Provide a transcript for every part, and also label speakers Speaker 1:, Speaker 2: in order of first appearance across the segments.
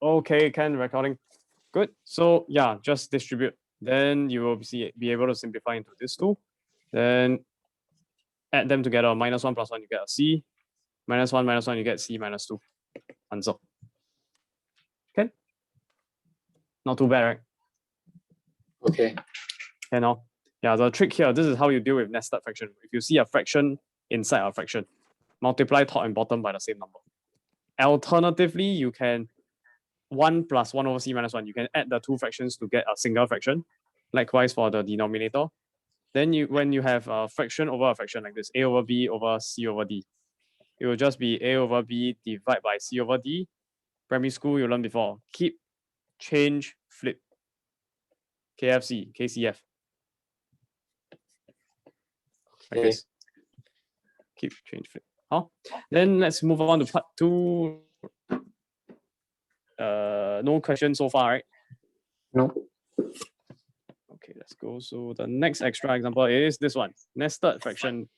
Speaker 1: Okay, can recording. Good. So yeah, just distribute. Then you will be able to simplify into this two. Then add them together. -1 + 1, you get a C. -1 - 1, you get C - 2. Answer. Okay. Not too bad, right?
Speaker 2: Okay.
Speaker 1: And now, yeah, the trick here, this is how you deal with nested fraction. If you see a fraction inside a fraction, multiply top and bottom by the same number. Alternatively, you can 1 + 1 over C - 1. You can add the two fractions to get a single fraction. Likewise for the denominator. Then when you have a fraction over a fraction like this, A over B over C over D, it will just be A over B divided by C over D. Primary school, you learned before. Keep, change, flip. KFC, KCF. Like this. Keep, change, flip. Then let's move on to part 2. No questions so far, right?
Speaker 2: No.
Speaker 1: Okay, let's go. So the next extra example is this one. Nested fraction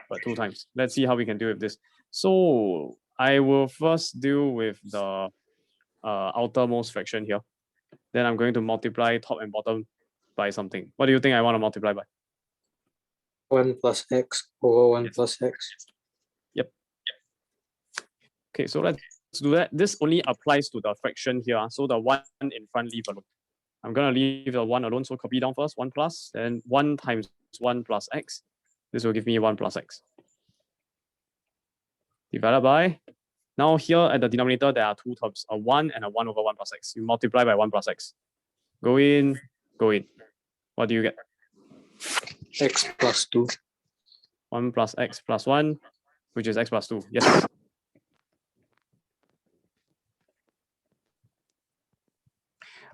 Speaker 1: but 2 times. Let's see how we can deal with this. So I will first deal with the outermost fraction here. Then I'm going to multiply top and bottom by something. What do you think I want to multiply by?
Speaker 2: 1 + x over 1 + x.
Speaker 1: Yep. Okay, so let's do that. This only applies to the fraction here. So the 1 in front, leave alone. I'm going to leave the 1 alone. So copy down first, 1 plus, then 1 times 1 + x. This will give me 1 + x. Divided by, now here at the denominator, there are 2 terms, a 1 and a 1 over 1 + x. You multiply by 1 + x. Go in, go in. What do you get?
Speaker 2: X + 2.
Speaker 1: 1 + x + 1, which is x + 2. Yes.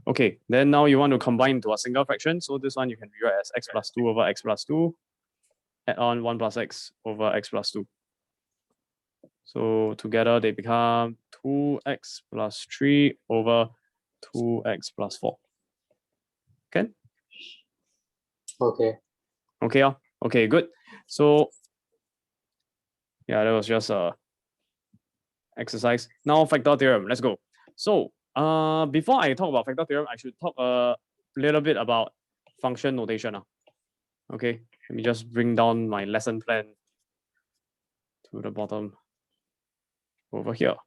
Speaker 1: Okay, then now you want to combine into a single fraction. So this one you can rewrite as x + 2 over x + 2. Add on 1 + x over x + 2. So together they become 2x + 3 over 2x + 4. Okay?
Speaker 2: Okay.
Speaker 1: Okay, okay, good. So yeah, that was just a exercise. Now factor theorem, let's go. So before I talk about factor theorem, I should talk a little bit about function notation. Okay, let me just bring down my lesson plan to the bottom over here.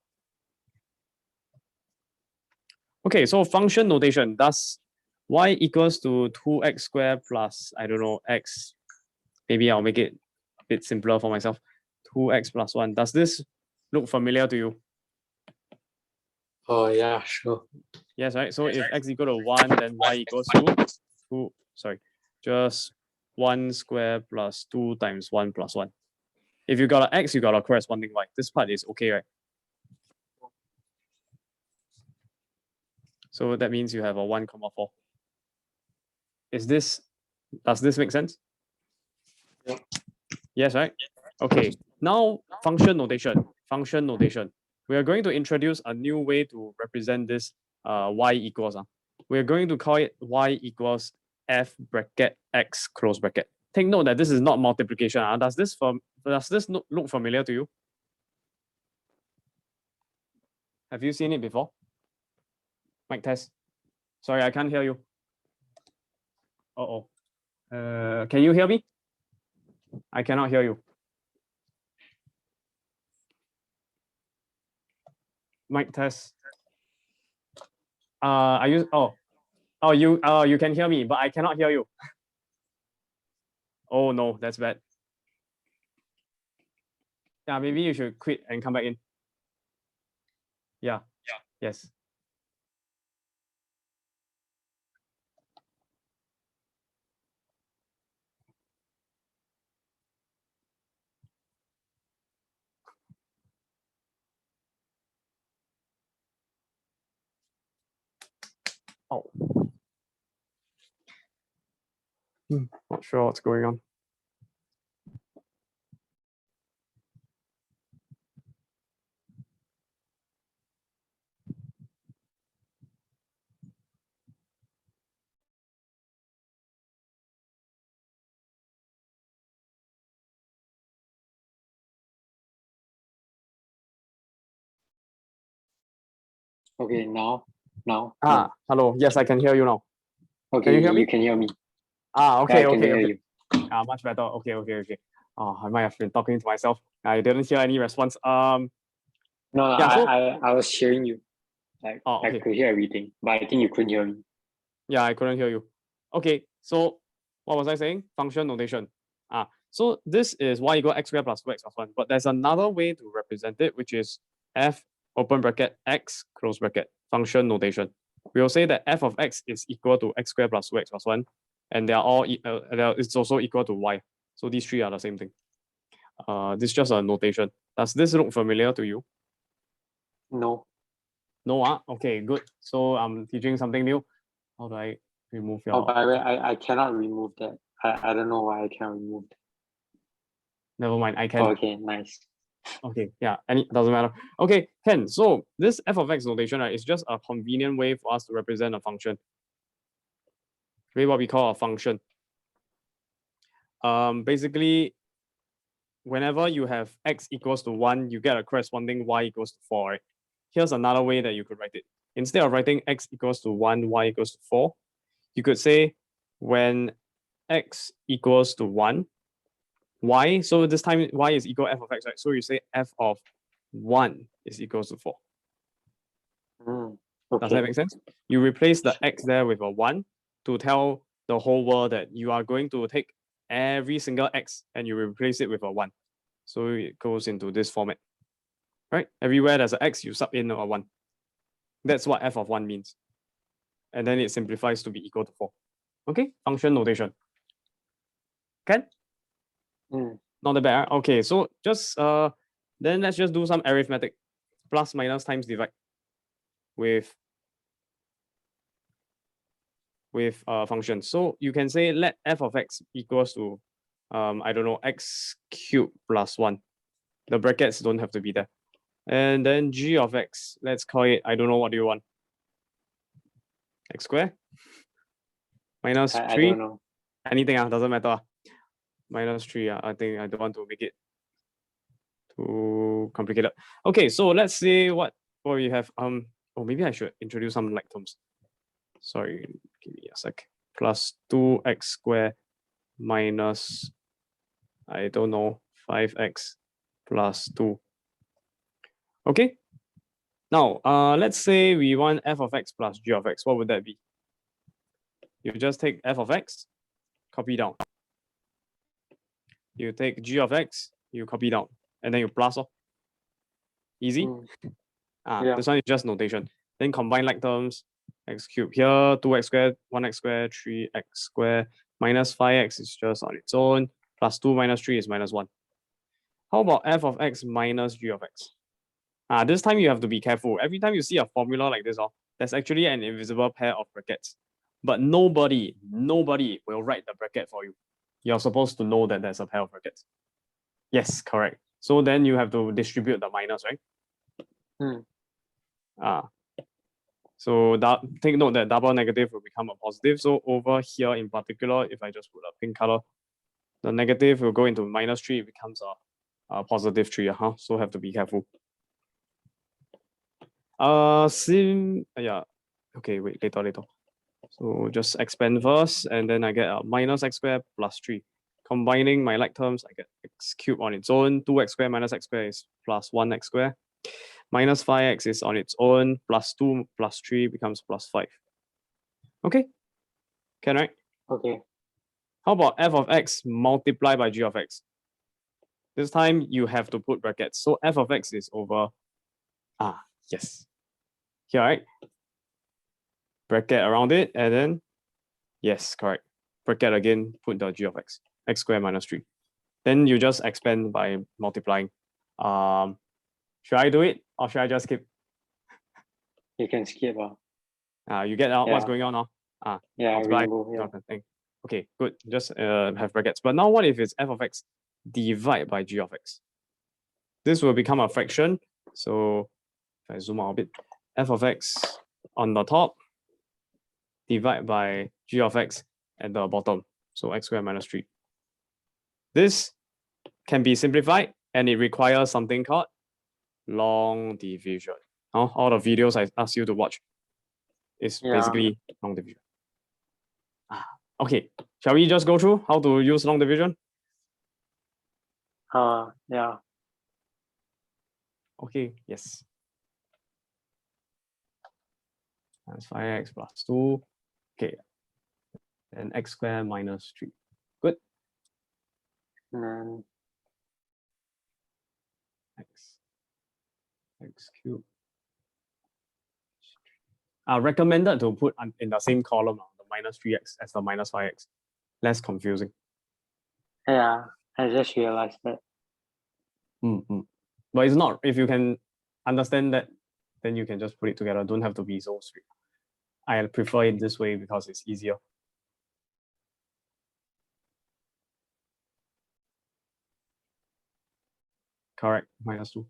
Speaker 1: Okay, so function notation, does y equals to 2x squared plus, I don't know, x. Maybe I'll make it a bit simpler for myself. 2x + 1. Does this look familiar to you?
Speaker 2: Oh, yeah, sure.
Speaker 1: Yes, right? So if x equal to 1, then y equals to 2, just 1 squared plus 2 times 1 + 1. If you got an x, you got a corresponding y. This part is okay, right? So that means you have a 1, 4. Does this make sense?
Speaker 2: Yeah.
Speaker 1: Yes, right? Okay. Now function notation. Function notation. We are going to introduce a new way to represent this y equals. We're going to call it y equals f bracket x close bracket. Take note that this is not multiplication. Does this look familiar to you? Have you seen it before? Mic test. Sorry, I can't hear you. Can you hear me? I cannot hear you. Mic test. You can hear me, but I cannot hear you. Oh no, that's bad. Yeah, maybe you should quit and come back in. Yeah. Yes. Oh. Not sure what's going on.
Speaker 2: Okay, now. now?
Speaker 1: Hello. Yes, I can hear you now.
Speaker 2: Okay,
Speaker 1: Can you hear me?
Speaker 2: you can hear me.
Speaker 1: Okay,
Speaker 2: I can
Speaker 1: okay,
Speaker 2: hear
Speaker 1: okay.
Speaker 2: you.
Speaker 1: Much better. Okay, okay, okay. I might have been talking to myself. I didn't hear any response.
Speaker 2: No,
Speaker 1: Yeah. So,
Speaker 2: I was hearing you. Like I
Speaker 1: okay.
Speaker 2: could hear everything, but I think you couldn't hear me.
Speaker 1: Yeah, I couldn't hear you. Okay. So, what was I saying? Function notation. So this is y equal x squared plus 2x plus 1. But there's another way to represent it, which is f open bracket x close bracket function notation. We will say that f of x is equal to x squared plus 2x plus 1, and they are all it's also equal to y. So these three are the same thing. This is just a notation. Does this look familiar to you?
Speaker 2: No.
Speaker 1: No, okay, good. So I'm teaching something new. How do I remove your?
Speaker 2: Oh, by the way, I cannot remove that. I don't know why I can't remove that.
Speaker 1: Never mind, I can.
Speaker 2: Oh, okay, nice.
Speaker 1: Okay, yeah, doesn't matter. Okay, Ken. So this f of x notation, right, is just a convenient way for us to represent a function. What we call a function. Basically, whenever you have x equals to 1, you get a corresponding y equals to 4, right? Here's another way that you could write it. Instead of writing x equals to 1, y equals to 4, you could say when x equals to 1, y, so this time y is equal f of x, right? So you say f of 1 is equals to 4.
Speaker 2: Okay.
Speaker 1: Does that make sense? You replace the x there with a 1 to tell the whole world that you are going to take every single x and you replace it with a 1. So it goes into this format, right? Everywhere there's an x, you sub in a 1. That's what f of 1 means. And then it simplifies to be equal to 4. Okay, function notation. Can? Not that bad. Okay, so just then let's just do some arithmetic. Plus, minus, times, divide with functions. So you can say let f of x equals to I don't know, x cubed plus 1. The brackets don't have to be there. And then g of x, let's call it, I don't know, what do you want? X squared? Minus 3?
Speaker 2: I don't know.
Speaker 1: Anything, doesn't matter. Minus 3, I think I don't want to make it too complicated. Okay, so let's see what we have. Oh, maybe I should introduce some like terms. Sorry, give me a sec. Plus 2x squared minus, I don't know, 5x plus 2. Okay. Now, let's say we want f of x plus g of x. What would that be? You just take f of x, copy down. You take g of x, you copy down, and then you plus. Easy.
Speaker 2: Yeah.
Speaker 1: This one is just notation. Then combine like terms. X cubed here, 2x squared, 1x squared, 3x squared, minus 5x is just on its own, plus 2 minus 3 is minus 1. How about f of x minus g of x? This time you have to be careful. Every time you see a formula like this, there's actually an invisible pair of brackets. But nobody will write the bracket for you. You're supposed to know that there's a pair of brackets. Yes, correct. So then you have to distribute the minus, right? So take note that double negative will become a positive. So over here in particular, if I just put a pink color, the negative will go into minus 3, it becomes a positive 3. So have to be careful. Yeah. Okay, wait, later. So just expand first, and then I get a minus x squared plus 3. Combining my like terms, I get x cubed on its own. 2x squared minus x squared is plus 1x squared. Minus 5x is on its own. Plus 2 plus 3 becomes plus 5. Okay? Can, right?
Speaker 2: Okay.
Speaker 1: How about f of x multiplied by g of x? This time you have to put brackets. So f of x is over, yes. Here, right? Bracket around it, and then, yes, correct. Bracket again, put the g of x. X squared minus 3. Then you just expand by multiplying. Should I do it, or should I just skip?
Speaker 2: You can skip.
Speaker 1: You get what's going on now?
Speaker 2: Yeah,
Speaker 1: multiply.
Speaker 2: yeah.
Speaker 1: Okay, good. Just have brackets. But now what if it's f of x divided by g of x? This will become a fraction. So if I zoom out a bit, f of x on the top divided by g of x at the bottom. So x squared minus 3. This can be simplified, and it requires something called long division. All the videos I asked you to watch. is
Speaker 2: Yeah.
Speaker 1: basically long division. Okay, shall we just go through how to use long division?
Speaker 2: Yeah.
Speaker 1: Okay, yes. Minus 5x plus 2. Okay. And x squared minus 3. Good.
Speaker 2: And then
Speaker 1: x cubed. Recommended to put in the same column the minus 3x as the minus 5x. Less confusing.
Speaker 2: yeah, I just realized that.
Speaker 1: But it's not. If you can understand that, then you can just put it together. Don't have to be so strict. I prefer it this way because it's easier. Correct, minus 2.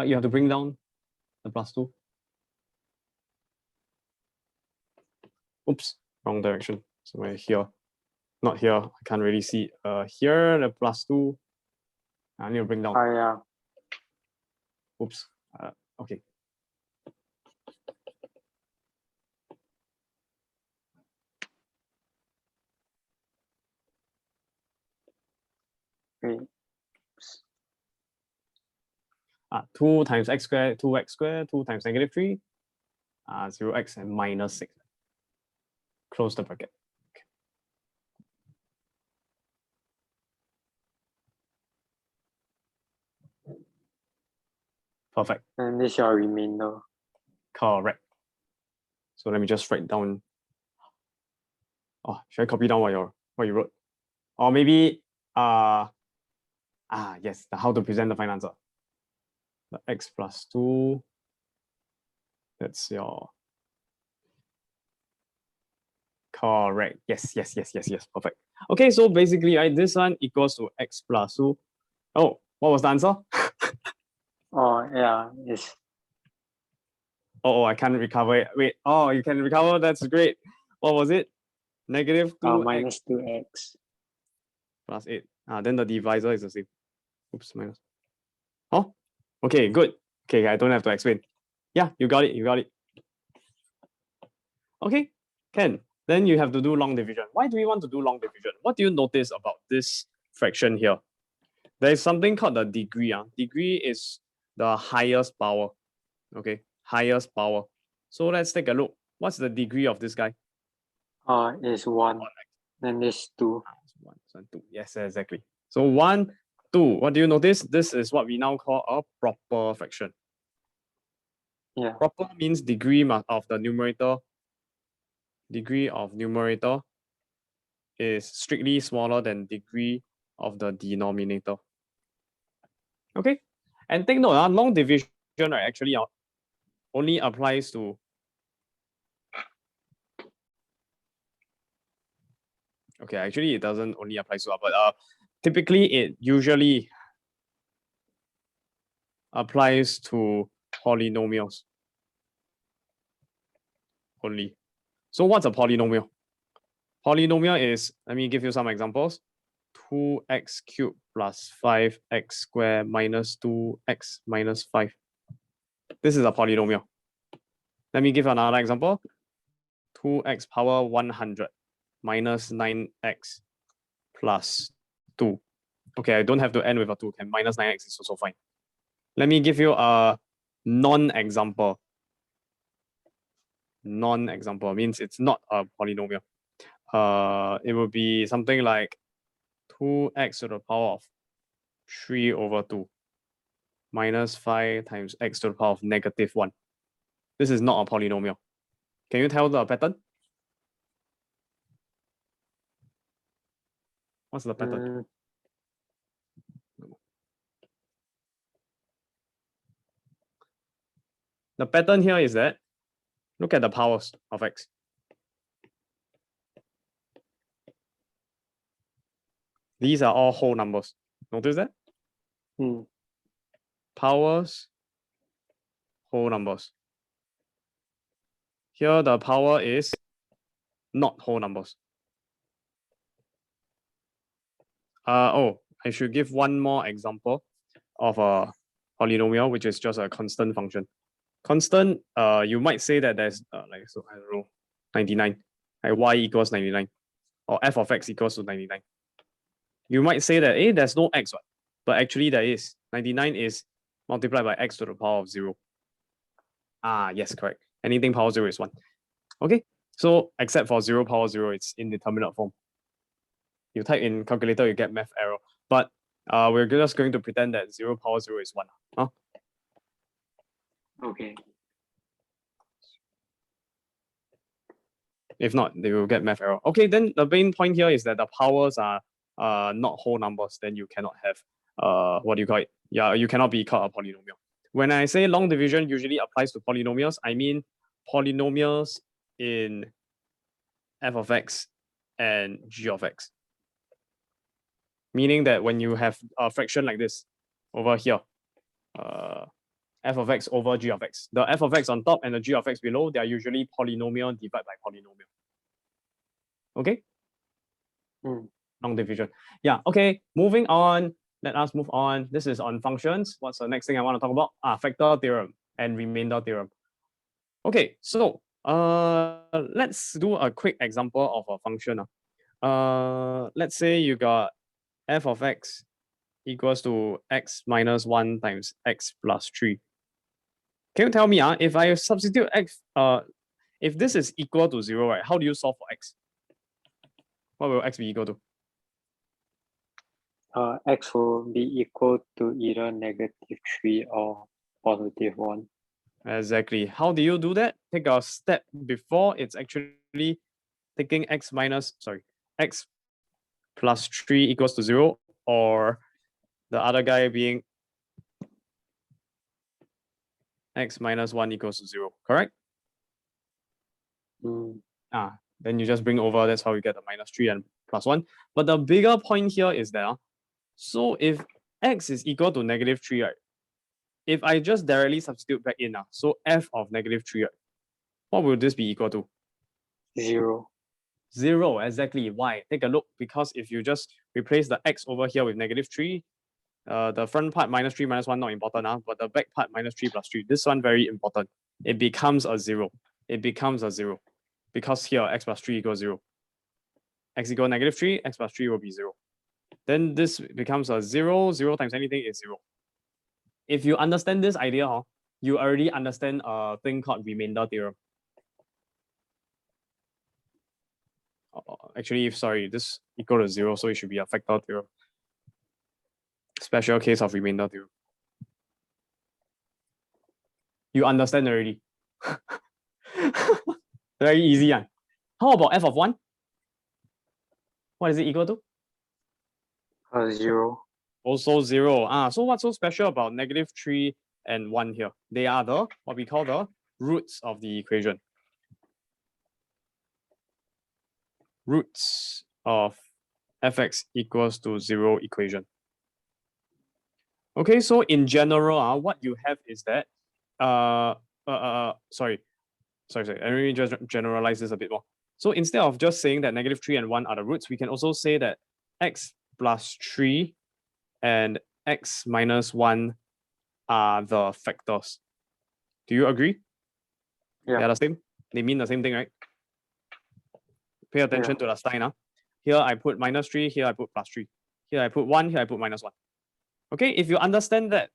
Speaker 1: You have to bring down the plus 2. Oops, wrong direction. So we're here. Not here. I can't really see. Here, the plus 2. I need to bring down.
Speaker 2: Yeah.
Speaker 1: Oops. Okay.
Speaker 2: Wait.
Speaker 1: 2 times x squared, 2x squared, 2 times negative 3, 0x and minus 6. Close the bracket. Okay. Perfect.
Speaker 2: And this is your remainder.
Speaker 1: Correct. So let me just write down. Oh, should I copy down what you wrote? Or maybe yes, how to present the final answer. The x plus 2. That's your correct. Yes. Perfect. Okay, so basically, this one equals to x plus 2. Oh, what was the answer?
Speaker 2: Yeah, it's
Speaker 1: Oh, I can't recover it. Wait, you can recover. That's great. What was it? Negative 2x
Speaker 2: minus 2x.
Speaker 1: plus 8. Then the divisor is the same. Oops, minus. Oh, okay, good. Okay, I don't have to explain. Yeah, you got it. Okay, Ken. Then you have to do long division. Why do we want to do long division? What do you notice about this fraction here? There is something called the degree. Degree is the highest power. Okay, highest power. So let's take a look. What's the degree of this guy?
Speaker 2: Is 1. Then this 2.
Speaker 1: 1, 2. Yes, exactly. So 1, 2. What do you notice? This is what we now call a proper fraction.
Speaker 2: Yeah.
Speaker 1: Proper means degree of the numerator. Degree of numerator is strictly smaller than degree of the denominator. Okay, and take note, long division actually only applies to actually it doesn't only apply to but typically it usually applies to polynomials only. So what's a polynomial? Polynomial is, let me give you some examples. 2x cubed plus 5x squared minus 2x minus 5. This is a polynomial. Let me give another example. 2x power 100 minus 9x plus 2. Okay, I don't have to end with a 2. And minus 9x is also fine. Let me give you a non-example. Non-example means it's not a polynomial. It would be something like 2x to the power of 3 over 2 minus 5 times x to the power of negative 1. This is not a polynomial. Can you tell the pattern? What's the pattern? The pattern here is that, look at the powers of x. These are all whole numbers. Notice that? Powers, whole numbers. Here the power is not whole numbers. I should give one more example of a polynomial, which is just a constant function. Constant, you might say that there's like, so I don't know, 99, like y equals 99, or f of x equals to 99. You might say that, hey, there's no x, right? But actually there is. 99 is multiplied by x to the power of 0. Ah, yes, correct. Anything power 0 is 1. Okay, so except for 0 power 0, it's indeterminate form. You type in calculator, you get math error. But we're just going to pretend that 0 power 0 is 1. Huh?
Speaker 2: Okay.
Speaker 1: If not, they will get math error. Okay, then the main point here is that the powers are not whole numbers. Then you cannot have what do you call it? Yeah, you cannot be called a polynomial. When I say long division usually applies to polynomials, I mean polynomials in f of x and g of x. Meaning that when you have a fraction like this over here, f of x over g of x, the f of x on top and the g of x below, they are usually polynomial divided by polynomial. Okay? Long division. Yeah, okay, moving on. Let us move on. This is on functions. What's the next thing I want to talk about? Factor theorem and remainder theorem. Okay, so let's do a quick example of a function. Let's say you got f of x equals to x minus 1 times x plus 3. Can you tell me, if I substitute x, if this is equal to 0, right, how do you solve for x? What will x be equal to?
Speaker 2: X will be equal to either -3 or +1.
Speaker 1: Exactly. How do you do that? Take a step before it's actually taking x plus 3 equals to 0, or the other guy being x minus 1 equals to 0, correct? Then you just bring over, that's how you get the -3 and +1. But the bigger point here is that, so if x is equal to -3, right? If I just directly substitute back in, so f of -3, right? What will this be equal to?
Speaker 2: 0.
Speaker 1: 0, exactly. Why? Take a look, because if you just replace the x over here with -3, the front part -3 minus 1 not important, but the back part -3 plus 3, this one very important. It becomes a 0. It becomes a 0 because here x plus 3 equals 0. X equal -3, x plus 3 will be 0. Then this becomes a 0. 0 times anything is 0. If you understand this idea, you already understand a thing called remainder theorem. Actually, sorry, this equal to 0, so it should be a factor theorem. Special case of remainder theorem. You understand already. Very easy. How about f of 1? What is it equal to?
Speaker 2: 0.
Speaker 1: Also 0. So what's so special about -3 and 1 here? They are the, what we call the roots of the equation. Roots of fx equals to 0 equation. Okay, so in general, what you have is that, sorry, let me just generalize this a bit more. So instead of just saying that -3 and 1 are the roots, we can also say that x plus 3 and x minus 1 are the factors. Do you agree?
Speaker 2: Yeah.
Speaker 1: They are the same? They mean the same thing, right? Pay attention to the sign. Here I put -3, here I put +3. Here I put 1, here I put -1. Okay, if you understand that,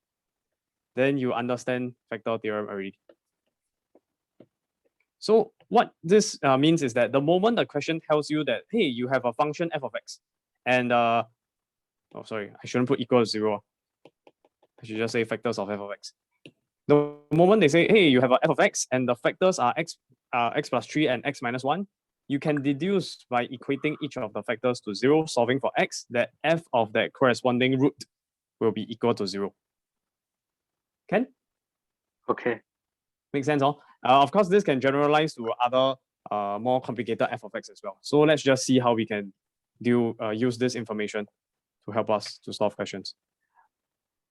Speaker 1: then you understand factor theorem already. So what this means is that the moment the question tells you that, hey, you have a function f of x, and oh sorry, I shouldn't put equal to 0. I should just say factors of f of x. The moment they say, hey, you have a f of x and the factors are x plus 3 and x minus 1, you can deduce by equating each of the factors to 0, solving for x, that f of that corresponding root will be equal to 0. Can?
Speaker 2: Okay.
Speaker 1: Make sense, huh? Of course, this can generalize to other more complicated f of x as well. So let's just see how we can use this information to help us to solve questions.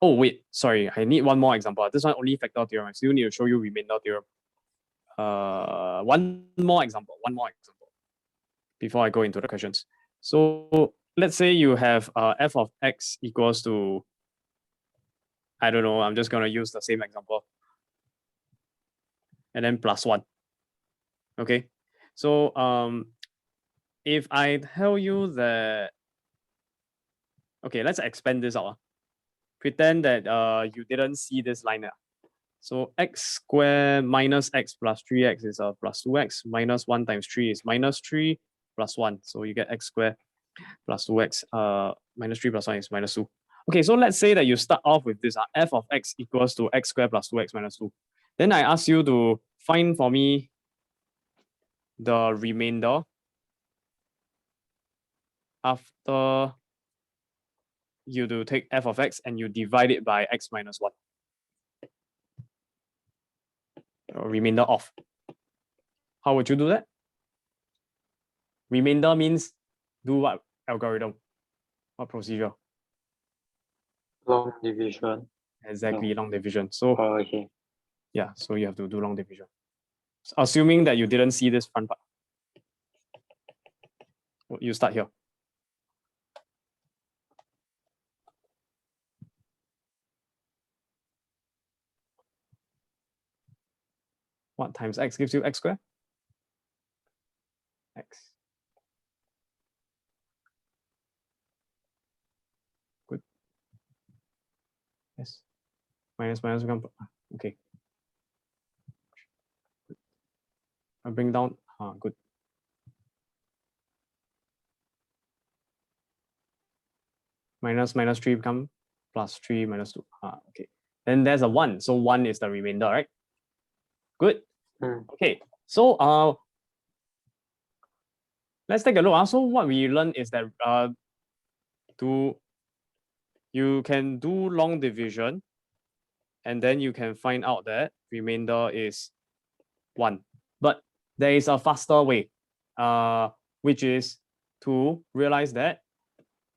Speaker 1: Oh, wait, sorry, I need one more example. This one only factor theorem. I still need to show you remainder theorem. One more example before I go into the questions. So let's say you have f of x equals to I don't know, I'm just going to use the same example. And then plus 1. Okay, so if I tell you that, okay, let's expand this out. Pretend that you didn't see this line. So x squared minus x plus 3x is plus 2x, minus 1 times 3 is minus 3 plus 1. So you get x squared plus 2x, minus 3 plus 1 is minus 2. Okay, so let's say that you start off with this, f of x equals to x squared plus 2x minus 2. Then I ask you to find for me the remainder after you do take f of x and you divide it by x minus 1. Remainder of. How would you do that? Remainder means do what algorithm? What procedure?
Speaker 2: Long division.
Speaker 1: Exactly, long division. So
Speaker 2: Oh, okay.
Speaker 1: yeah, so you have to do long division. Assuming that you didn't see this front part. You start here. What times x gives you x squared? X. Good. Yes. Minus become, okay. I bring down, good. Minus 3 become plus 3 minus 2. Okay. Then there's a 1. So 1 is the remainder, right? Good. Okay. So let's take a look. So what we learned is that you can do long division, and then you can find out that remainder is 1. But there is a faster way, which is to realize that,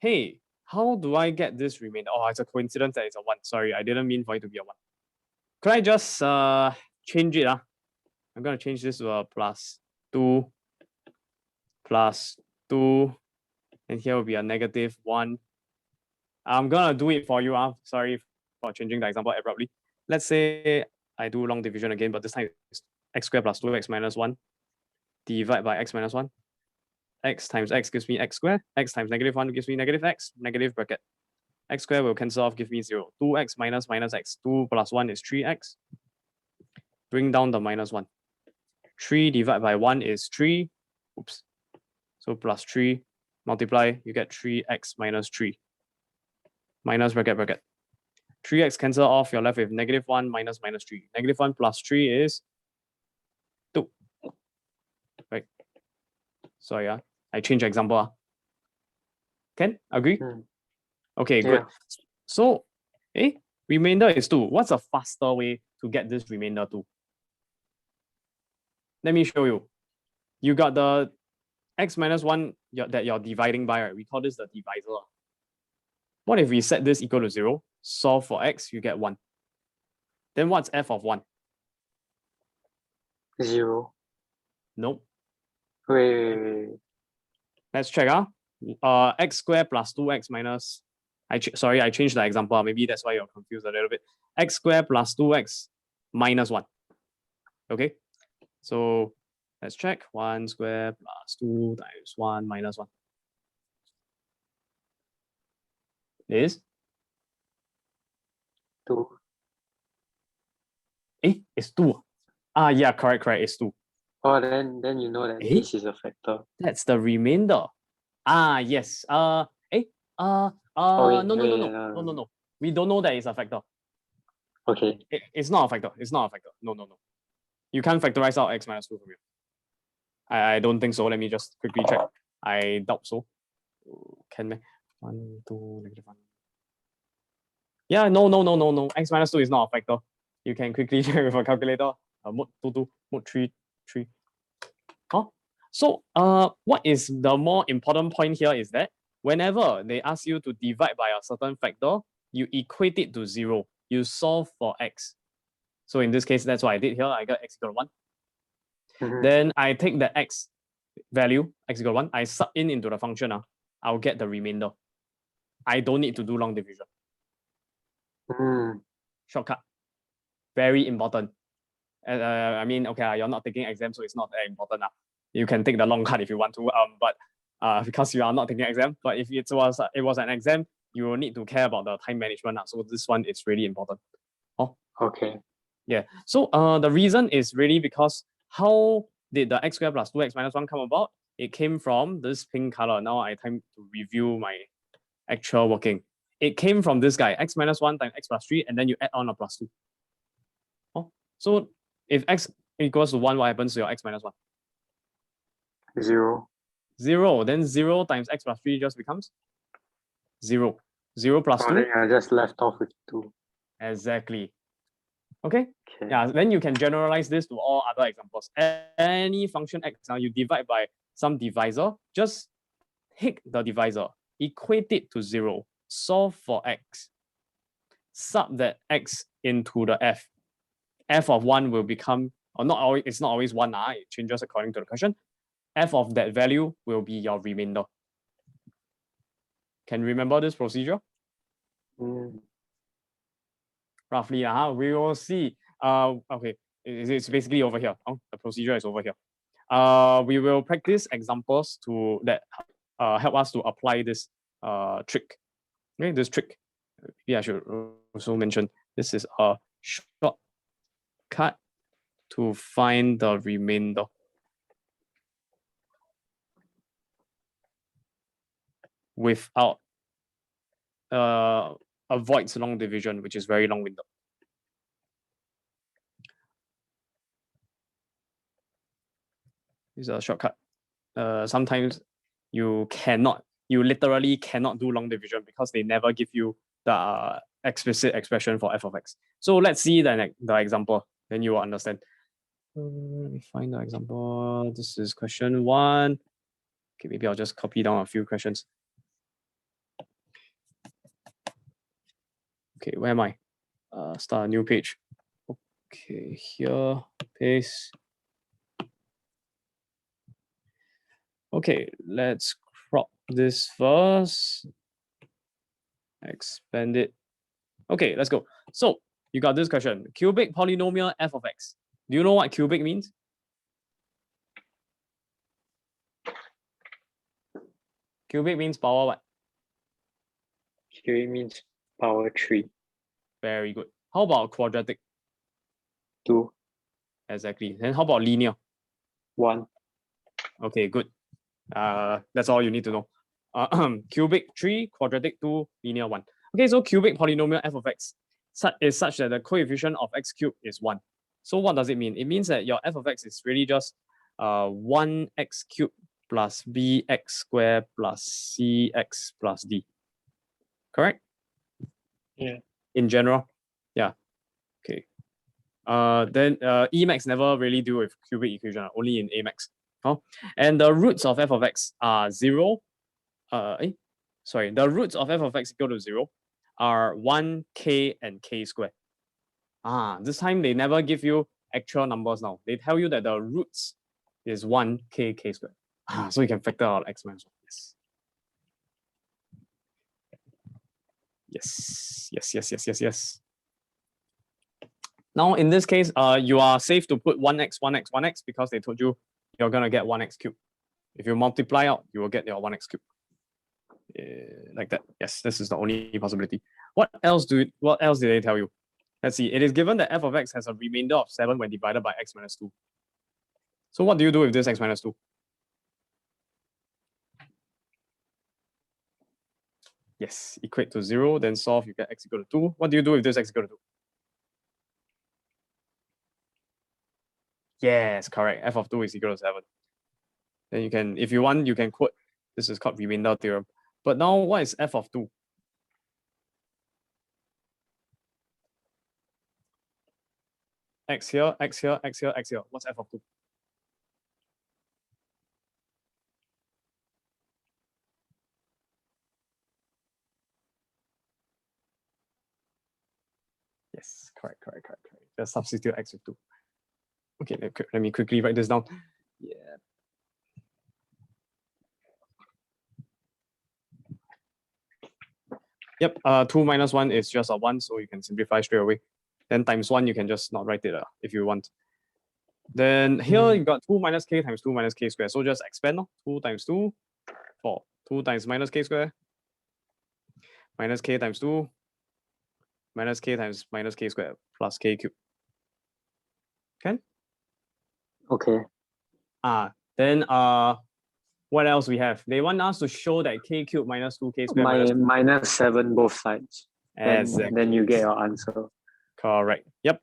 Speaker 1: hey, how do I get this remainder? Oh, it's a coincidence that it's a 1. Sorry, I didn't mean for it to be a 1. Could I just change it? I'm going to change this to a plus 2, and here will be a negative 1. I'm going to do it for you. Sorry for changing the example abruptly. Let's say I do long division again, but this time it's x squared plus 2x minus 1 divided by x minus 1. X times x gives me x squared. X times negative 1 gives me negative x, negative bracket. X squared will cancel off, give me 0. 2x minus x. 2 plus 1 is 3x. Bring down the minus 1. 3 divided by 1 is 3. Oops. So plus 3, multiply, you get 3x minus 3. Minus bracket. 3x cancel off, you're left with negative 1 minus 3. Negative 1 plus 3 is 2. Right. Sorry, I change example. Can agree? Okay, good. So, remainder is 2. What's a faster way to get this remainder 2? Let me show you. You got the x minus 1 that you're dividing by, right? We call this the divisor. What if we set this equal to 0? Solve for x, you get 1. Then what's f of 1?
Speaker 2: 0.
Speaker 1: Nope.
Speaker 2: Wait.
Speaker 1: Let's check. X squared plus 2x minus, I changed the example. Maybe that's why you're confused a little bit. X squared plus 2x minus 1. Okay, so let's check. 1 squared plus 2 times 1 minus 1 is
Speaker 2: 2.
Speaker 1: It's 2. Yeah, correct. It's 2.
Speaker 2: Oh, then you know that this is a factor.
Speaker 1: That's the remainder. Yes. No. We don't know that it's a factor.
Speaker 2: Okay.
Speaker 1: It's not a factor. No. You can't factorize out x minus 2 from here. I don't think so. Let me just quickly check. I doubt so. Can 1, 2, negative 1. Yeah, no. X minus 2 is not a factor. You can quickly check with a calculator. Mode 2, mode 3. So what is the more important point here is that whenever they ask you to divide by a certain factor, you equate it to 0. You solve for x. So in this case, that's what I did here. I got x equal to 1. Then I take the x value, x equal to 1, I sub into the function. I'll get the remainder. I don't need to do long division. shortcut. Very important. I mean, okay, you're not taking exam, so it's not that important. You can take the long cut if you want to. But because you are not taking exam, but if it was an exam, you will need to care about the time management. So this one is really important. Oh.
Speaker 2: Okay.
Speaker 1: Yeah. So the reason is really because how did the x squared plus 2x minus 1 come about? It came from this pink color. Now I time to review my actual working. It came from this guy, x minus 1 times x plus 3, and then you add on a plus 2. Oh, so if x equals to 1, what happens to your x minus 1?
Speaker 2: 0.
Speaker 1: 0. Then 0 times x plus 3 just becomes 0. 0 plus 2.
Speaker 2: Then I just left off with 2.
Speaker 1: Exactly. Okay?
Speaker 2: Okay.
Speaker 1: Yeah, then you can generalize this to all other examples. Any function x, now you divide by some divisor, just take the divisor, equate it to 0, solve for x, sub that x into the f. F of 1 will become, or not always, it's not always 1, it changes according to the question. F of that value will be your remainder. Can you remember this procedure? Roughly, we will see. Okay, it's basically over here. The procedure is over here. We will practice examples to that help us to apply this trick. Okay, this trick. Maybe I should also mention this is a shortcut to find the remainder. Without avoids long division, which is very long-winded. This is a shortcut. Sometimes you literally cannot do long division because they never give you the explicit expression for f of x. So let's see the example, then you will understand. Let me find the example. This is question 1. Okay, maybe I'll just copy down a few questions. Okay, where am I? Start a new page. Okay, here, paste. Okay, let's crop this first. Expand it. Okay, let's go. So you got this question. Cubic polynomial f of x. Do you know what cubic means? Cubic means power what?
Speaker 2: Cubic means power 3.
Speaker 1: Very good. How about quadratic?
Speaker 2: 2.
Speaker 1: Exactly. Then how about linear?
Speaker 2: 1.
Speaker 1: Okay, good. That's all you need to know. Cubic 3, quadratic 2, linear 1. Okay, so cubic polynomial f of x is such that the coefficient of x cubed is 1. So what does it mean? It means that your f of x is really just 1x cubed plus bx squared plus cx plus d. Correct?
Speaker 2: Yeah.
Speaker 1: In general? Yeah. Okay. Then Emacs never really deal with cubic equation, only in Amacs. And the roots of f of x are 0. The roots of f of x equal to 0 are 1, k, and k squared. This time they never give you actual numbers now. They tell you that the roots is 1, k, k squared. So you can factor out x minus 1. Yes. Now, in this case, you are safe to put 1x, 1x, 1x because they told you you're going to get 1x cubed. If you multiply out, you will get your 1x cubed. Like that. Yes, this is the only possibility. What else did they tell you? Let's see. It is given that f of x has a remainder of 7 when divided by x minus 2. So what do you do with this x minus 2? Yes, equate to 0, then solve, you get x equal to 2. What do you do with this x equal to 2? Yes, correct. F of 2 is equal to 7. Then you can, if you want, you can quote, this is called remainder theorem. But now what is f of 2? X here, x here, x here, x here. What's f of 2? Yes, correct. Just substitute x with 2. Okay, let me quickly write this down. Yeah. Yep, 2 minus 1 is just a 1, so you can simplify straight away. Then times 1, you can just not write it if you want. Then here you got 2 minus k times 2 minus k squared. So just expand. 2 times 2, 4. 2 times minus k squared. Minus k times 2. Minus k times minus k squared plus k cubed. Can?
Speaker 2: Okay.
Speaker 1: Then what else we have? They want us to show that k cubed minus 2k squared
Speaker 2: minus 7 both sides.
Speaker 1: Exactly.
Speaker 2: Then you get your answer.
Speaker 1: Correct. Yep.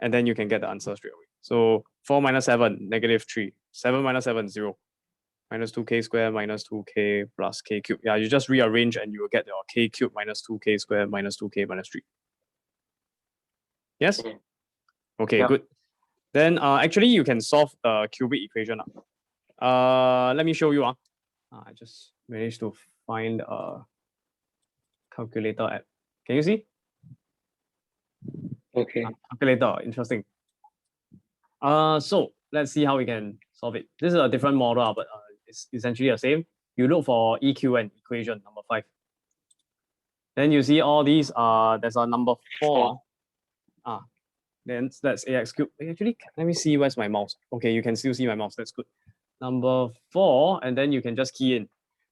Speaker 1: And then you can get the answer straight away. So 4 minus 7, negative 3. 7 minus 7, 0. Minus 2k squared minus 2k plus k cubed. Yeah, you just rearrange and you will get your k cubed minus 2k squared minus 2k minus 3. Yes? Okay,
Speaker 2: yep.
Speaker 1: Good. Then actually you can solve the cubic equation. Let me show you. I just managed to find a calculator app. Can you see?
Speaker 2: Okay.
Speaker 1: Calculator, interesting. So let's see how we can solve it. This is a different model, but it's essentially the same. You look for EQN equation number 5. Then you see all these. There's a number 4. Then that's ax cubed. Actually, let me see where's my mouse. Okay, you can still see my mouse. That's good. Number 4, and then you can just key in.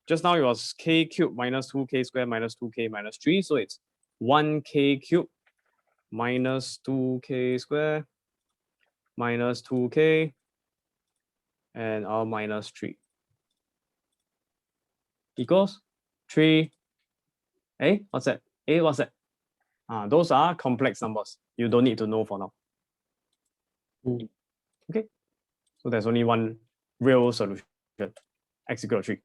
Speaker 1: Just now it was k cubed minus 2k squared minus 2k minus 3. So it's 1k cubed minus 2k squared minus 2k and minus 3 equals 3. Hey, what's that? Hey, what's that? Those are complex numbers. You don't need to know for now. Okay. So there's only one real solution. X equal to 3.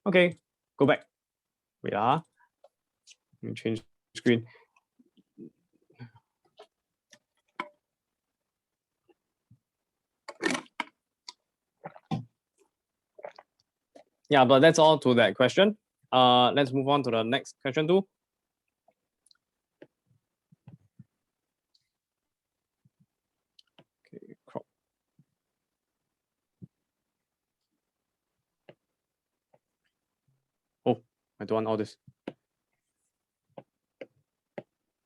Speaker 1: Okay, go back. Wait, let me change screen. Yeah, but that's all to that question. Let's move on to the next question too. Okay, crop. Oh, I don't want all this.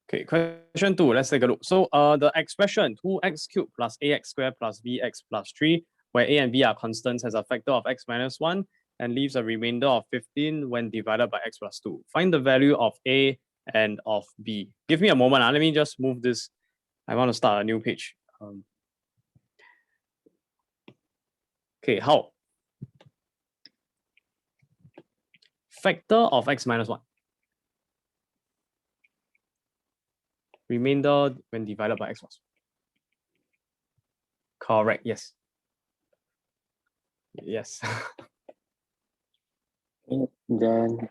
Speaker 1: Okay, question 2. Let's take a look. So the expression 2x cubed plus ax squared plus bx plus 3, where a and b are constants, has a factor of x minus 1 and leaves a remainder of 15 when divided by x plus 2. Find the value of a and of b. Give me a moment. Let me just move this. I want to start a new page. Okay, how? Factor of x minus 1. Remainder when divided by x plus 1. Correct, yes. Yes.
Speaker 2: Then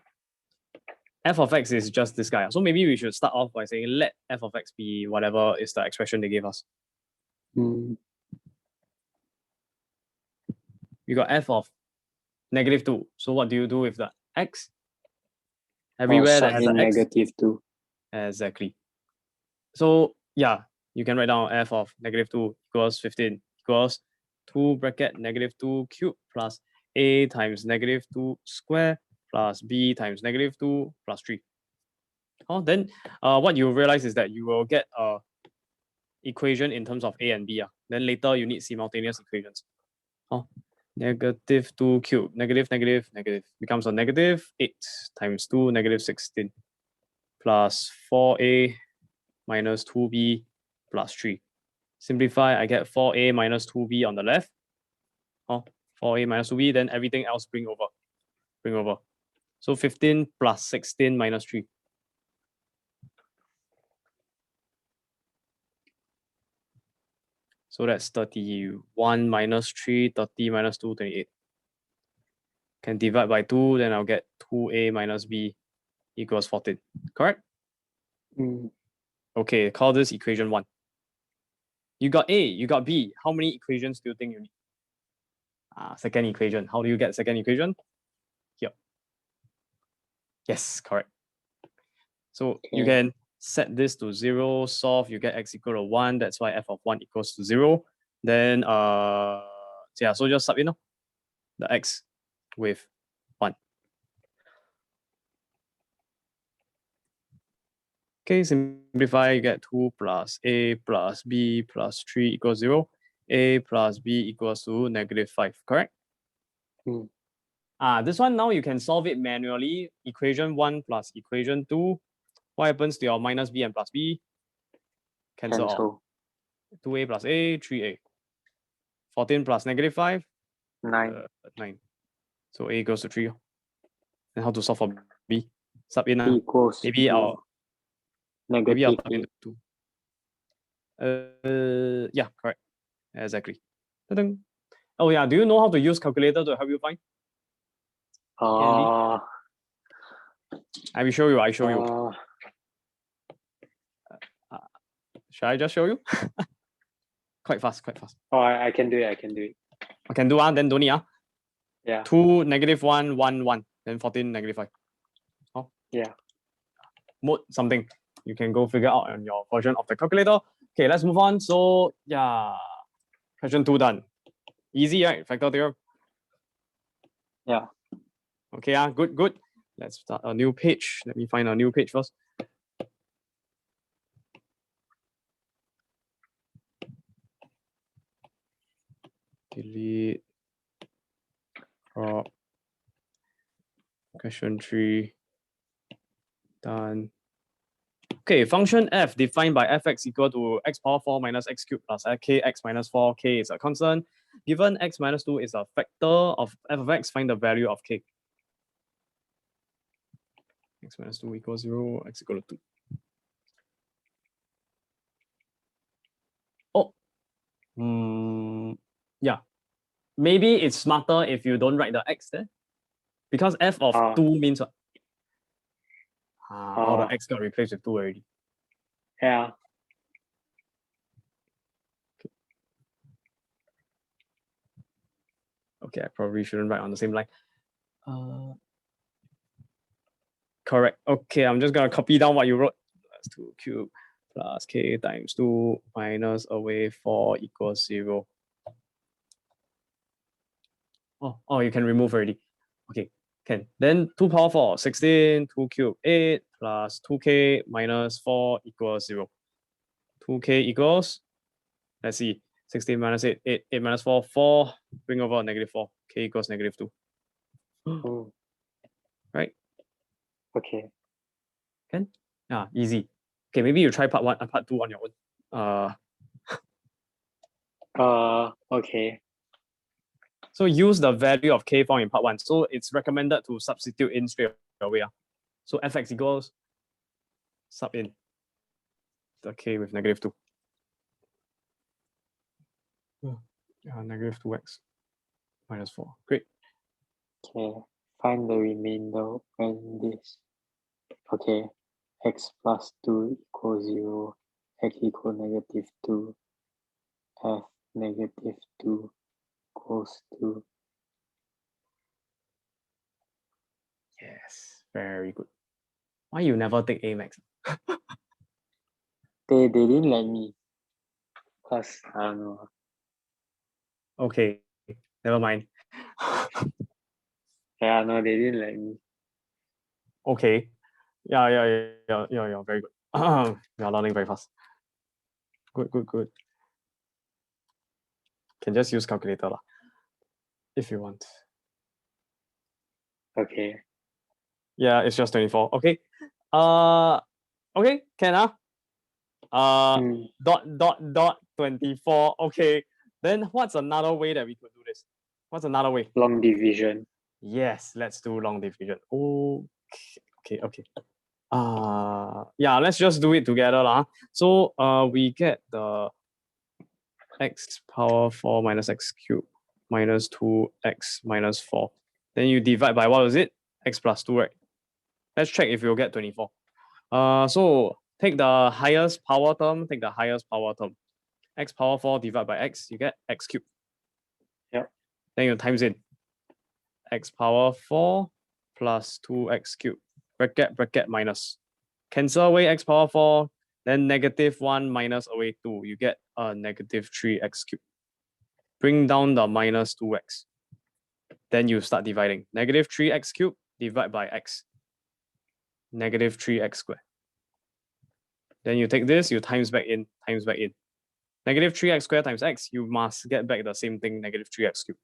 Speaker 1: f of x is just this guy. So maybe we should start off by saying let f of x be whatever is the expression they gave us. We got f of negative 2. So what do you do with the x? Everywhere that has an x.
Speaker 2: negative 2.
Speaker 1: Exactly. So yeah, you can write down f of negative 2 equals 15 equals 2 bracket negative 2 cubed plus a times negative 2 square plus b times negative 2 plus 3. Then what you realize is that you will get a equation in terms of a and b. Then later you need simultaneous equations. Negative 2 cubed, negative, negative, negative becomes a negative 8 times 2, negative 16 plus 4a minus 2b plus 3. Simplify, I get 4a minus 2b on the left. 4a minus 2b, then everything else bring over. So 15 plus 16 minus 3. So that's 31 minus 3, 30 minus 2, 28. Can divide by 2, then I'll get 2a minus b equals 14. Correct? Okay, call this equation 1. You got A, you got B. How many equations do you think you need? Second equation. How do you get second equation? Here. Yes, correct. So you can set this to 0, solve, you get x equal to 1. That's why f of 1 equals to 0. Then so just sub in the x with 1. Okay, simplify, you get 2 plus a plus b plus 3 equals 0. A plus b equals to -5, correct? This one now you can solve it manually. Equation 1 plus equation 2. What happens to your minus b and plus b? Cancel all. 2a plus a, 3a. 14 plus -5?
Speaker 2: 9.
Speaker 1: 9. So a goes to 3. And how to solve for b? Sub in.
Speaker 2: Equals
Speaker 1: Maybe I'll
Speaker 2: negative
Speaker 1: sub into 2. Yeah, correct. Exactly. Ta-dang. Oh yeah, do you know how to use calculator to help you find?
Speaker 2: Uh,
Speaker 1: I will show you. I show you. Should I just show you? Quite fast.
Speaker 2: Oh, I can do it. I
Speaker 1: can do then don't need.
Speaker 2: Yeah.
Speaker 1: 2 -1 1 1 then 14 -5. Oh.
Speaker 2: Yeah.
Speaker 1: Mode something. You can go figure out on your version of the calculator. Okay, let's move on. So yeah, question 2 done. Easy, right? Factor theorem.
Speaker 2: Yeah.
Speaker 1: Okay, good. Let's start a new page. Let me find a new page first. Delete. Crop. Question 3. Done. Okay, function f defined by fx equal to x power 4 minus x cubed plus kx minus 4. K is a constant. Given x minus 2 is a factor of f of x, find the value of k. X minus 2 equals 0, x equal to 2. Oh, yeah. Maybe it's smarter if you don't write the x there. Because f of 2 means what? All the x got replaced with 2 already.
Speaker 2: Yeah.
Speaker 1: Okay, I probably shouldn't write on the same line. Correct. Okay, I'm just gonna copy down what you wrote. That's 2 cubed plus k times 2 minus away 4 equals 0. Oh, you can remove already. Okay, can. Then 2 power 4, 16, 2 cubed 8 plus 2k minus 4 equals 0. 2k equals, let's see, 16 minus 8, 8 minus 4, 4, bring over -4, k equals -2. Right?
Speaker 2: Okay.
Speaker 1: Can? Easy. Okay, maybe you try part 1 and part 2 on your own.
Speaker 2: Okay.
Speaker 1: So use the value of k found in part 1. So it's recommended to substitute in straight away. So fx equals sub in the k with -2. -2x minus 4. Great.
Speaker 2: Okay. Find the remainder when this. Okay. X plus 2 equals 0. X equal -2. F -2 equals 2.
Speaker 1: Yes, very good. Why you never take A max?
Speaker 2: They didn't let me. Cause I don't know.
Speaker 1: Okay, never mind.
Speaker 2: Yeah, no, they didn't let me.
Speaker 1: Okay. Yeah, very good. You're learning very fast. Good. Can just use calculator lah, if you want.
Speaker 2: Okay.
Speaker 1: Yeah, it's just 24. Okay. Okay, can dot 24. Okay. Then what's another way that we could do this? What's another way?
Speaker 2: Long division.
Speaker 1: Yes, let's do long division. Okay. Yeah, let's just do it together lah. So we get the x power 4 minus x cubed minus 2x minus 4. Then you divide by what was it? X plus 2, right? Let's check if you'll get 24. So take the highest power term, x power 4 divided by x, you get x cubed.
Speaker 2: Yep.
Speaker 1: Then you times in x power 4 plus 2x cubed, bracket minus. Cancel away x power 4, then -1 minus away 2, you get a -3x cubed. Bring down the minus 2x. Then you start dividing. -3x cubed divide by x. -3x squared. Then you take this, you times back in, Negative 3x squared times x, you must get back the same thing, negative 3x cubed.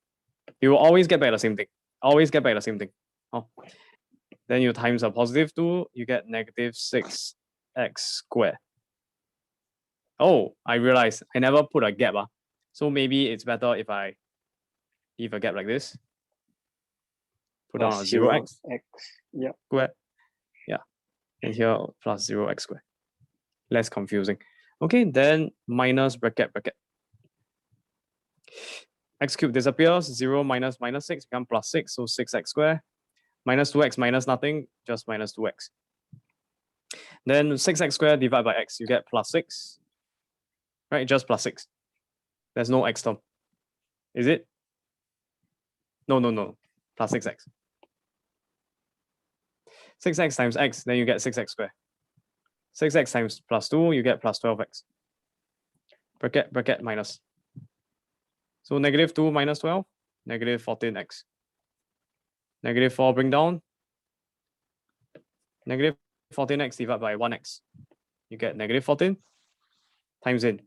Speaker 1: You will always get back the same thing. Always get back the same thing. Oh. Then you times a positive 2, you get negative 6x squared. Oh, I realized I never put a gap. So maybe it's better if I leave a gap like this. Put down a 0x
Speaker 2: Yeah.
Speaker 1: squared. Yeah. And here plus 0x squared. Less confusing. Okay, then minus bracket. X cubed disappears, 0 minus 6 become plus 6, so 6x squared. Minus 2x minus nothing, just minus 2x. Then 6x squared divided by x, you get plus 6. Right, just plus 6. There's no x term. Is it? No. Plus 6x. 6x times x, then you get 6x squared. 6x times plus 2, you get plus 12x. Bracket minus. So negative 2 minus 12, negative 14x. Negative 4 bring down. Negative 14x divided by 1x. You get negative 14 times in.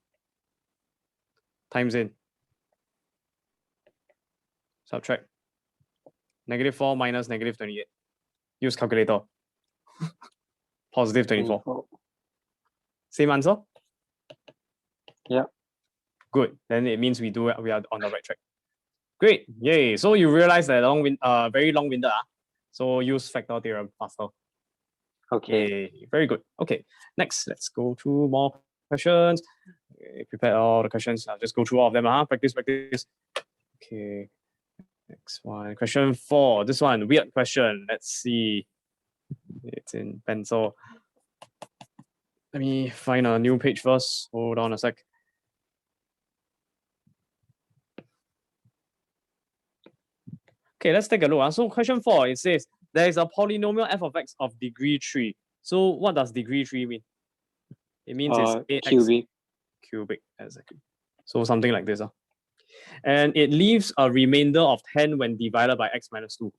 Speaker 1: Subtract. Negative 4 minus negative 28. Use calculator. Positive 24. Same answer?
Speaker 2: Yeah.
Speaker 1: Good. Then it means we are on the right track. Great. Yay. So you realize that very long-winded. So use factor theorem faster.
Speaker 2: Okay.
Speaker 1: Yay. Very good. Okay. Next, let's go through more questions. Okay, prepare all the questions. I'll just go through all of them. Practice. Okay. Next one. Question 4. This one, weird question. Let's see. It's in pencil. Let me find a new page first. Hold on a sec. Okay, let's take a look. So question 4, it says, there is a polynomial f of x of degree 3. So what does degree 3 mean? It means it's 8x cubic, exactly. So something like this. And it leaves a remainder of 10 when divided by x minus 2.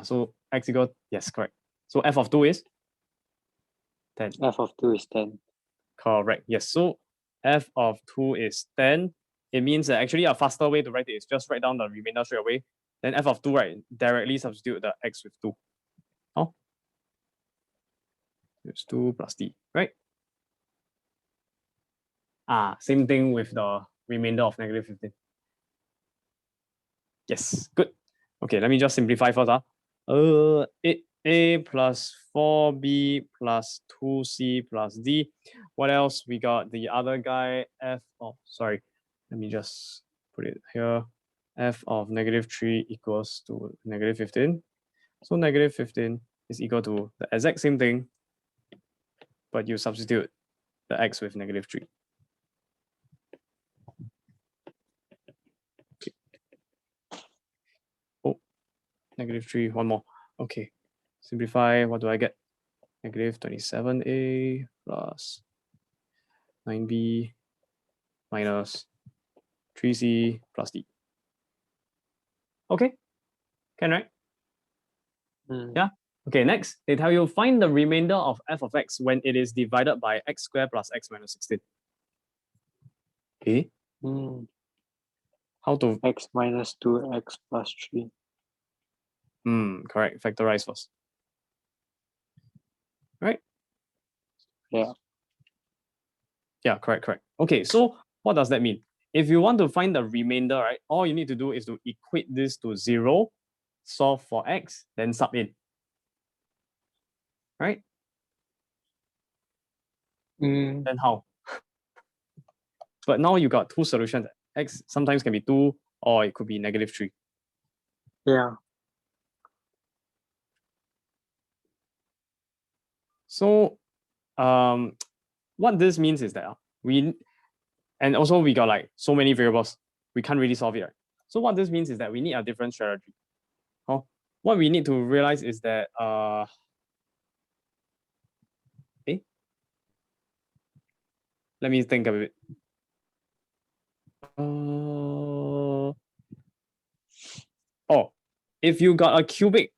Speaker 1: So x equal, yes, correct. So f of 2 is 10.
Speaker 2: F of 2 is 10.
Speaker 1: Correct, yes. So f of 2 is 10. It means that actually a faster way to write it is just write down the remainder straight away. Then f of 2, right, directly substitute the x with 2. Oh, it's 2 plus d, right? Same thing with the remainder of negative 15. Yes, good. Okay, let me just simplify first. A plus 4b plus 2c plus d. What else? We got the other guy, f of, sorry, let me just put it here. F of negative 3 equals to negative 15. So negative 15 is equal to the exact same thing, but you substitute the x with negative 3. Okay. Oh, negative 3, one more. Okay, simplify, what do I get? Negative 27a plus 9b minus 3c plus d. Okay, can, right? Yeah. Okay, next, they tell you find the remainder of f of x when it is divided by x squared plus x minus 16. Okay. How to?
Speaker 2: X minus 2, x plus 3.
Speaker 1: Correct. Factorize first. Right?
Speaker 2: Yeah.
Speaker 1: Yeah, correct. Okay, so what does that mean? If you want to find the remainder, right, all you need to do is to equate this to 0, solve for x, then sub in. Right? Then how? But now you got two solutions. X sometimes can be 2 or it could be negative 3.
Speaker 2: Yeah.
Speaker 1: So what this means is that and also we got like so many variables, we can't really solve it. Right? So what this means is that we need a different strategy. What we need to realize is that let me think of it. If you got a cubic,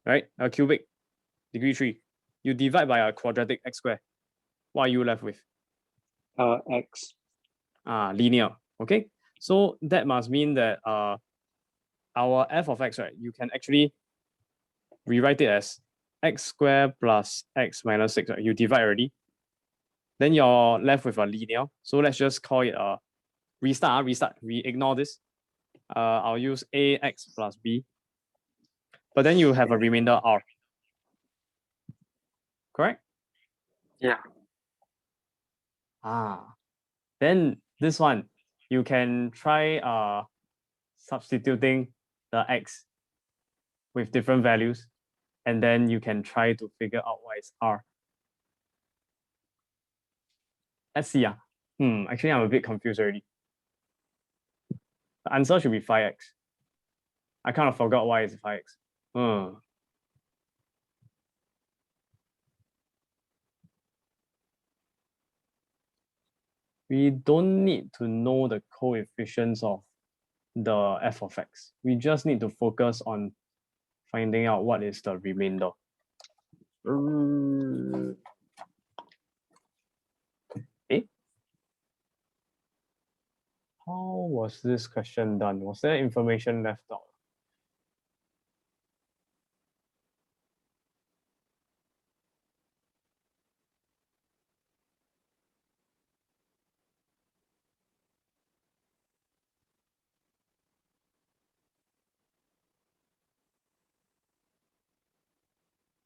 Speaker 1: right? A cubic, degree 3, you divide by a quadratic x squared. what are you left with?
Speaker 2: X.
Speaker 1: Linear. Okay. So that must mean that our f of x, right, you can actually rewrite it as x squared plus x minus 6. Right? You divide already. Then you're left with a linear. So let's just call it a restart. We ignore this. I'll use ax plus b. But then you have a remainder r. Correct?
Speaker 2: Yeah.
Speaker 1: Then this one, you can try substituting the x with different values, and then you can try to figure out what is r. Let's see. Actually, I'm a bit confused already. The answer should be 5x. I kind of forgot why it's 5x. We don't need to know the coefficients of the f of x. We just need to focus on finding out what is the remainder. How was this question done? Was there information left out?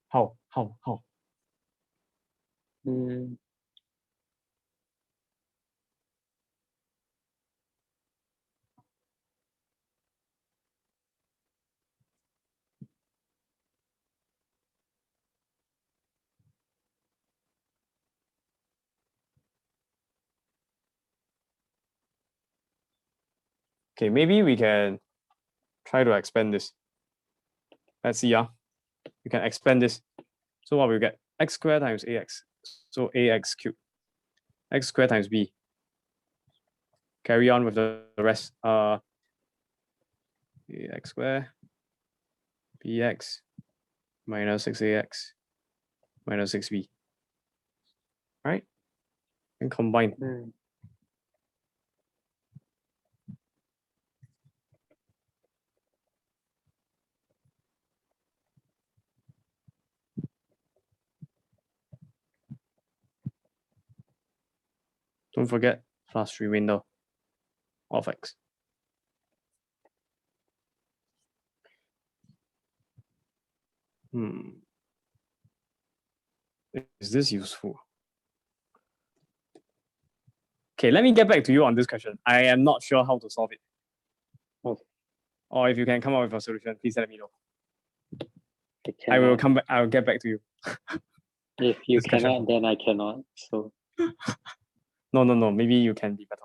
Speaker 1: How? Okay, maybe we can try to expand this. Let's see. You can expand this. So what we get? X squared times ax. So ax cubed. X squared times b. Carry on with the rest. Ax squared bx minus 6ax minus 6b. Right? And combine. Don't forget plus remainder of x. Is this useful? Okay, let me get back to you on this question. I am not sure how to solve it.
Speaker 2: Okay.
Speaker 1: Or if you can come up with a solution, please let me know.
Speaker 2: I
Speaker 1: will come back. I will get back to you.
Speaker 2: If you cannot, then I cannot. So
Speaker 1: no. Maybe you can be better.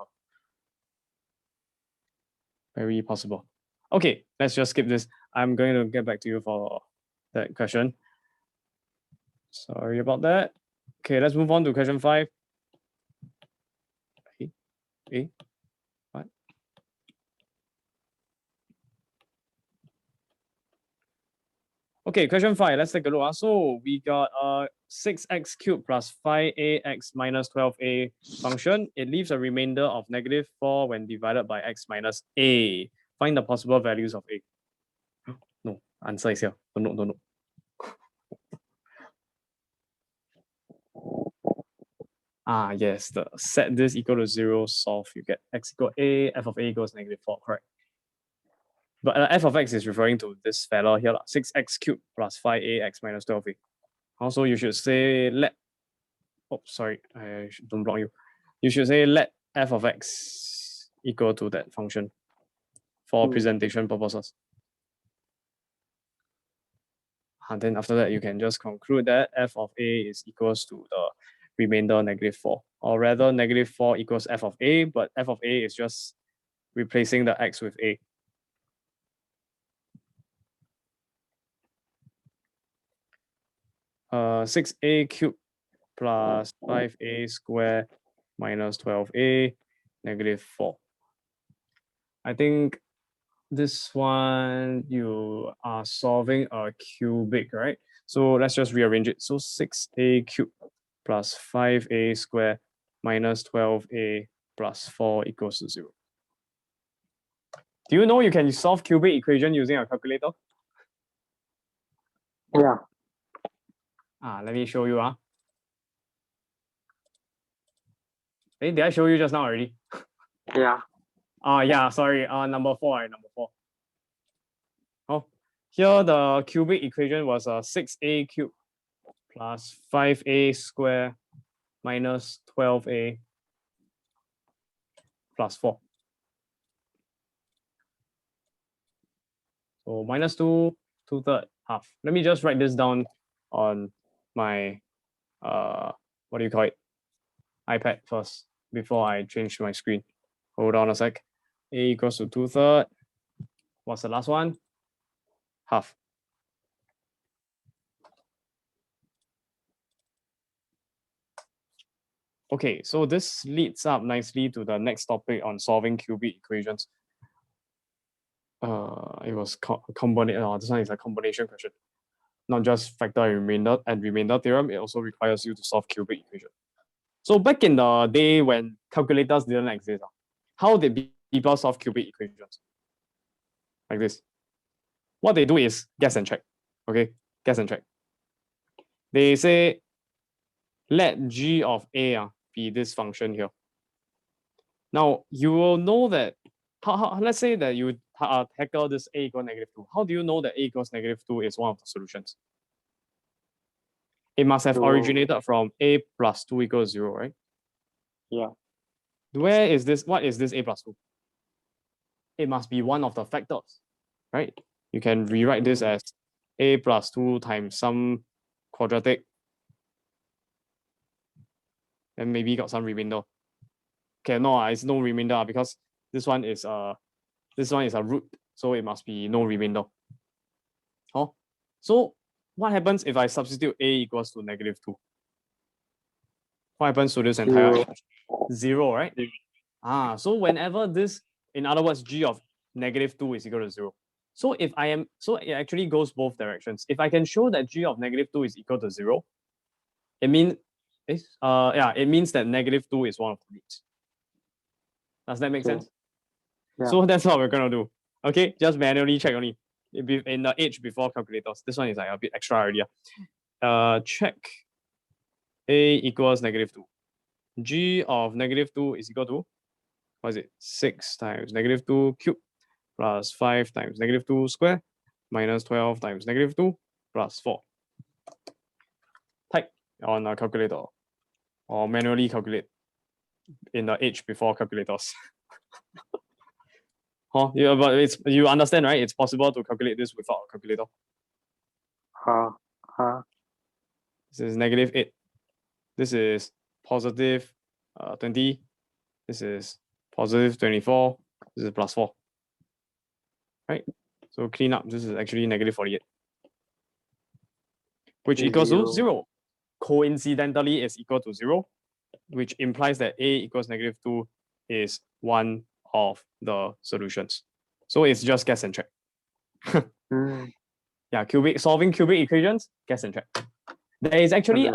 Speaker 1: Very possible. Okay, let's just skip this. I'm going to get back to you for that question. Sorry about that. Okay, let's move on to question 5. What? Okay, question 5. Let's take a look. So we got 6x cubed plus 5ax minus 12a function. It leaves a remainder of -4 when divided by x minus a. Find the possible values of a. No, answer is here. No. Yes, the set this equal to 0, solve, you get x equal a, f of a equals -4, correct? But f of x is referring to this fella here, 6x cubed plus 5ax minus 12a. Also, you should say let, sorry, don't block you. You should say let f of x equal to that function for presentation purposes. And then after that, you can just conclude that f of a is equals to the remainder -4, or rather -4 equals f of a, but f of a is just replacing the x with a. Uh, 6a cubed plus 5a squared minus 12a -4. I think this one you are solving a cubic, right? So let's just rearrange it. So 6a cubed plus 5a squared minus 12a plus 4 equals to 0. Do you know you can solve cubic equation using a calculator?
Speaker 2: Yeah.
Speaker 1: Let me show you. Did I show you just now already?
Speaker 2: Yeah.
Speaker 1: Yeah, sorry. Number 4, right? Number 4. Oh, here the cubic equation was 6a cubed plus 5a squared minus 12a plus 4. So minus 2, 2/3, half. Let me just write this down on my, what do you call it? iPad first before I change my screen. Hold on a sec. A equals to 2/3. What's the last one? Half. Okay, so this leads up nicely to the next topic on solving cubic equations. It was combination. This one is a combination question, not just factor and remainder theorem. It also requires you to solve cubic equation. So back in the day when calculators didn't exist, how did people solve cubic equations? Like this. What they do is guess and check. Okay, guess and check. They say let g of a be this function here. Now you will know that. Let's say that you tackle this a equals -2. How do you know that a equals -2 is one of the solutions? It must have originated from a plus 2 equals 0, right?
Speaker 2: Yeah.
Speaker 1: Where is this? What is this a plus 2? It must be one of the factors, right? You can rewrite this as a plus 2 times some quadratic, and maybe got some remainder. Okay, no, it's no remainder because this one is a root, so it must be no remainder. Oh, so what happens if I substitute a equals to -2? What happens to this entire 0, right? So whenever this, in other words, g of -2 is equal to 0. So if I am, so it actually goes both directions. If I can show that g of -2 is equal to 0, it means, it means that -2 is one of the roots. Does that make sense?
Speaker 2: Yeah.
Speaker 1: So that's what we're gonna do. Okay, just manually check only in the age before calculators. This one is like a bit extra already. Check a equals -2. G of -2 is equal to, what is it? 6 times -2 cubed plus 5 times -2 square minus 12 times -2 plus 4. Type on a calculator or manually calculate in the age before calculators. Yeah, but you understand, right? It's possible to calculate this without a calculator. This is -8. This is positive 20. This is positive 24. This is plus 4. Right? So clean up. This is actually -48. Which equals to 0. Coincidentally, is equal to 0, which implies that a equals -2 is one of the solutions. So it's just guess and check. Yeah, solving cubic equations, guess and check. There is actually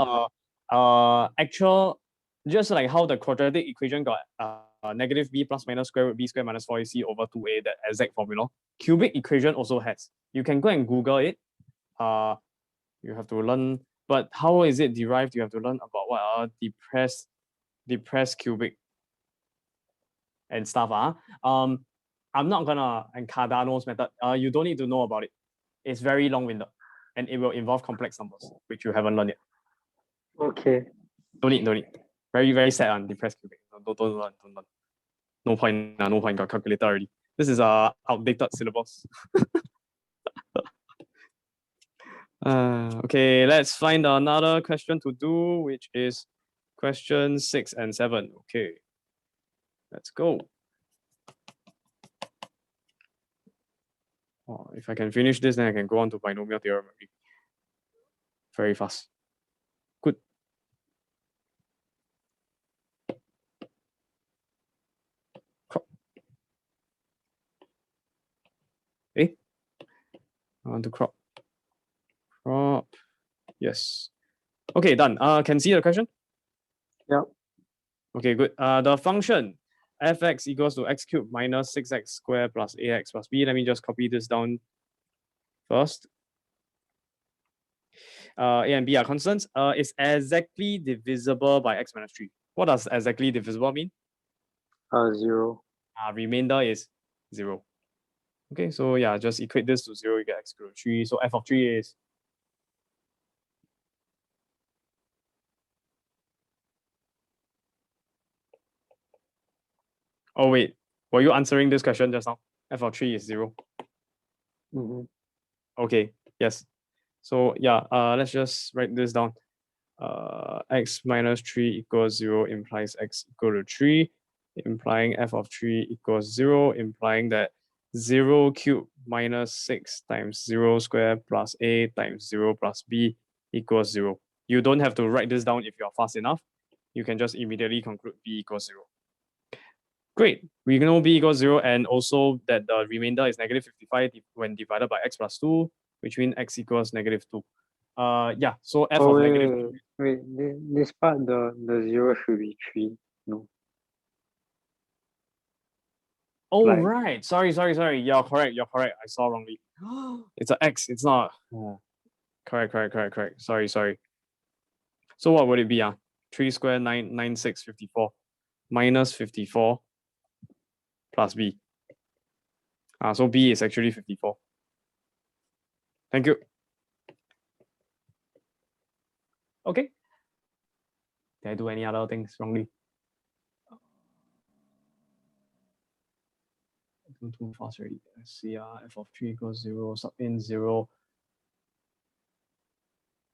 Speaker 1: actual, just like how the quadratic equation got -b plus minus square root b squared minus 4ac over 2a, that exact formula. Cubic equation also has. You can go and Google it. You have to learn, but how is it derived? You have to learn about what are depressed cubic and stuff. I'm not gonna and Cardano's method. You don't need to know about it. It's very long-winded, and it will involve complex numbers, which you haven't learned yet.
Speaker 2: Okay.
Speaker 1: Don't need. Very, very sad on depressed cubic. Don't learn. No point. No point. Got calculator already. This is a outdated syllabus. Okay, let's find another question to do, which is question 6 and 7. Okay, let's go. If I can finish this, then I can go on to binomial theorem very fast. Good. I want to crop. Yes. Okay, done. Can see the question?
Speaker 2: Yep.
Speaker 1: Okay, good. The function fx equals to x cubed minus 6x squared plus ax plus b. Let me just copy this down first. A and b are constants. Is exactly divisible by x minus 3. What does exactly divisible mean?
Speaker 2: 0.
Speaker 1: Remainder is 0. Okay, so yeah, just equate this to 0, you get x equal to 3. So f of 3 is oh wait, were you answering this question just now? F of 3 is 0.
Speaker 2: Mm-hmm.
Speaker 1: Okay, yes. So yeah, let's just write this down. X minus 3 equals 0 implies x equal to 3, implying f of 3 equals 0, implying that 0 cubed minus 6 times 0 squared plus a times 0 plus b equals 0. You don't have to write this down if you're fast enough. You can just immediately conclude b equals 0. Great, we know b equals 0 and also that the remainder is negative 55 when divided by x plus 2, which means x equals negative 2. Yeah, so f
Speaker 2: Oh,
Speaker 1: of
Speaker 2: wait,
Speaker 1: negative
Speaker 2: wait. This part, the 0 should be 3. No.
Speaker 1: Oh,
Speaker 2: Like,
Speaker 1: right. Sorry. You're correct. I saw wrongly. It's an X. It's not. Correct. Sorry. So what would it be? 3 square 996 54 minus 54 plus B. So B is actually 54. Thank you. Okay. Did I do any other things wrongly? Too fast already. Let's see. F of 3 equals 0. Sub in 0.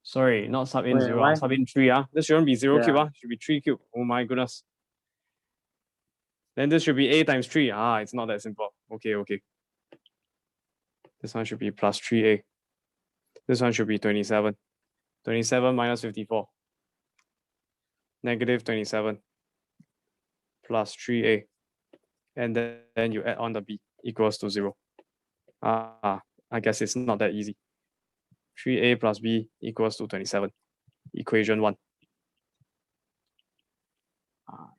Speaker 1: Sorry, not sub in
Speaker 2: wait,
Speaker 1: 0.
Speaker 2: why?
Speaker 1: Sub in 3. This shouldn't be 0 cube.
Speaker 2: Yeah.
Speaker 1: Should be 3 cube. Oh my goodness. Then this should be a times 3. It's not that simple. Okay. This one should be plus 3a. This one should be 27. 27 minus 54. Negative 27 plus 3a. And then you add on the b equals to 0. I guess it's not that easy. 3a plus b equals to 27. Equation 1.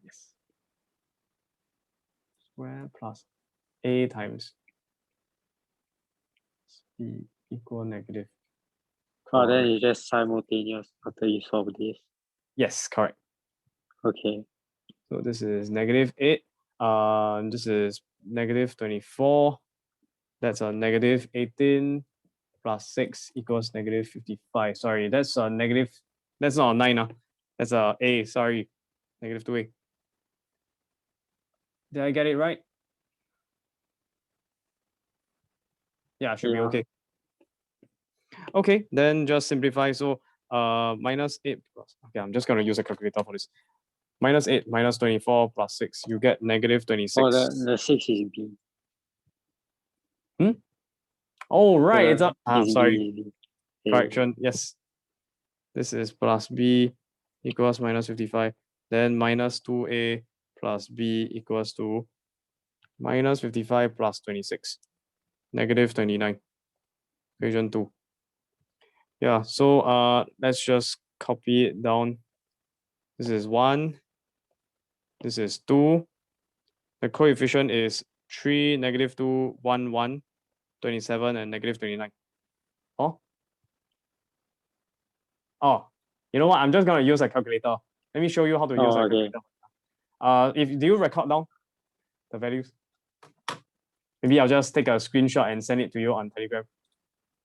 Speaker 1: Yes. Square plus a times b equal negative.
Speaker 2: Oh, then it's just simultaneous after you solve this.
Speaker 1: Yes, correct.
Speaker 2: Okay.
Speaker 1: So this is negative 8. This is negative 24. That's a negative 18 plus 6 equals negative 55. Sorry, that's a negative. That's not a 9. That's a A. Sorry, negative 2a. Did I get it right? Yeah, should be okay. Okay, then just simplify. So minus 8 plus. Okay, I'm just gonna use a calculator for this. Minus 8 minus 24 plus 6. You get negative 26.
Speaker 2: Oh, the 6 is B.
Speaker 1: Oh, right. It's a sorry.
Speaker 2: B.
Speaker 1: Correction. Yes. This is plus b equals minus 55. Then minus 2a plus b equals to minus 55 plus 26. Negative 29. Equation 2. Yeah, so let's just copy it down. This is 1. This is 2. The coefficient is 3, negative 2, 1, 1, 27, and negative 29. Oh, you know what? I'm just gonna use a calculator. Let me show you how to use a calculator. Do you record down the values? Maybe I'll just take a screenshot and send it to you on Telegram.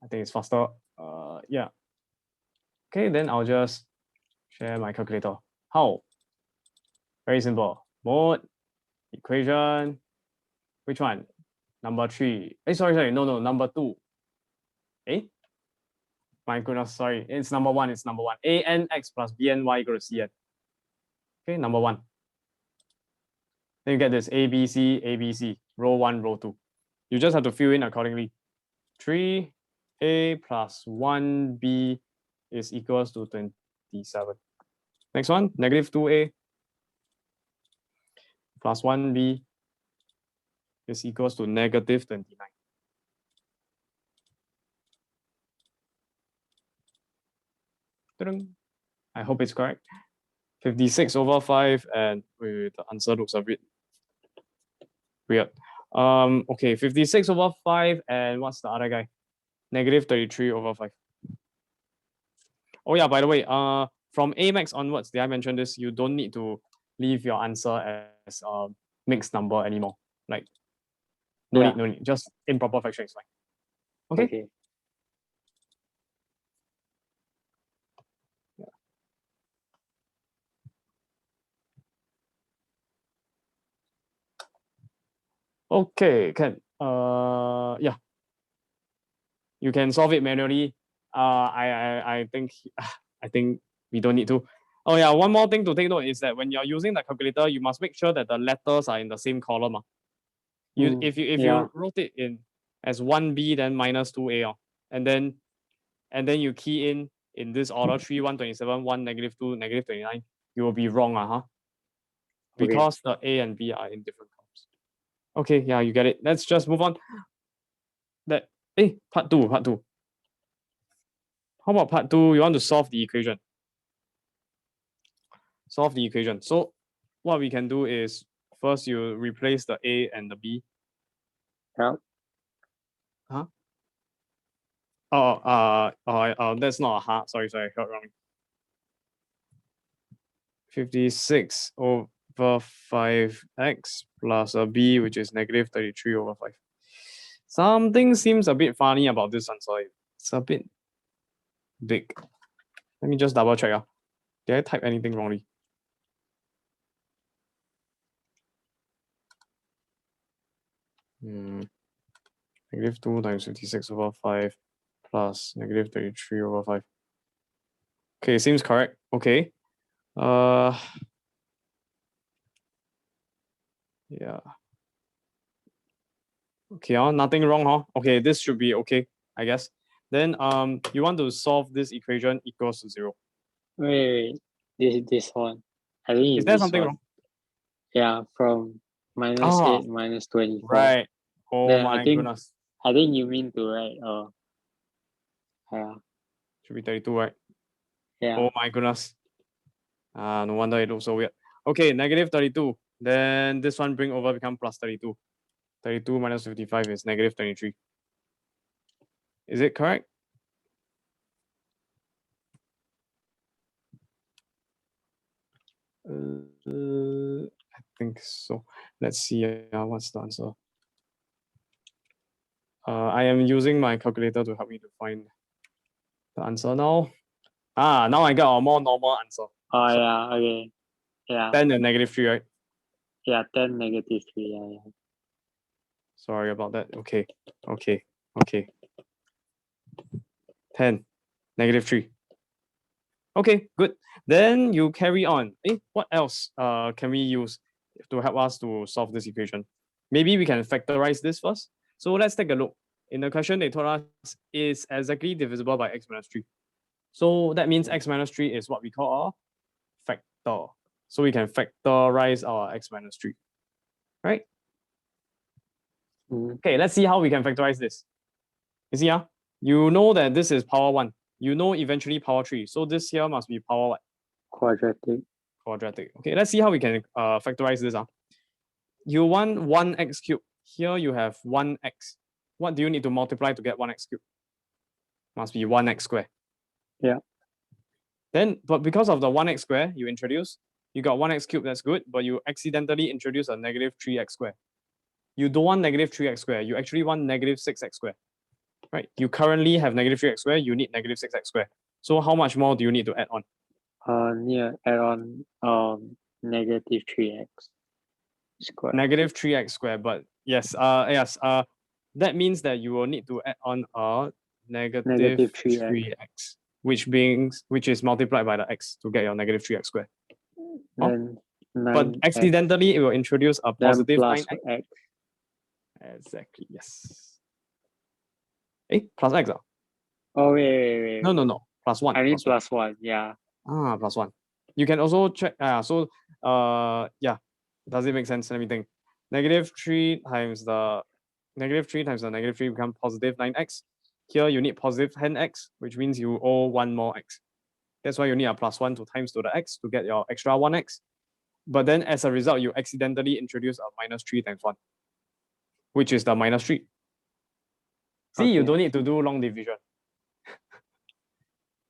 Speaker 1: I think it's faster. Yeah. Okay, then I'll just share my calculator. How? Very simple. Mode, equation. Which one? Number 3. Sorry. No, number 2. My goodness, sorry. It's number 1. A n x plus b n y equal to c n. Okay, number 1. Then you get this A, B, C, row 1, row 2. You just have to fill in accordingly. 3a plus 1b is equals to 27. Next one, negative 2a plus 1b is equals to negative 29. I hope it's correct. 56 over 5 and wait, the answer looks a bit weird. Okay, 56 over 5 and what's the other guy? Negative 33 over 5. Oh yeah, by the way, from Amax onwards, did I mention this? You don't need to leave your answer as a mixed number anymore. Like, no need, just improper fraction is fine. Okay. Okay, can yeah. You can solve it manually. I think I think we don't need to. Oh yeah, one more thing to take note is that when you're using the calculator, you must make sure that the letters are in the same column. If you wrote it in as 1b, then minus 2a, and then you key in this order 3, 127, 1, -2, -29, you will be wrong, huh? Because the a and b are in different columns. Okay, yeah, you get it. Let's just move on. Part two. How about part 2? You want to solve the equation. Solve the equation. So what we can do is first you replace the a and the b.
Speaker 2: Yeah.
Speaker 1: Huh? That's not a ha. Sorry, I heard wrong. 56 over 5x plus a b, which is negative 33 over 5. Something seems a bit funny about this answer. It's a bit big. Let me just double check. Did I type anything wrongly? Negative 2 times 56 over 5 plus negative 33 over 5. Okay, seems correct. Okay. Yeah. Okay, nothing wrong, huh? Okay, this should be okay, I guess. Then you want to solve this equation equals to 0.
Speaker 2: Wait. This one. I think
Speaker 1: Is there something wrong?
Speaker 2: Yeah, from -8 -24.
Speaker 1: Right. Oh
Speaker 2: then
Speaker 1: my goodness.
Speaker 2: I think you mean to write yeah.
Speaker 1: Should be 32, right?
Speaker 2: Yeah.
Speaker 1: Oh my goodness. No wonder it looks so weird. Okay, negative 32. Then this one bring over become plus 32. 32 minus 55 is negative 23. Is it correct? I think so. Let's see. What's the answer? I am using my calculator to help me to find the answer now. Now I got a more normal answer.
Speaker 2: Oh, so, yeah. Okay. Yeah.
Speaker 1: 10 and -3, right?
Speaker 2: Yeah, 10 -3. Yeah.
Speaker 1: Sorry about that. Okay. 10 -3. Okay, good. Then you carry on. What else can we use to help us to solve this equation? Maybe we can factorize this first. So let's take a look. In the question, they told us is exactly divisible by x minus 3. So that means x minus 3 is what we call a factor. So we can factorize our x minus 3, right? Okay, let's see how we can factorize this. You see, you know that this is power 1. You know eventually power 3. So this here must be power what? Quadratic. Okay, let's see how we can factorize this. You want 1x cubed. Here you have 1x. What do you need to multiply to get 1x cubed? Must be 1x squared.
Speaker 2: Yeah.
Speaker 1: Then, but because of the 1x squared you introduce, you got 1x cubed, that's good, but you accidentally introduce a negative 3x squared. You don't want negative 3x squared. You actually want negative 6x squared. Right? You currently have negative 3x squared. You need negative 6x squared. So how much more do you need to add on?
Speaker 2: Add on negative 3x squared.
Speaker 1: Negative 3x squared. But yes, that means that you will need to add on a negative 3x, which is multiplied by the x to get your negative 3x squared.
Speaker 2: Then
Speaker 1: but accidentally it will introduce a positive
Speaker 2: plus
Speaker 1: 9x.
Speaker 2: X.
Speaker 1: Exactly, yes. Plus x.
Speaker 2: Oh, wait.
Speaker 1: No. Plus 1.
Speaker 2: I mean plus 1, yeah.
Speaker 1: Plus 1. You can also check. Yeah. Does it make sense? Let me think. Negative 3 times the negative 3 become positive 9x. Here you need positive 10x, which means you owe 1 more x. That's why you need a plus 1 to times to the x to get your extra 1x. But then as a result, you accidentally introduce a minus 3 times 1, which is the minus 3. See, you
Speaker 2: Okay.
Speaker 1: don't need to do long division.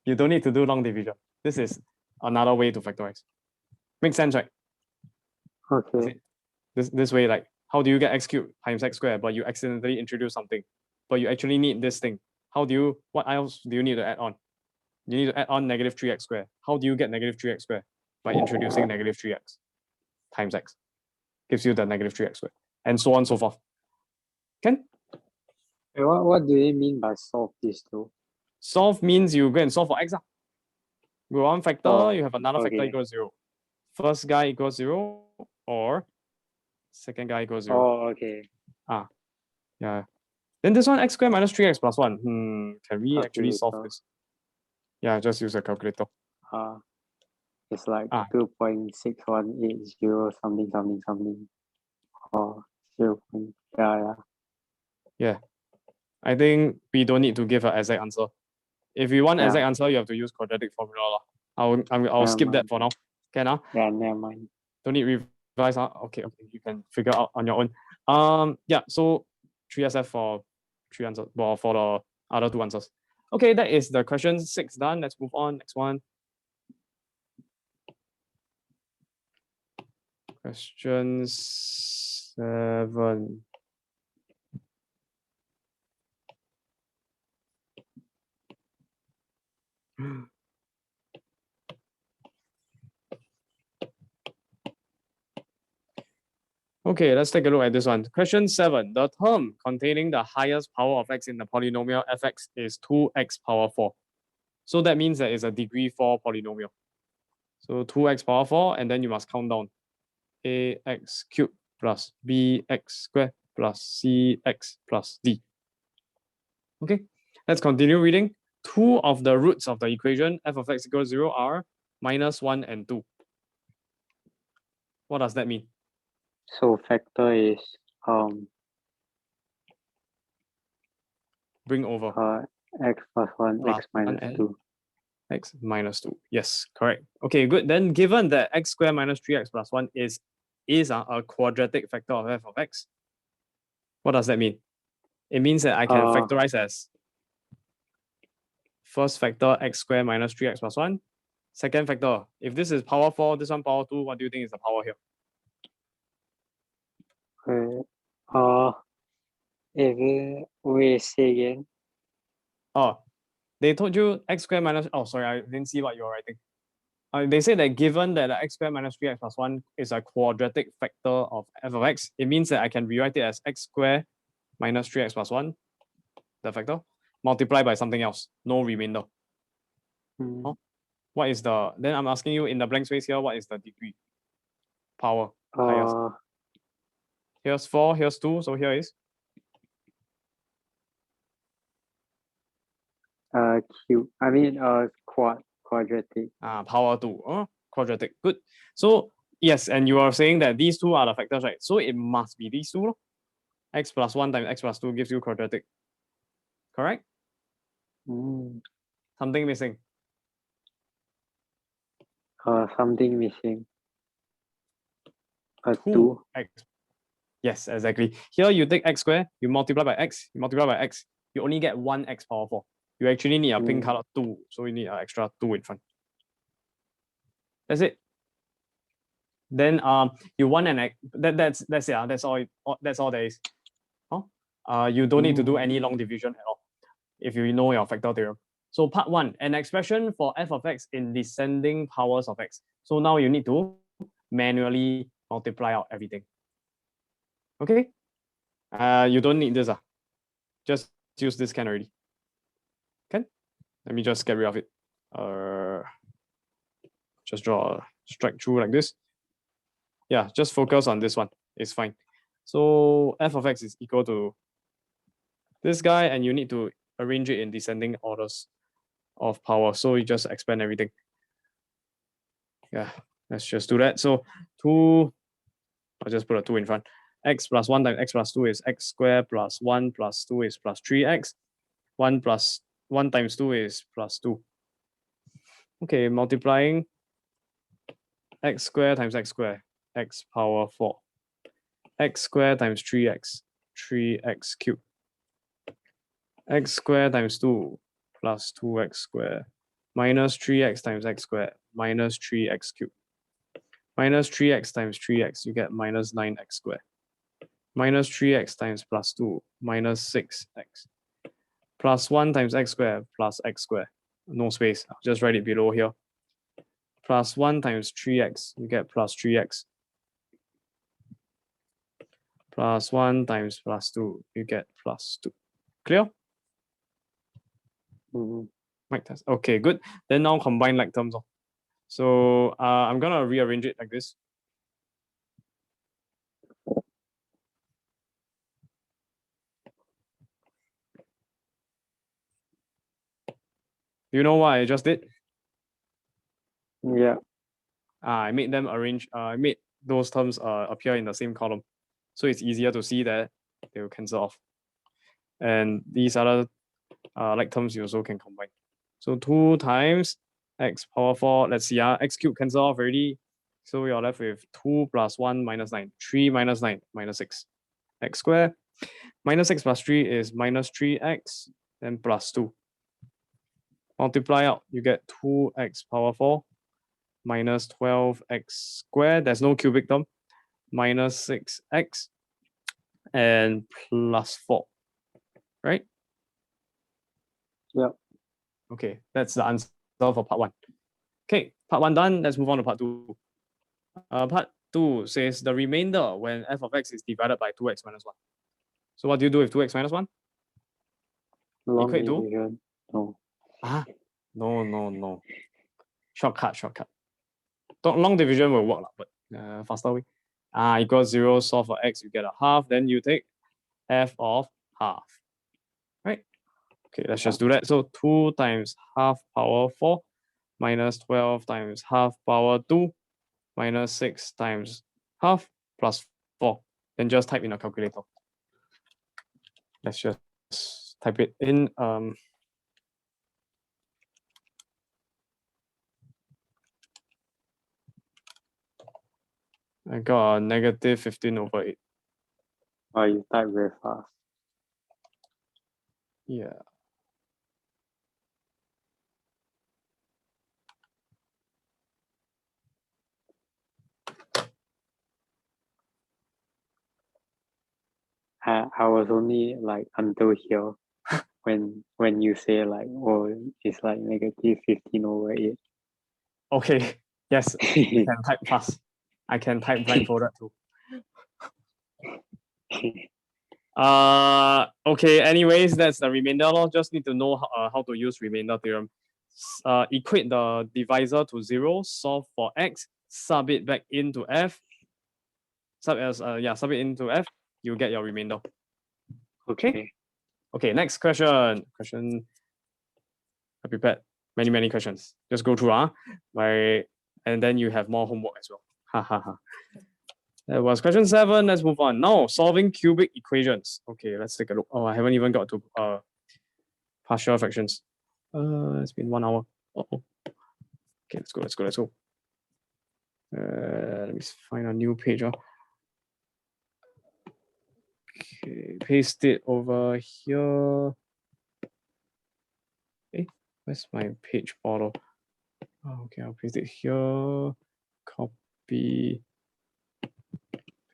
Speaker 1: You don't need to do long division. This is another way to factorize. Makes sense, right?
Speaker 2: Okay.
Speaker 1: This way, like, how do you get x cubed times x squared, but you accidentally introduce something, but you actually need this thing? What else do you need to add on? You need to add on negative 3x squared. How do you get negative 3x squared? By introducing negative 3x times x. Gives you the negative 3x squared. And so on and so forth. Can?
Speaker 2: What do they mean by solve this though?
Speaker 1: Solve means you go and solve for x. With one factor, you have another factor
Speaker 2: okay.
Speaker 1: equals 0. First guy equals 0, or second guy equals 0.
Speaker 2: Oh, okay.
Speaker 1: Yeah. Then this one, x squared minus 3x plus 1. Can we actually solve
Speaker 2: Calculator.
Speaker 1: this? Yeah, just use a calculator.
Speaker 2: It's like
Speaker 1: Ah.
Speaker 2: 2.6180 something. Or 0.
Speaker 1: Yeah. I think we don't need to give an exact answer. If you want exact answer, you have to use quadratic formula. I'll skip that for now. Can
Speaker 2: Yeah, never mind.
Speaker 1: Don't need revise. Okay, you can figure out on your own. Yeah, so 3SF for 3 answers. Well, for the other 2 answers. Okay, that is the question 6 done. Let's move on. Next one. Question 7. Okay, let's take a look at this one. Question 7. The term containing the highest power of x in the polynomial fx is 2x power 4. So that means that it's a degree 4 polynomial. So 2x power 4, and then you must count down. Ax cubed plus bx squared plus cx plus d. Okay, let's continue reading. 2 of the roots of the equation f of x equals 0 are minus 1 and 2. What does that mean?
Speaker 2: So factor is
Speaker 1: Bring over
Speaker 2: x plus 1,
Speaker 1: plus
Speaker 2: x minus
Speaker 1: 1
Speaker 2: 2.
Speaker 1: X minus 2. Yes, correct. Okay, good. Then given that x squared minus 3x plus 1 is a quadratic factor of f of x, what does that mean? It means that I can factorize as first factor x squared minus 3x plus 1. Second factor, if this is power 4, this one power 2, what do you think is the power here?
Speaker 2: We say again.
Speaker 1: Oh, they told you x squared minus, oh, sorry, I didn't see what you're writing. They say that given that x squared minus 3x plus 1 is a quadratic factor of f of x, it means that I can rewrite it as x squared minus 3x plus 1, the factor, multiplied by something else, no remainder. What is the, then I'm asking you in the blank space here, what is the degree? Power, highest. Here's 4, here's 2, so here is?
Speaker 2: Cube. Quadratic.
Speaker 1: Power 2, quadratic, good. So yes, and you are saying that these 2 are the factors, right? So it must be these 2. X plus 1 times x plus 2 gives you quadratic. Correct? Something missing.
Speaker 2: Something missing.
Speaker 1: 2. X. Yes, exactly. Here you take x squared, you multiply by x, you only get 1x power 4. You actually need a pink color 2, so you need an extra 2 in front. That's it. Then you want an x. That's it. That's all there is. You don't need to do any long division at all if you know your factor theorem. So part 1, an expression for f of x in descending powers of x. So now you need to manually multiply out everything. Okay? You don't need this. Just use this can already. Can? Let me just get rid of it. Just draw a strike through like this. Yeah, just focus on this one. It's fine. So f of x is equal to this guy, and you need to arrange it in descending orders of power. So you just expand everything. Yeah, let's just do that. So 2, I'll just put a 2 in front. X plus 1 times x plus 2 is x squared plus 1 plus 2 is plus 3x. 1 plus 1 times 2 is plus 2. Okay, multiplying x squared times x squared, x power 4. X squared times 3x, 3x cubed. X squared times 2 plus 2x squared minus 3x times x squared minus 3x cubed. Minus 3x times 3x, you get minus 9x squared. Minus 3x times plus 2 minus 6x. Plus 1 times x squared plus x squared. No space, I'll just write it below here. Plus 1 times 3x, you get plus 3x. Plus 1 times plus 2, you get plus 2. Clear? Like test. Okay, good. Then now combine like terms. So I'm gonna rearrange it like this. Do you know what I just did?
Speaker 2: Yeah.
Speaker 1: I made them arrange. I made those terms appear in the same column, so it's easier to see that they will cancel off. And these other like terms you also can combine. So 2 times x power 4. Let's see. X cubed cancel off already. So you're left with 2 plus 1 minus 9. 3 minus 9 minus 6. X squared. Minus 6 plus 3 is minus 3x, then plus 2. Multiply out, you get 2x power 4 minus 12x squared. There's no cubic term. Minus 6x and plus 4. Right?
Speaker 2: Yeah.
Speaker 1: Okay, that's the answer for part 1. Okay, part 1 done. Let's move on to part 2. Part 2 says the remainder when f of x is divided by 2x minus 1. So what do you do with 2x minus 1?
Speaker 2: Long
Speaker 1: Equate to?
Speaker 2: division. No.
Speaker 1: No. Shortcut. Long division will work, but faster way. Equals 0, solve for x, you get a half, then you take f of half. Right? Okay, let's just do that. So 2 times half power 4 minus 12 times half power 2 minus 6 times half plus 4. Then just type in a calculator. Let's just type it in. I got a negative 15 over 8.
Speaker 2: Oh, you type very fast.
Speaker 1: Yeah.
Speaker 2: I was only like until here when you say like, oh, it's like negative 15 over 8.
Speaker 1: Okay. Yes, I can type fast. I can type blindfolded too. Okay, anyways, that's the remainder law. Just need to know how to use remainder theorem. Equate the divisor to 0, solve for x, sub it back into f. Sub it into f, you get your remainder. Okay. Okay, next question. I prepared many questions. Just go through and then you have more homework as well. Ha ha ha. That was question 7. Let's move on. Now, solving cubic equations. Okay, let's take a look. Oh, I haven't even got to partial fractions. It's been 1 hour. Uh-oh. Okay, let's go. Let me find a new page. Okay, paste it over here. Hey, where's my page border? Oh, okay, I'll paste it here. Copy.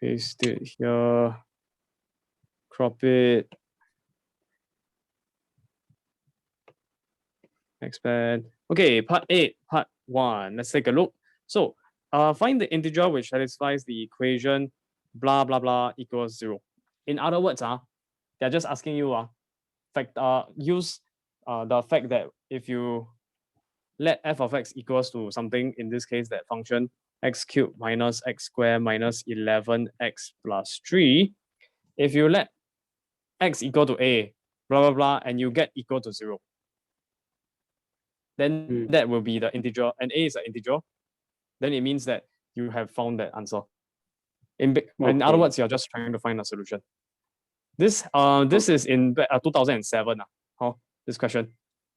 Speaker 1: Paste it here. Crop it. Expand. Okay, part 8, part 1. Let's take a look. So, find the integer which satisfies the equation blah blah blah equals 0. In other words, they're just asking you use the fact that if you let f of x equals to something, in this case that function x cubed minus x squared minus 11x plus 3, if you let x equal to a, blah blah blah, and you get equal to 0, then that will be the integer, and a is an integer, then it means that you have found that answer. In other words, you're just trying to find a solution. This is in 2007, this question.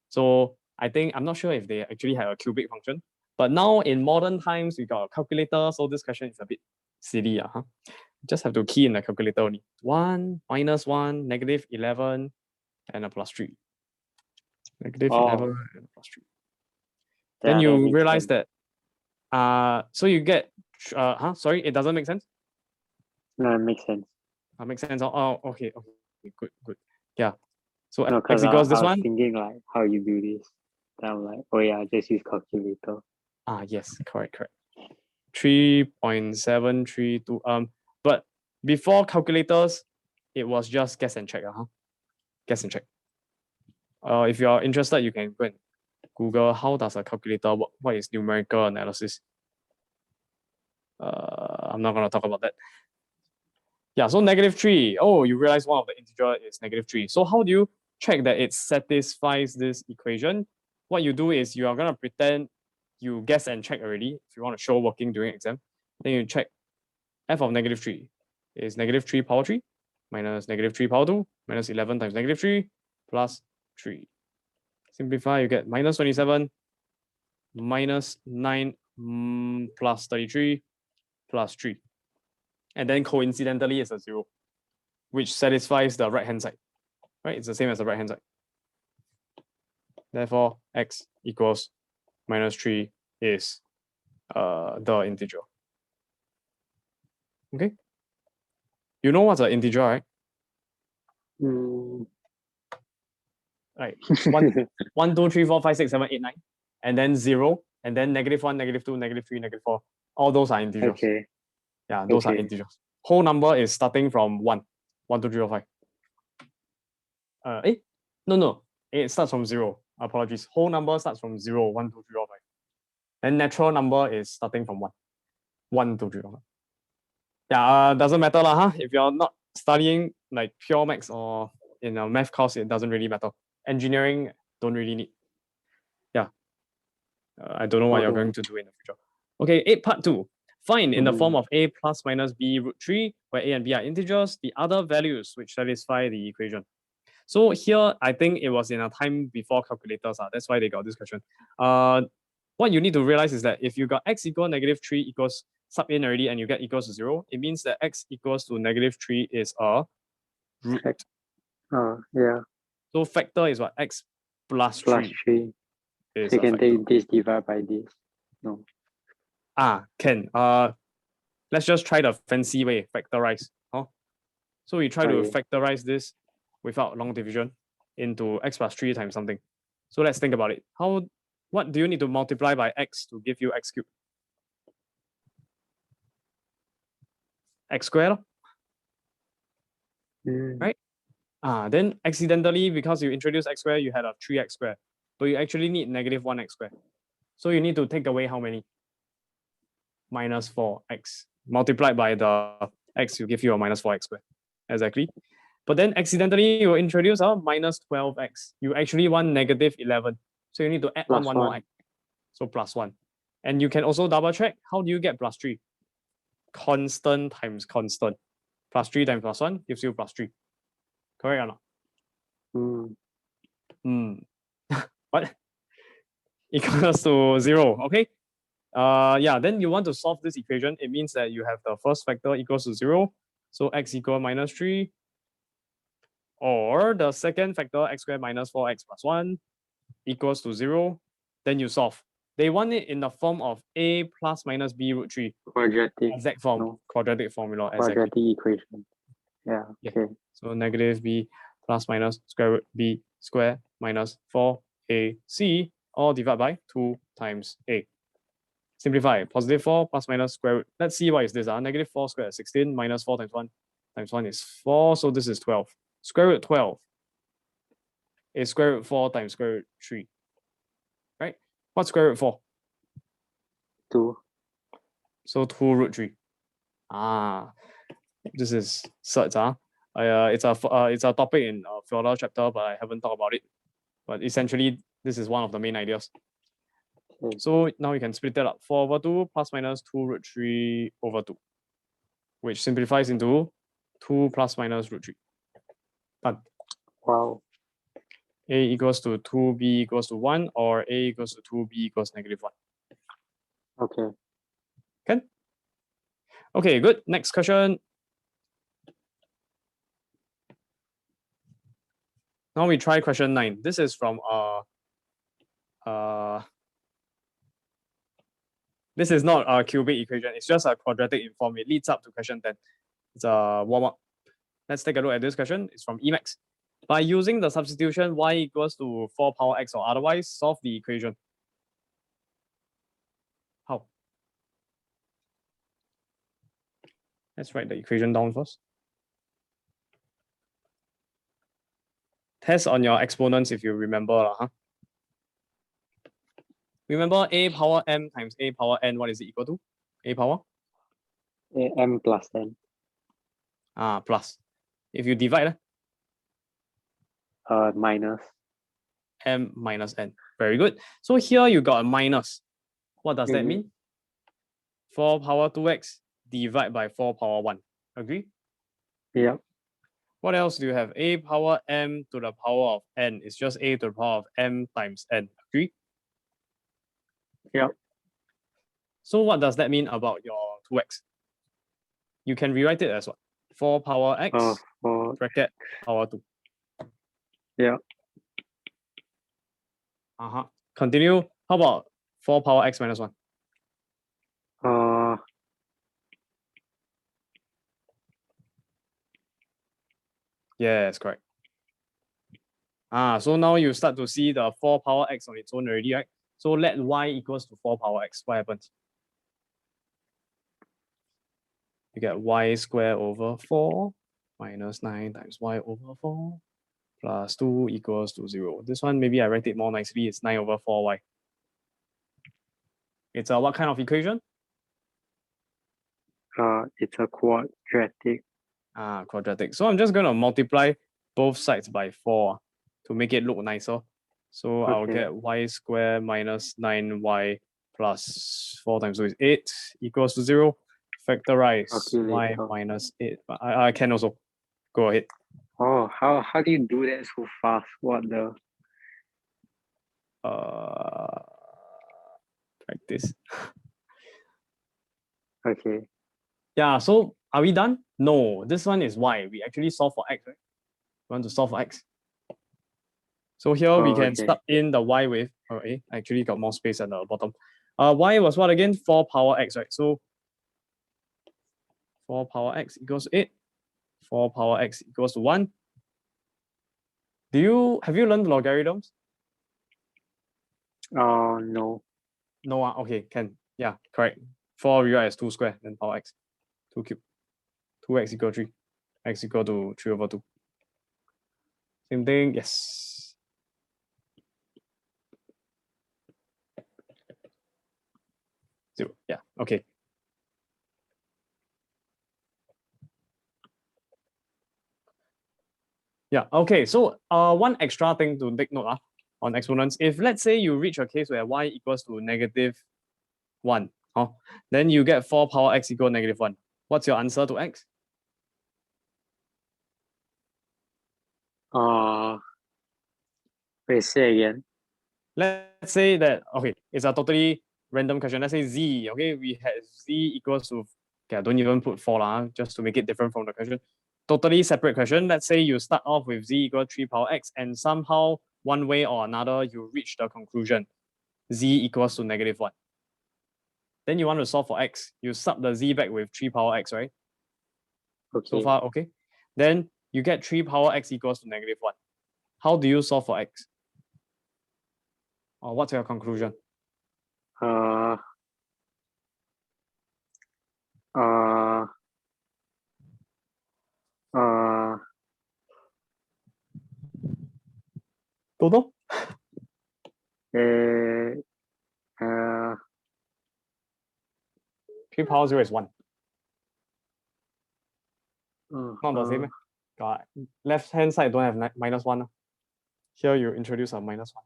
Speaker 1: So I'm not sure if they actually have a cubic function, but now in modern times, we got a calculator, so this question is a bit silly. Huh? Just have to key in the calculator only. 1, -1, -11, and a +3. -11 and a +3. Then
Speaker 2: Yeah, that
Speaker 1: you
Speaker 2: makes
Speaker 1: realize
Speaker 2: sense.
Speaker 1: that, so you get, sorry, it doesn't make sense?
Speaker 2: No, it makes sense.
Speaker 1: Makes sense. Oh, okay, good. Yeah. So
Speaker 2: No,
Speaker 1: x
Speaker 2: because
Speaker 1: equals
Speaker 2: I
Speaker 1: this
Speaker 2: was
Speaker 1: one.
Speaker 2: thinking like how you do this. Then I'm like, oh yeah, just use calculator.
Speaker 1: Yes, correct. 3.732. But before calculators, it was just guess and check. Guess and check. If you are interested, you can go and Google how does a calculator work, what is numerical analysis. I'm not gonna talk about that. Yeah, so -3. Oh, you realize one of the integer is -3. So how do you check that it satisfies this equation? What you do is you are gonna pretend you guess and check already. If you want to show working during exam, then you check f of -3 is -3 power 3 minus -3 power 2 minus 11 times -3 plus 3. Simplify, you get -27 minus 9 plus 33 plus 3. And then coincidentally, it's a 0, which satisfies the right-hand side. Right? It's the same as the right-hand side. Therefore, x equals -3 is the integer. Okay? You know what's an integer, right? Right. 1, 2, 3, 4, 5, 6, 7, 8, 9. And then 0. And then -1, -2, -3, -4. All those are integers.
Speaker 2: Okay.
Speaker 1: Yeah, those are integers. Whole number is starting from 1. 1, 2, 3, 4, 5. No. It starts from 0. Apologies. Whole number starts from 0, 1, 2, 3, 4, 5. And natural number is starting from 1. 1, 2, 3, 4, 5. Yeah, doesn't matter lah, If you're not studying like pure maths or in a math course, it doesn't really matter. Engineering don't really need. Yeah. I don't know what you're going to do in the future. Okay, 8 part 2. Find in the form of a plus minus b root 3, where a and b are integers, the other values which satisfy the equation. So here, I think it was in a time before calculators. That's why they got this question. What you need to realize is that if you got x equal -3 equals sub in already and you get equals to 0, it means that x equals to -3 is a root.
Speaker 2: Yeah.
Speaker 1: So factor is what? X plus 3.
Speaker 2: Plus 3.
Speaker 1: Is
Speaker 2: so you can
Speaker 1: factor.
Speaker 2: take this divided by this. No.
Speaker 1: Can. Let's just try the fancy way, factorize. So we try to factorize this without long division into x plus 3 times something. So let's think about it. What do you need to multiply by x to give you x cubed? X squared, right? Then accidentally, because you introduced x squared, you had a 3x squared, but you actually need -1x squared. So you need to take away how many? -4x multiplied by the x, you give you a -4x squared. Exactly. But then accidentally you introduce a -12x. You actually want -11. So you need to add on one more x. So +1. And you can also double check. How do you get +3? Constant times constant. +3 times +1 gives you +3. Correct or not? What? Equals to 0. Okay. Yeah, then you want to solve this equation. It means that you have the first factor equals to 0. So x equal -3. Or the second factor, x squared minus 4x plus 1 equals to 0. Then you solve. They want it in the form of a plus minus b root 3.
Speaker 2: Quadratic.
Speaker 1: Exact form. No. Quadratic formula.
Speaker 2: Quadratic equation. Yeah. Okay.
Speaker 1: So -b plus minus square root b square minus 4ac all divided by 2 times a. Simplify. +4 plus minus square root. Let's see what is this. -4 squared is 16 minus 4 times 1 times 1 is 4. So this is 12. Square root 12 is square root 4 times square root 3. Right? What's square root 4?
Speaker 2: 2.
Speaker 1: So 2 root 3. This is certs. It's a topic in a further chapter, but I haven't talked about it. But essentially, this is one of the main ideas. So now you can split that up. 4/2 plus minus 2 root 3 over 2, which simplifies into 2 plus minus root 3. Done.
Speaker 2: Wow.
Speaker 1: A equals to 2, B equals to 1, or A equals to 2, B equals -1.
Speaker 2: Okay.
Speaker 1: Can? Okay, good. Next question. Now we try question 9. This is from this is not a cubic equation. It's just a quadratic in form. It leads up to question 10. It's a warm-up. Let's take a look at this question. It's from Emacs. By using the substitution y equals to 4 power x or otherwise, solve the equation. How? Let's write the equation down first. Test on your exponents if you remember. Remember a power m times a power n, what is it equal to? A power?
Speaker 2: M plus n.
Speaker 1: Plus. If you divide,
Speaker 2: Minus.
Speaker 1: m minus n. Very good. So here you got a minus. What does that mean? 4 power 2x divide by 4 power 1. Agree?
Speaker 2: Yep.
Speaker 1: What else do you have? A power m to the power of n is just a to the power of m times n. Agree?
Speaker 2: Yep.
Speaker 1: So what does that mean about your 2x? You can rewrite it as what? 4 power x bracket power 2.
Speaker 2: Yeah.
Speaker 1: Continue. How about 4 power x minus 1? Yes, correct. So now you start to see the 4 power x on its own already, right? So let y equals to 4 power x. What happens? You get y squared over 4 minus 9 times y over 4 plus 2 equals to 0. This one, maybe I write it more nicely. It's 9 over 4y. It's a what kind of equation?
Speaker 2: It's a quadratic.
Speaker 1: Quadratic. So I'm just going to multiply both sides by 4 to make it look nicer. So I'll get y squared minus 9y plus 4 times 2 is 8 equals to 0. Factorize y minus 8. I can also. Go ahead.
Speaker 2: Oh, how do you do that so fast? What the?
Speaker 1: Practice.
Speaker 2: Okay.
Speaker 1: Yeah, so are we done? No, this one is y. We actually solve for x, right? We want to solve for x. So here we can start in the y with, I actually got more space at the bottom. Y was what again? 4 power x, right? So 4 power x equals to 8. 4 power x equals to 1. Have you learned logarithms?
Speaker 2: No.
Speaker 1: No, okay, can. Yeah, correct. 4 rewrite as 2 square, then power x. 2 cube. 2x equal 3. X equal to 3 over 2. Same thing, yes. Zero, yeah, okay. Yeah, okay, so one extra thing to take note on exponents. If let's say you reach a case where y equals to -1, then you get 4 power x equal -1. What's your answer to x?
Speaker 2: Wait, say again.
Speaker 1: Let's say that, okay, it's a totally random question. Let's say z, okay, we had z equals to, okay, I don't even put 4 just to make it different from the question. Totally separate question. Let's say you start off with z equal 3 power x and somehow one way or another you reach the conclusion z equals to -1. Then you want to solve for x. You sub the z back with 3 power x, right?
Speaker 2: Okay.
Speaker 1: So far, okay. Then you get 3 power x equals to -1. How do you solve for x? Or what's your conclusion? Total? 3 power 0 is 1. Not the same. God, left hand side don't have -1. Here you introduce a -1.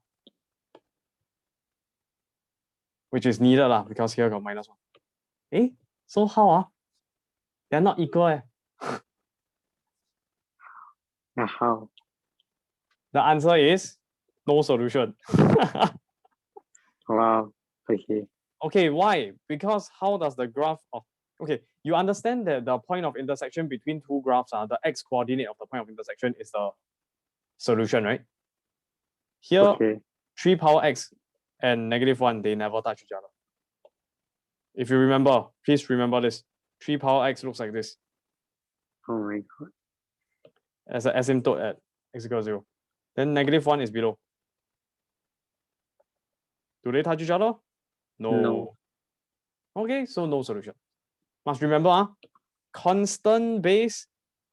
Speaker 1: Which is needed because here got -1. So how? They're not equal.
Speaker 2: How?
Speaker 1: The answer is no solution.
Speaker 2: Wow. Okay.
Speaker 1: Okay, why? Because how does the graph of, okay, you understand that the point of intersection between two graphs are the x coordinate of the point of intersection is the solution, right? Here,
Speaker 2: Okay.
Speaker 1: 3 power x and -1, they never touch each other. If you remember, please remember this. 3 power x looks like this
Speaker 2: Oh my god.
Speaker 1: as an asymptote at x equals 0. Then -1 is below. Do they touch each other?
Speaker 2: No.
Speaker 1: Okay, so no solution. Must remember, constant base,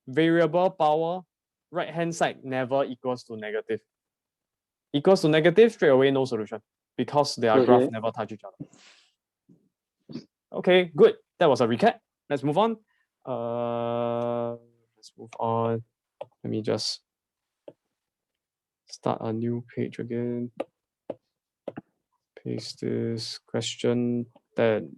Speaker 1: variable power, right hand side never equals to negative. Equals to negative, straight away no solution because their graph never touch each other. Okay, good. That was a recap. Let's move on. Let's move on. Let me just start a new page again. Paste this question 10.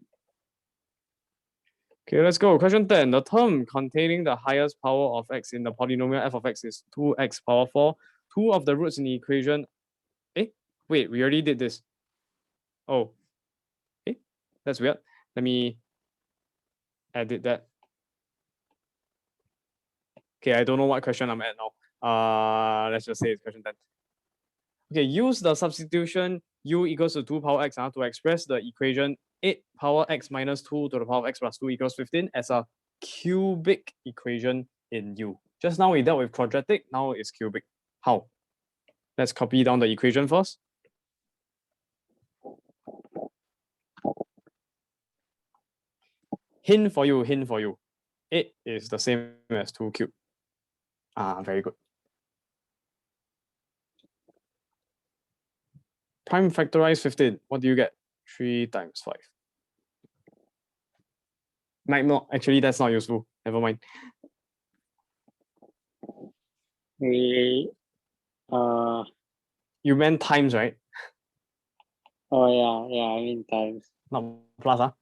Speaker 1: Okay, let's go. Question 10. The term containing the highest power of x in the polynomial f of x is 2x power 4. Two of the roots in the equation. Wait, we already did this. Oh, that's weird. Let me edit that. Okay, I don't know what question I'm at now. Let's just say it's question 10. Okay, use the substitution u equals to 2 power x to express the equation 8 power x minus 2 to the power of x plus 2 equals 15 as a cubic equation in u. Just now we dealt with quadratic, now it's cubic. How? Let's copy down the equation first. Hint for you. 8 is the same as 2 cubed. Very good. Prime factorize 15. What do you get? 3 times 5. No, actually that's not useful. Never mind.
Speaker 2: We
Speaker 1: You meant times, right?
Speaker 2: oh yeah, I mean times.
Speaker 1: Not plus,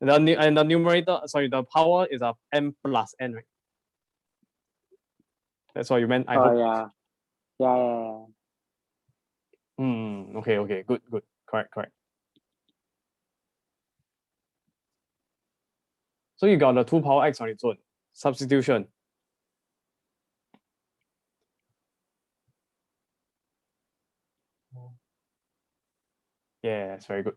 Speaker 1: and the numerator, sorry, the power is a m plus n, right? That's what you meant, I hope.
Speaker 2: Yeah.
Speaker 1: Okay, good. Correct. So you got the 2 power x on its own. Substitution. Yes, very good.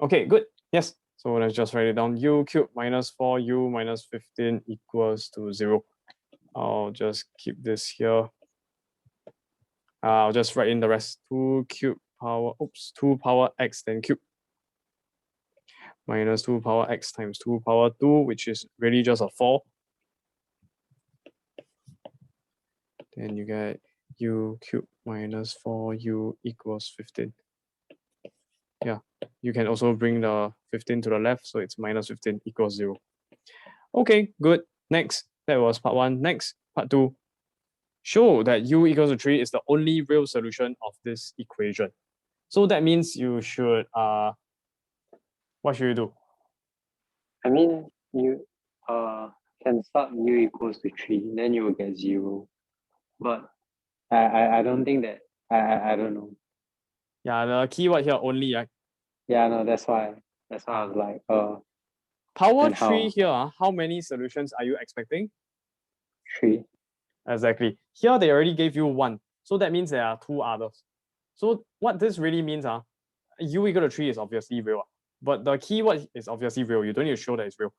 Speaker 1: Okay, good. Yes. So let's just write it down. U cubed minus 4u minus 15 equals to 0. I'll just keep this here. I'll just write in the rest. 2 power x then cube minus 2 power x times 2 power 2, which is really just a 4. Then you get u cubed minus 4u equals 15. Yeah, you can also bring the 15 to the left, so it's minus 15 equals 0. Okay, good. Next, that was part 1. Next, part 2. Show that u equals to 3 is the only real solution of this equation. So that means you should, what should you do?
Speaker 2: I mean you can start u equals to 3, then you will get 0. But I don't think that I don't know.
Speaker 1: Yeah, the keyword here only, right?
Speaker 2: Yeah, no, that's why I was like,
Speaker 1: power
Speaker 2: and
Speaker 1: 3
Speaker 2: how?
Speaker 1: here, how many solutions are you expecting?
Speaker 2: 3.
Speaker 1: Exactly. Here they already gave you 1. So that means there are 2 others. So what this really means, u equal to 3 is obviously real. But the keyword is obviously real. You don't need to show that it's real.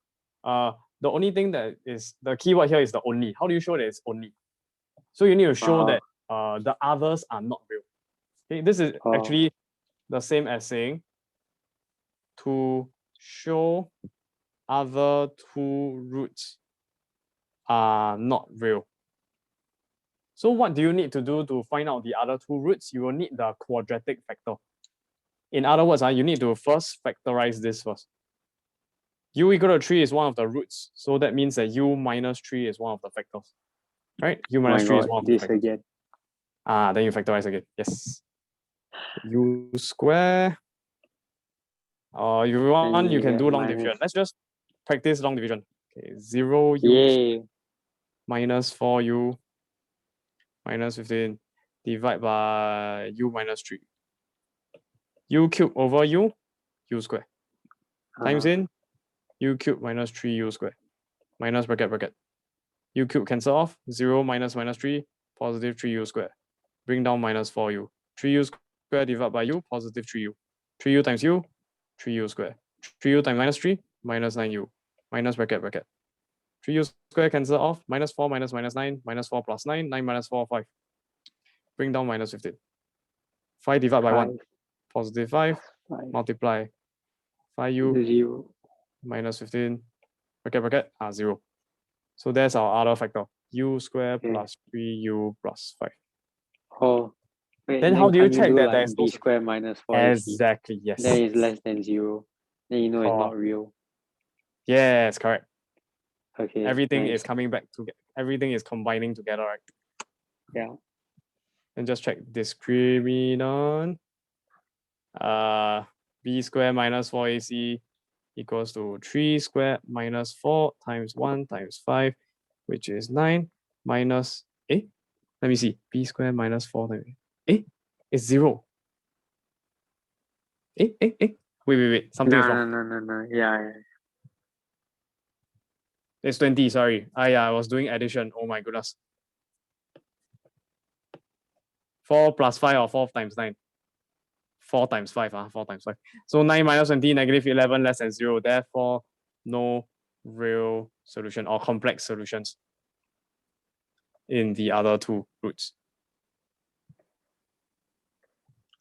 Speaker 1: The only thing that is the keyword here is the only. How do you show that it's only? So you need to show that the others are not real. Okay, this is actually the same as saying to show other 2 roots are not real. So what do you need to do to find out the other 2 roots? You will need the quadratic factor. In other words, you need to first factorize this first. U equal to 3 is one of the roots. So that means that u minus 3 is one of the factors. Right? U minus 3 is one of the factors.
Speaker 2: Again.
Speaker 1: Then you factorize again. Yes. U square. If you want, you can do long division. Let's just practice long division. Okay, 0u minus 4u minus 15 divide by u minus 3. U cube over u square. Times in u cube minus 3u square. Minus bracket. U cube cancel off. 0 minus 3, positive 3u square. Bring down minus 4u. 3u square divided by u, positive 3u. 3u times u, 3u square. 3u times minus 3, minus 9u. Minus bracket. 3u square cancel off. Minus 4 minus 9, minus 4 plus 9, 9 minus 4, 5. Bring down minus 15. 5 divided by 1, positive 5, multiply 5u,
Speaker 2: 0.
Speaker 1: minus 15, bracket, 0. So that's our other factor, u square plus 3u plus 5.
Speaker 2: Oh, wait,
Speaker 1: Then how do you
Speaker 2: can't
Speaker 1: check
Speaker 2: do
Speaker 1: that
Speaker 2: like
Speaker 1: there is no
Speaker 2: b square minus 4ac?
Speaker 1: Exactly, yes.
Speaker 2: That is less than 0. Then you know it's not real.
Speaker 1: Yes, correct.
Speaker 2: Okay.
Speaker 1: Everything
Speaker 2: nice.
Speaker 1: is coming back together. Everything is combining together, right?
Speaker 2: Yeah.
Speaker 1: And just check discriminant. B square minus 4ac equals to 3 squared minus 4 times 1 times 5, which is 9 minus, let me see, b squared minus 4 times, it's 0. Wait, something is wrong.
Speaker 2: No. Yeah.
Speaker 1: It's 20, sorry. I was doing addition. Oh my goodness. 4 plus 5 or 4 times 9. 4 times 5, 4 times 5. So 9 minus 20, negative 11, less than 0. Therefore, no real solution or complex solutions in the other two roots.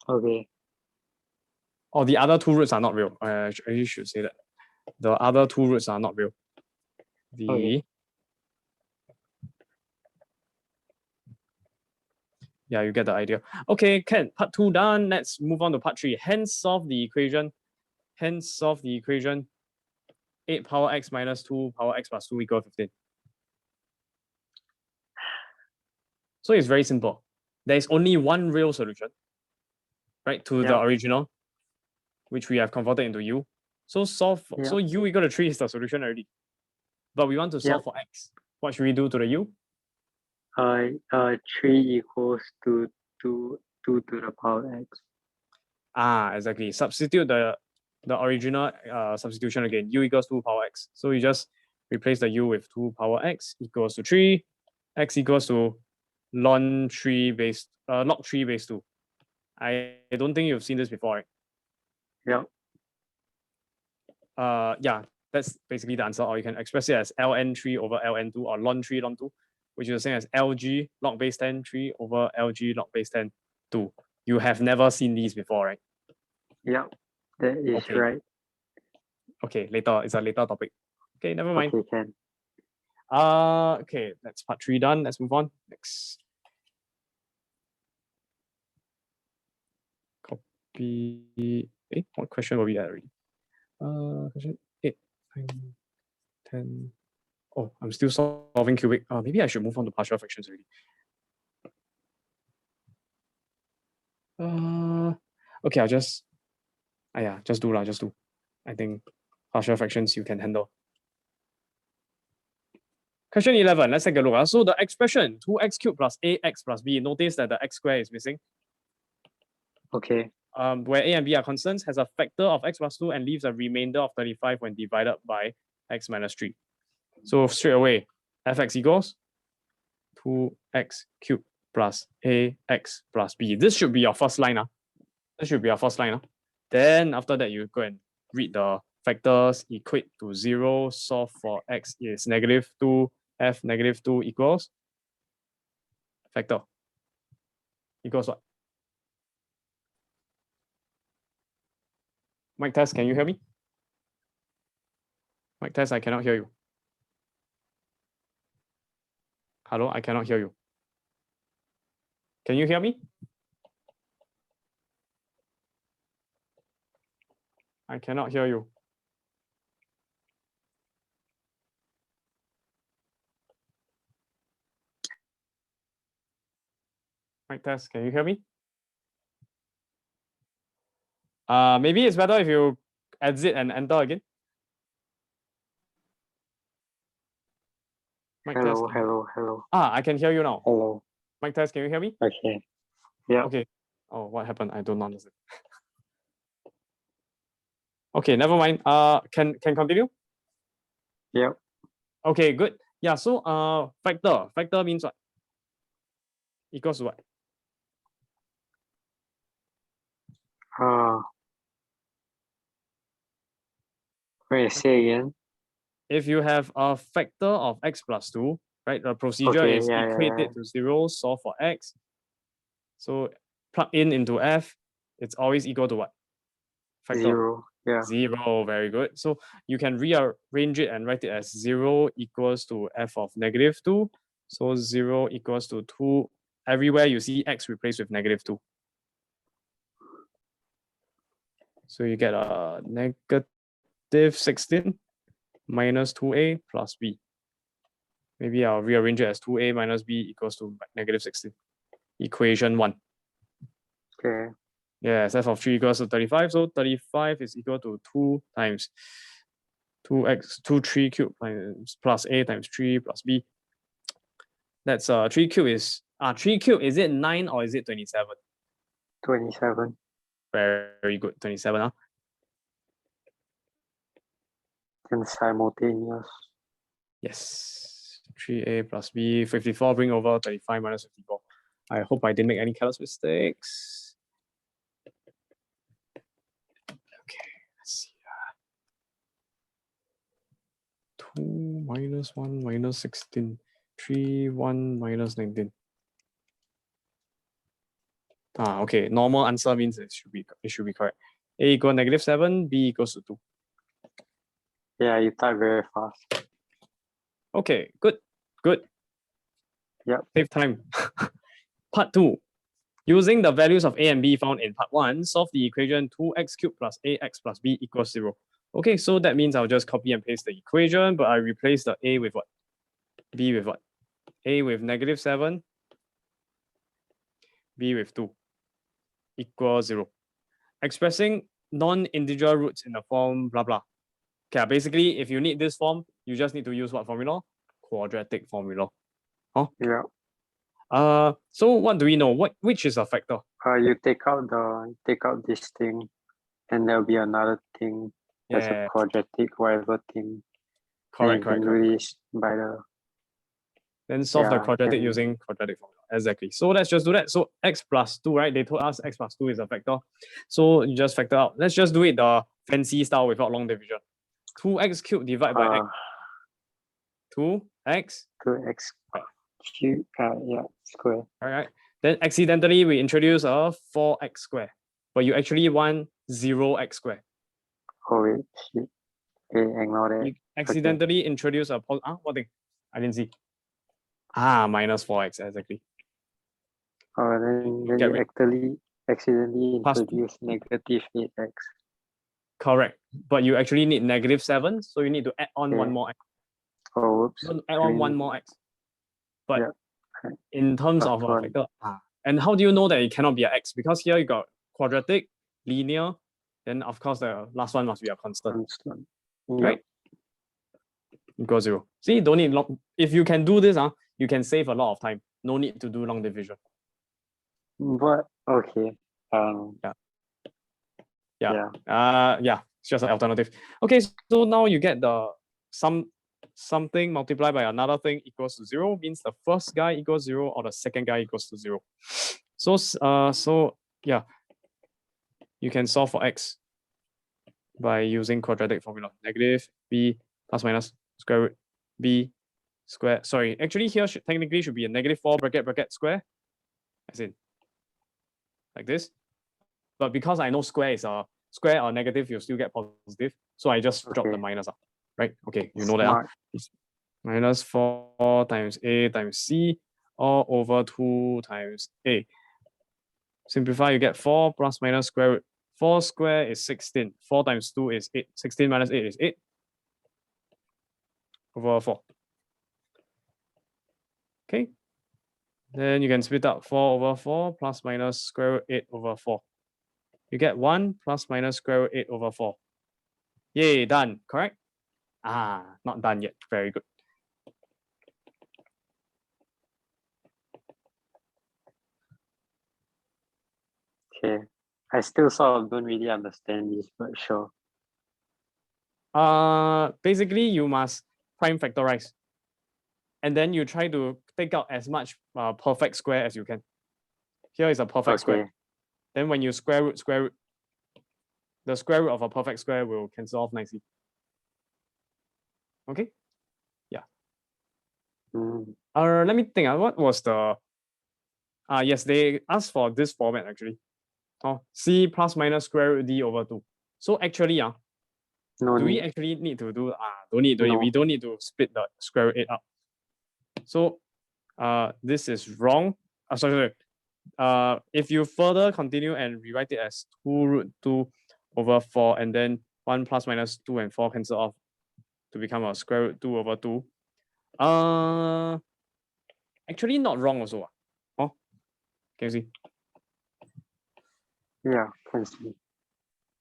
Speaker 2: Okay.
Speaker 1: Or the other two roots are not real. I should say that. The other two roots are not real. Yeah, you get the idea. Okay, Ken, part 2 done. Let's move on to part 3. Hence solve the equation. 8 power x minus 2 power x plus 2 equals 15. So it's very simple. There is only one real solution, right, to the original, which we have converted into u. So solve. So u equal to 3 is the solution already. But we want to solve for x. What should we do to the u?
Speaker 2: 3 equals to 2 to the power x.
Speaker 1: Exactly. Substitute the original substitution again. U equals 2 power x. So you just replace the u with 2 power x equals to 3. X equals to log 3 base 2. I don't think you've seen this before, right? Yeah, that's basically the answer. Or you can express it as ln3 over ln2 or ln 3 ln 2, which is the same as lg log base 10 3 over lg log base 10 2. You have never seen these before, right?
Speaker 2: Yeah, that is right.
Speaker 1: Okay, later. It's a later topic. Okay, never mind.
Speaker 2: Okay, can.
Speaker 1: Okay, that's part 3 done. Let's move on. Next. Copy. What question were we at already? Question 8, 9, 10. Oh, I'm still solving cubic. Maybe I should move on to partial fractions already. Okay, I'll just do. I think partial fractions you can handle. Question 11, let's take a look. So the expression 2x cubed plus ax plus b, notice that the x square is missing.
Speaker 2: Okay.
Speaker 1: Where a and b are constants, has a factor of x plus 2 and leaves a remainder of 35 when divided by x minus 3. So straight away, fx equals 2x cubed plus ax plus b. This should be your first line. Then after that, you go and read the factors, equate to 0, solve for x is negative 2, f negative 2 equals factor. Equals what? Mic test, can you hear me? Mic test, I cannot hear you. Hello, I cannot hear you. Can you hear me? I cannot hear you. Mic test, can you hear me? Maybe it's better if you exit and enter again. Mic test.
Speaker 2: Hello.
Speaker 1: I can hear you now.
Speaker 2: Hello.
Speaker 1: Mic test, can you hear me?
Speaker 2: Okay. Yeah.
Speaker 1: Okay. Oh, what happened? I don't understand. Okay, never mind. Can continue?
Speaker 2: Yep.
Speaker 1: Okay, good. Yeah, so factor. Factor means what? Equals to what?
Speaker 2: Uh, wait, say again.
Speaker 1: If you have a factor of x plus 2, right, the procedure
Speaker 2: Okay,
Speaker 1: is
Speaker 2: yeah,
Speaker 1: equate
Speaker 2: yeah,
Speaker 1: it to 0, solve for x. So plug in into f, it's always equal to what? Factor.
Speaker 2: 0. Yeah.
Speaker 1: 0, very good. So you can rearrange it and write it as 0 equals to f of negative 2. So 0 equals to 2. Everywhere you see x replaced with negative 2. So you get a negative 16 minus 2a plus b. Maybe I'll rearrange it as 2a minus b equals to negative 16. Equation 1.
Speaker 2: Okay.
Speaker 1: Yes, f of 3 equals to 35. So 35 is equal to 2 times 3 cubed times plus a times 3 plus b. That's 3 cubed is 3 cubed, is it 9 or is it 27?
Speaker 2: 27.
Speaker 1: Very good, 27. Huh?
Speaker 2: And simultaneous.
Speaker 1: Yes. 3a plus b, 54 bring over 35 minus 54. I hope I didn't make any careless mistakes. Okay, let's see. 2 minus 1 minus 16. 3, 1 minus 19. Okay. Normal answer means it should be correct. A equal negative 7, B equals to 2.
Speaker 2: Yeah, you type very fast.
Speaker 1: Okay, good.
Speaker 2: Yep.
Speaker 1: Save time. Part 2. Using the values of a and b found in part 1, solve the equation 2x cubed plus ax plus b equals 0. Okay, so that means I'll just copy and paste the equation, but I replace the a with what? B with what? A with negative 7, B with 2 equals 0. Expressing non-integer roots in the form blah blah. Okay, basically, if you need this form, you just need to use what formula? Quadratic formula. Huh?
Speaker 2: Yeah.
Speaker 1: So what do we know? Which is a factor?
Speaker 2: You take out this thing, and there'll be another thing. There's a
Speaker 1: Yeah,
Speaker 2: quadratic whatever thing. And
Speaker 1: correct.
Speaker 2: you can do this by the
Speaker 1: Then solve the quadratic
Speaker 2: and
Speaker 1: using quadratic formula. Exactly. So let's just do that. So x plus 2, right? They told us x plus 2 is a factor. So you just factor out. Let's just do it the fancy style without long division. 2x cubed divided by x. 2x
Speaker 2: 2x cube. Yeah, square.
Speaker 1: All right. Then accidentally we introduce a 4x square, but you actually want 0x square.
Speaker 2: Oh wait, shit. Okay, ignore that.
Speaker 1: You accidentally introduce a what thing? I didn't see. Minus 4x, exactly.
Speaker 2: Then
Speaker 1: Get
Speaker 2: you
Speaker 1: rid.
Speaker 2: accidentally
Speaker 1: Plus
Speaker 2: introduce negative 8x.
Speaker 1: Correct. But you actually need negative 7, so you need to add on one more x.
Speaker 2: Oh, whoops.
Speaker 1: Don't add on one more x. But
Speaker 2: yeah.
Speaker 1: in terms of a
Speaker 2: one.
Speaker 1: factor, and how do you know that it cannot be an x? Because here you got quadratic, linear, then of course the last one must be a constant. Right? Equals 0. See, don't need long. If you can do this, you can save a lot of time. No need to do long division.
Speaker 2: But okay.
Speaker 1: Yeah. It's just an alternative. Okay, so now you get the something multiplied by another thing equals to 0 means the first guy equals 0 or the second guy equals to 0. So yeah, you can solve for x by using quadratic formula. Negative b plus minus square root b square. Sorry, actually here technically should be a negative 4 bracket square, as in like this. But because I know square is a square or negative, you still get positive. So I just drop the minus up, right? Okay, you know that. It's minus 4 times a times c all over 2 times a. Simplify, you get 4 plus minus square root. 4 square is 16. 4 times 2 is 8. 16 minus 8 is 8 over 4. Okay. Then you can split out 4 over 4 plus minus square root 8 over 4. You get 1 plus minus square root 8 over 4. Yay, done. Correct? Not done yet. Very good.
Speaker 2: Okay. I still sort of don't really understand this, but sure.
Speaker 1: Basically you must prime factorize. And then you try to take out as much perfect square as you can. Here is a perfect square. Then when you square root, the square root of a perfect square will cancel off nicely. Okay? Yeah. Let me think. What was the yes, they asked for this format actually. Oh, C plus minus square root D over 2. So actually,
Speaker 2: No
Speaker 1: do we
Speaker 2: need.
Speaker 1: actually need to do don't need.
Speaker 2: No.
Speaker 1: We don't need to split the square root 8 up. So this is wrong. Sorry. If you further continue and rewrite it as 2 root 2 over 4 and then 1 plus minus 2 and 4 cancel off to become a square root 2 over 2. Actually not wrong also. Oh, can you see?
Speaker 2: Yeah, can see.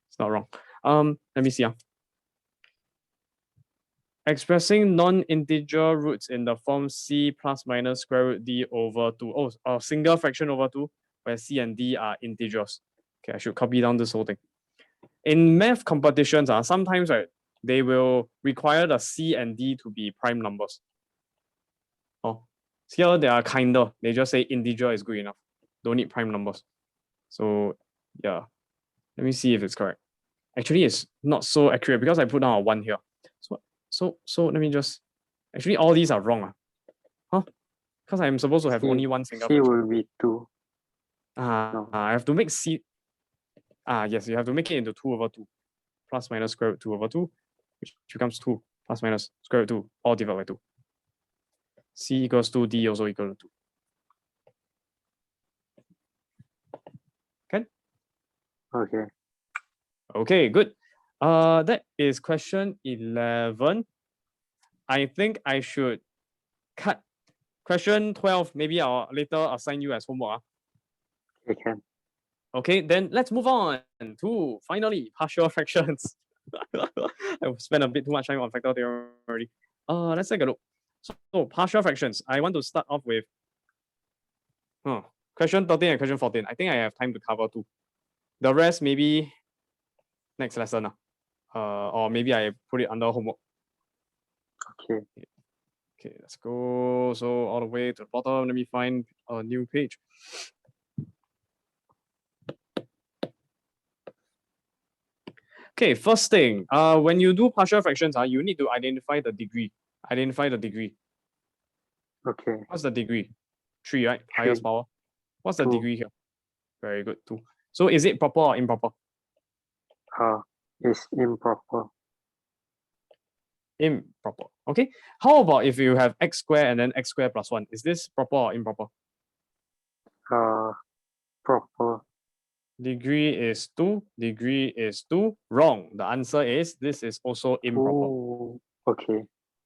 Speaker 1: It's not wrong. Let me see. Expressing non-integer roots in the form C plus minus square root D over 2. Oh, a single fraction over 2, where C and D are integers. Okay, I should copy down this whole thing. In math competitions, sometimes right, they will require the C and D to be prime numbers. Oh, here they are kinder. They just say integer is good enough. Don't need prime numbers. So yeah, let me see if it's correct. Actually, it's not so accurate because I put down a 1 here. So let me just. Actually, all these are wrong. Huh? Because I'm supposed to have only one single
Speaker 2: C
Speaker 1: fraction.
Speaker 2: will be 2. No.
Speaker 1: I have to make C. Yes, you have to make it into 2 over 2 plus minus square root 2 over 2, which becomes 2 plus minus square root 2, all divided by 2. C equals 2, D also equal to 2. Okay?
Speaker 2: Okay.
Speaker 1: Okay, good. That is question 11. I think I should cut question 12. Maybe I'll later assign you as homework.
Speaker 2: You can.
Speaker 1: Okay, then let's move on to finally partial fractions. I've spent a bit too much time on factor theorem already. Let's take a look. So partial fractions. I want to start off with question 13 and question 14. I think I have time to cover two. The rest maybe next lesson. Or maybe I put it under homework.
Speaker 2: Okay.
Speaker 1: Okay, let's go. So all the way to the bottom. Let me find a new page. Okay, first thing, when you do partial fractions, you need to identify the degree. Identify the degree.
Speaker 2: Okay.
Speaker 1: What's the degree? 3, right?
Speaker 2: 3.
Speaker 1: Highest power. What's the
Speaker 2: 2.
Speaker 1: degree here? Very good, 2. So is it proper or improper?
Speaker 2: It's improper.
Speaker 1: Improper. Okay. How about if you have x squared and then x squared plus 1? Is this proper or improper?
Speaker 2: Proper.
Speaker 1: Degree is 2. Degree is 2. Wrong. The answer is this is also improper.
Speaker 2: Oh, okay.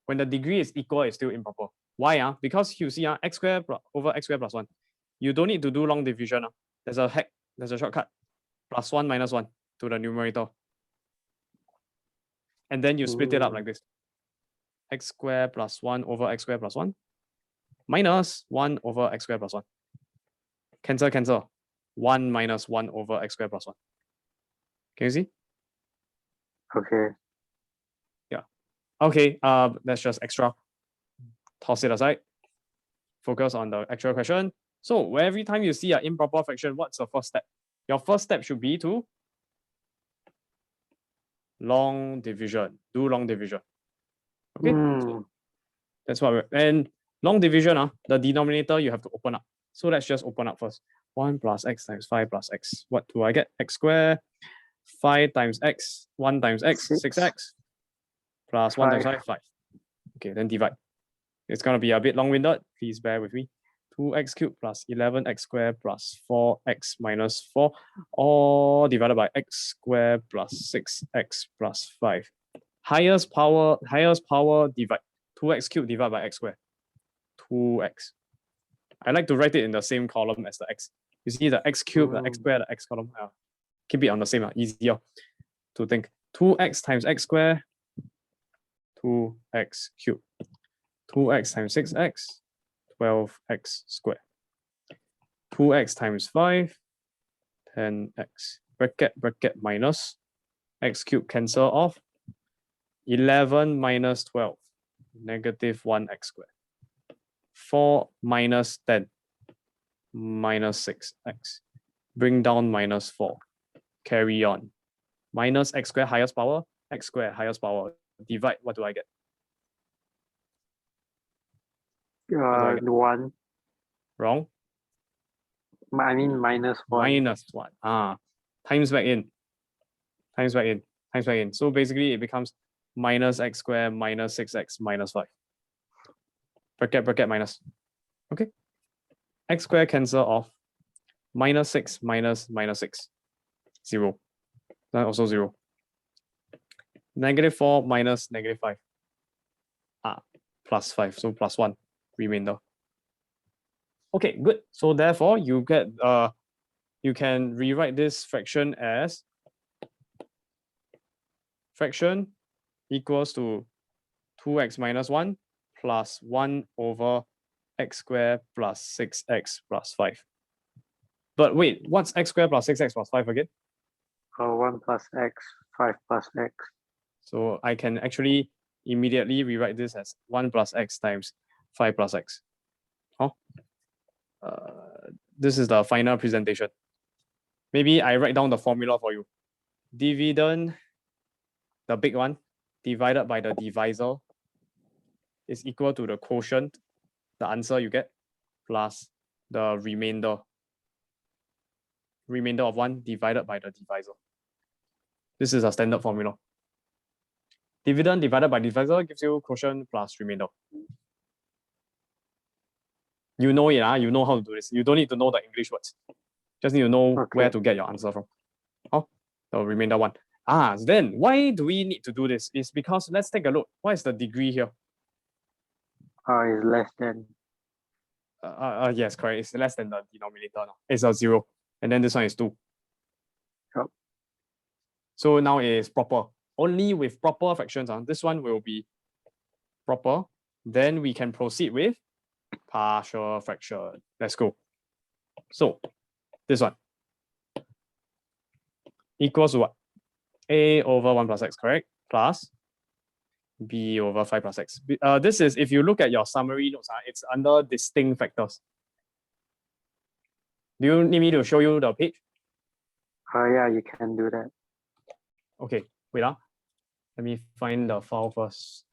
Speaker 1: When the degree is equal, it's still improper. Why? Because you see, x squared over x squared plus 1. You don't need to do long division. There's a hack. There's a shortcut. Plus 1 minus 1 to the numerator. And then you split it up like this. X squared plus 1 over x squared plus 1 minus 1 over x squared plus 1. Cancel, cancel. 1 minus 1 over x squared plus 1. Can you see?
Speaker 2: Okay.
Speaker 1: Yeah. Okay, that's just extra. Toss it aside. Focus on the actual question. So every time you see an improper fraction, what's the first step? Your first step should be to long division. Do long division. Okay, so that's what and long division, the denominator you have to open up. So let's just open up first. 1 plus x times 5 plus x. What do I get? X squared. 5 times x. 1 times x. 6x. Plus 1 times 5. 5. Okay, then divide. It's going to be a bit long-winded. Please bear with me. 2x cubed plus 11x squared plus 4x minus 4, all divided by x squared plus 6x plus 5. Highest power divide. 2x cubed divided by x squared. 2x. I like to write it in the same column as the x. You see the x cubed, the x squared, the x column. Keep it on the same, easier to think. 2x times x squared, 2x cubed. 2x times 6x, 12x squared. 2x times 5, 10x bracket minus x cubed cancel off 11 minus 12 negative 1x squared 4 minus 10 minus 6x bring down minus 4 carry on minus x squared highest power x squared highest power divide. What do I get?
Speaker 2: One.
Speaker 1: Wrong.
Speaker 2: I mean minus one.
Speaker 1: Minus 1. Times back in. Times back in. Times back in. So basically it becomes minus x squared minus 6x minus 5. Bracket minus. Okay. X squared cancel off. Minus 6 minus 6. 0. That also 0. Negative 4 minus negative 5. Plus 5. So plus 1 remainder. Okay, good. So therefore you get you can rewrite this fraction as fraction equals to 2x minus 1 plus 1 over x squared plus 6x plus 5. But wait, what's x squared plus 6x plus 5 again?
Speaker 2: 1 plus x, 5 plus x.
Speaker 1: So I can actually immediately rewrite this as 1 plus x times 5 plus x. This is the final presentation. Maybe I write down the formula for you. Dividend, the big one, divided by the divisor is equal to the quotient, the answer you get, plus the remainder. Remainder of 1 divided by the divisor. This is a standard formula. Dividend divided by divisor gives you quotient plus remainder. You know it, you know how to do this. You don't need to know the English words. Just need to know where to get your answer from. The remainder 1. Then why do we need to do this? It's because let's take a look. What is the degree here?
Speaker 2: Is less than.
Speaker 1: Yes, correct. It's less than the denominator now. It's a 0. And then this one is 2.
Speaker 2: Yep.
Speaker 1: So now it is proper. Only with proper fractions. This one will be proper. Then we can proceed with partial fraction. Let's go. So this one equals to what? A over 1 plus x, correct? Plus b over 5 plus x. This is, if you look at your summary notes, it's under distinct factors. Do you need me to show you the page?
Speaker 2: Yeah, you can do that.
Speaker 1: Okay, wait. Let me find the file first.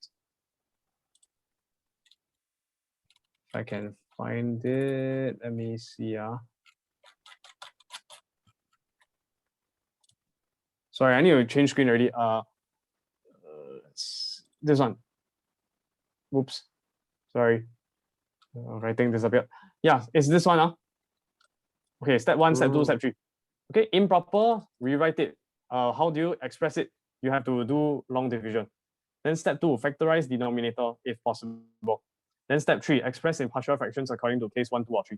Speaker 1: If I can find it, let me see. Sorry, I need to change screen already. This one. Oops. Sorry. Writing disappeared. Yeah, it's this one. Okay, step 1, step 2, step 3. Okay, improper, rewrite it. How do you express it? You have to do long division. Then step 2, factorize denominator if possible. Then step 3, express in partial fractions according to case 1, 2, or 3.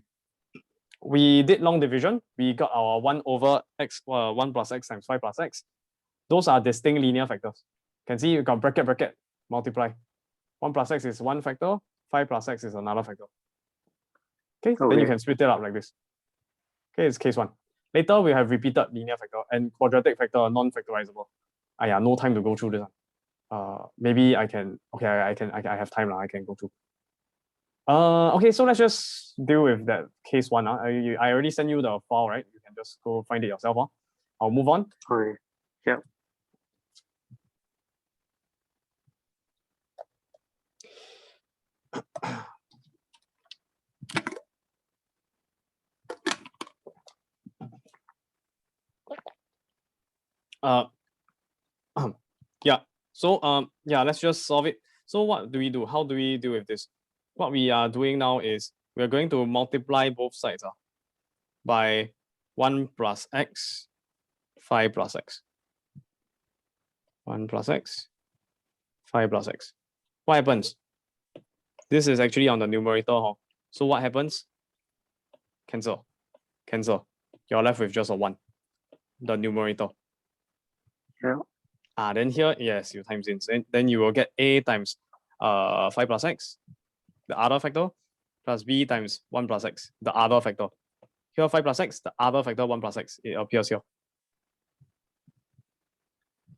Speaker 1: We did long division. We got our 1 over x, 1 plus x times 5 plus x. Those are distinct linear factors. Can see you got bracket, multiply. 1 plus x is one factor, 5 plus x is another factor. Okay, then you can split it up like this. Okay, it's case 1. Later, we have repeated linear factor and quadratic factor, non-factorizable. No time to go through this one. Maybe I can, okay, I have time now, I can go through. Okay, so let's just deal with that case 1. I already sent you the file, right? You can just go find it yourself. I'll move on.
Speaker 2: Okay, yeah.
Speaker 1: Let's just solve it. So what do we do? How do we deal with this? What we are doing now is we're going to multiply both sides by 1 plus x, 5 plus x. 1 plus x, 5 plus x. What happens? This is actually on the numerator. So what happens? Cancel. You're left with just a 1, the numerator.
Speaker 2: Yeah.
Speaker 1: Then here, yes, you times in. Then you will get a times 5 plus x, the other factor, plus b times 1 plus x, the other factor. here 5 plus x, the other factor 1 plus x, it appears here.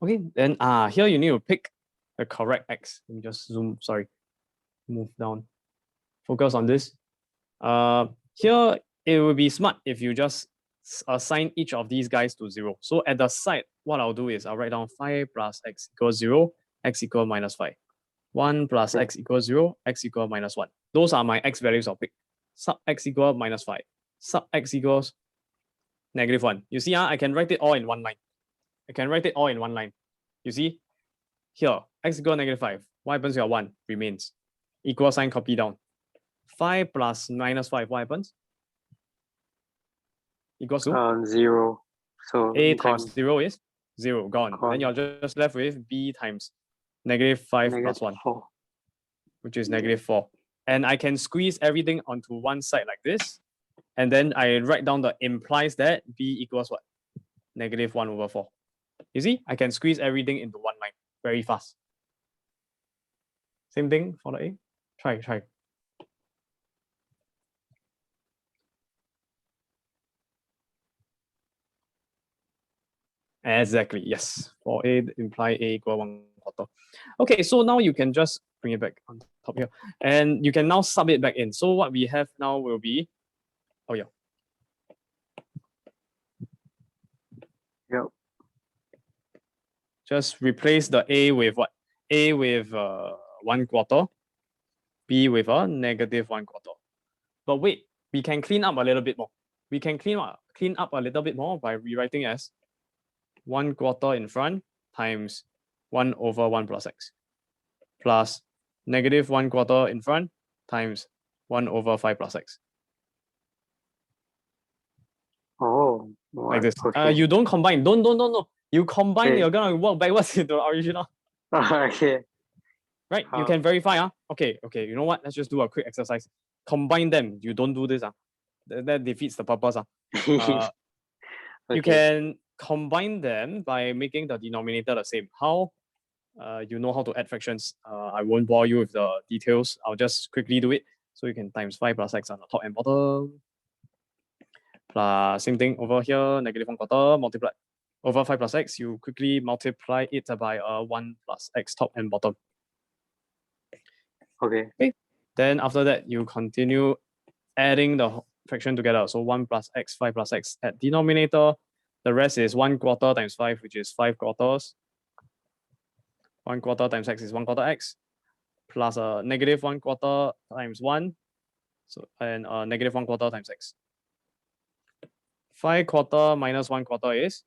Speaker 1: Okay, then here you need to pick the correct x. Let me just zoom, sorry, move down. Focus on this. Here it will be smart if you just assign each of these guys to 0. So at the side, what I'll do is I'll write down 5 plus x equals 0, x equals minus 5. 1 plus x equals 0, x equals minus 1. Those are my x values I'll pick. Sub x equals minus 5. Sub x equals negative 1. You see, I can write it all in one line. I can write it all in one line. You see? Here, x equals negative 5. What happens here? 1 remains. Equal sign copy down. 5 plus minus 5, what happens? Equals to?
Speaker 2: 0. So
Speaker 1: a
Speaker 2: gone.
Speaker 1: times 0 is 0, gone. Then you're just left with b times negative 5
Speaker 2: Negative
Speaker 1: plus 1,
Speaker 2: 4.
Speaker 1: which is negative 4. And I can squeeze everything onto one side like this. And then I write down the implies that b equals what? Negative 1 over 4. You see, I can squeeze everything into one line very fast. Same thing for the a. Try. Exactly, yes. For a, imply a equal 1/4. Okay, so now you can just bring it back on top here. And you can now sub it back in. So what we have now will be, oh yeah.
Speaker 2: Yep.
Speaker 1: Just replace the a with what? A with 1/4, b with a negative 1/4. But wait, we can clean up a little bit more. We can clean up a little bit more by rewriting as 1/4 in front times 1 over 1 plus x plus negative 1/4 in front times 1 over 5 plus x.
Speaker 2: Oh,
Speaker 1: Like this.
Speaker 2: okay.
Speaker 1: You don't combine. Don't. You combine,
Speaker 2: Okay.
Speaker 1: you're gonna work backwards into the original.
Speaker 2: Okay.
Speaker 1: Right? You can verify. Okay. You know what? Let's just do a quick exercise. Combine them. You don't do this. That defeats the purpose.
Speaker 2: Okay.
Speaker 1: You can combine them by making the denominator the same. How? You know how to add fractions. I won't bore you with the details. I'll just quickly do it. So you can times 5 plus x on the top and bottom. Plus same thing over here, negative 1/4 multiplied over 5 plus x. You quickly multiply it by 1 plus x top and bottom.
Speaker 2: Okay.
Speaker 1: Then after that, you continue adding the fraction together. So 1 plus x, 5 plus x at denominator. The rest is 1/4 times 5, which is 5/4. 1/4 times x is 1/4 x plus a negative 1/4 times 1. So and negative 1/4 times x. 5/4 minus 1/4 is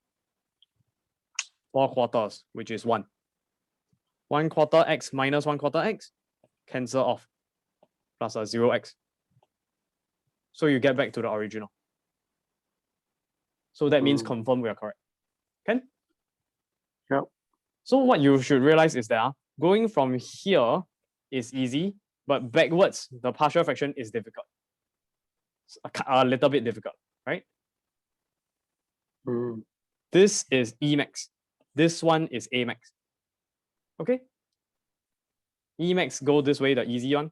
Speaker 1: 4/4, which is 1. 1/4 x minus 1/4 x cancel off plus a 0x. So you get back to the original. So that means confirm we are correct. Can?
Speaker 2: Yep.
Speaker 1: So what you should realize is that going from here is easy, but backwards, the partial fraction is difficult. It's a little bit difficult, right? This is E max. This one is A max. Okay? E max go this way, the easy one.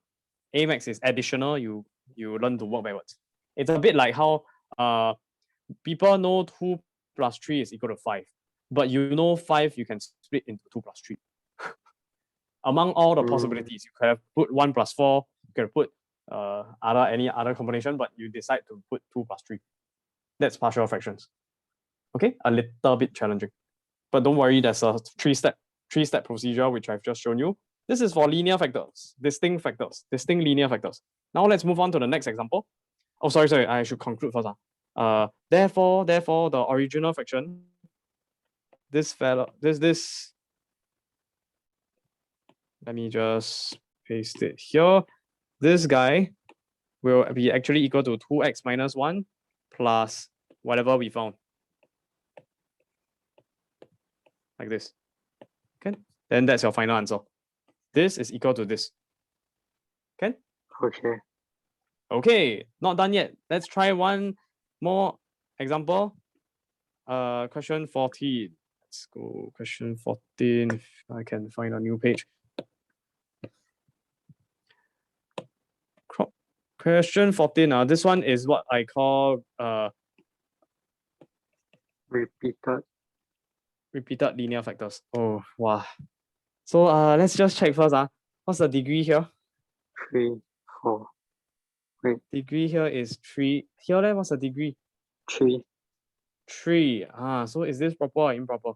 Speaker 1: A max is additional, you learn to work backwards. It's a bit like how people know 2 plus 3 is equal to 5. But you know 5 you can split into 2 plus 3. Among all the possibilities, you could have put 1 plus 4, you could have put any other combination, but you decide to put 2 plus 3. That's partial fractions. Okay, a little bit challenging. But don't worry, there's a three-step procedure which I've just shown you. This is for linear factors, distinct linear factors. Now let's move on to the next example. Oh, sorry, I should conclude first. Therefore, the original fraction, this, let me just paste it here. This guy will be actually equal to 2x minus 1 plus whatever we found. Like this. Okay? Then that's your final answer. This is equal to this. Okay? Okay, not done yet. Let's try one more example. Question 14. Let's go question 14 if I can find a new page. Question 14. This one is what I call repeated linear factors. Oh wow. So let's just check first. What's the degree here?
Speaker 2: 3, 4.
Speaker 1: Degree here is 3. Here then, what's the degree?
Speaker 2: 3.
Speaker 1: 3. So is this proper or improper?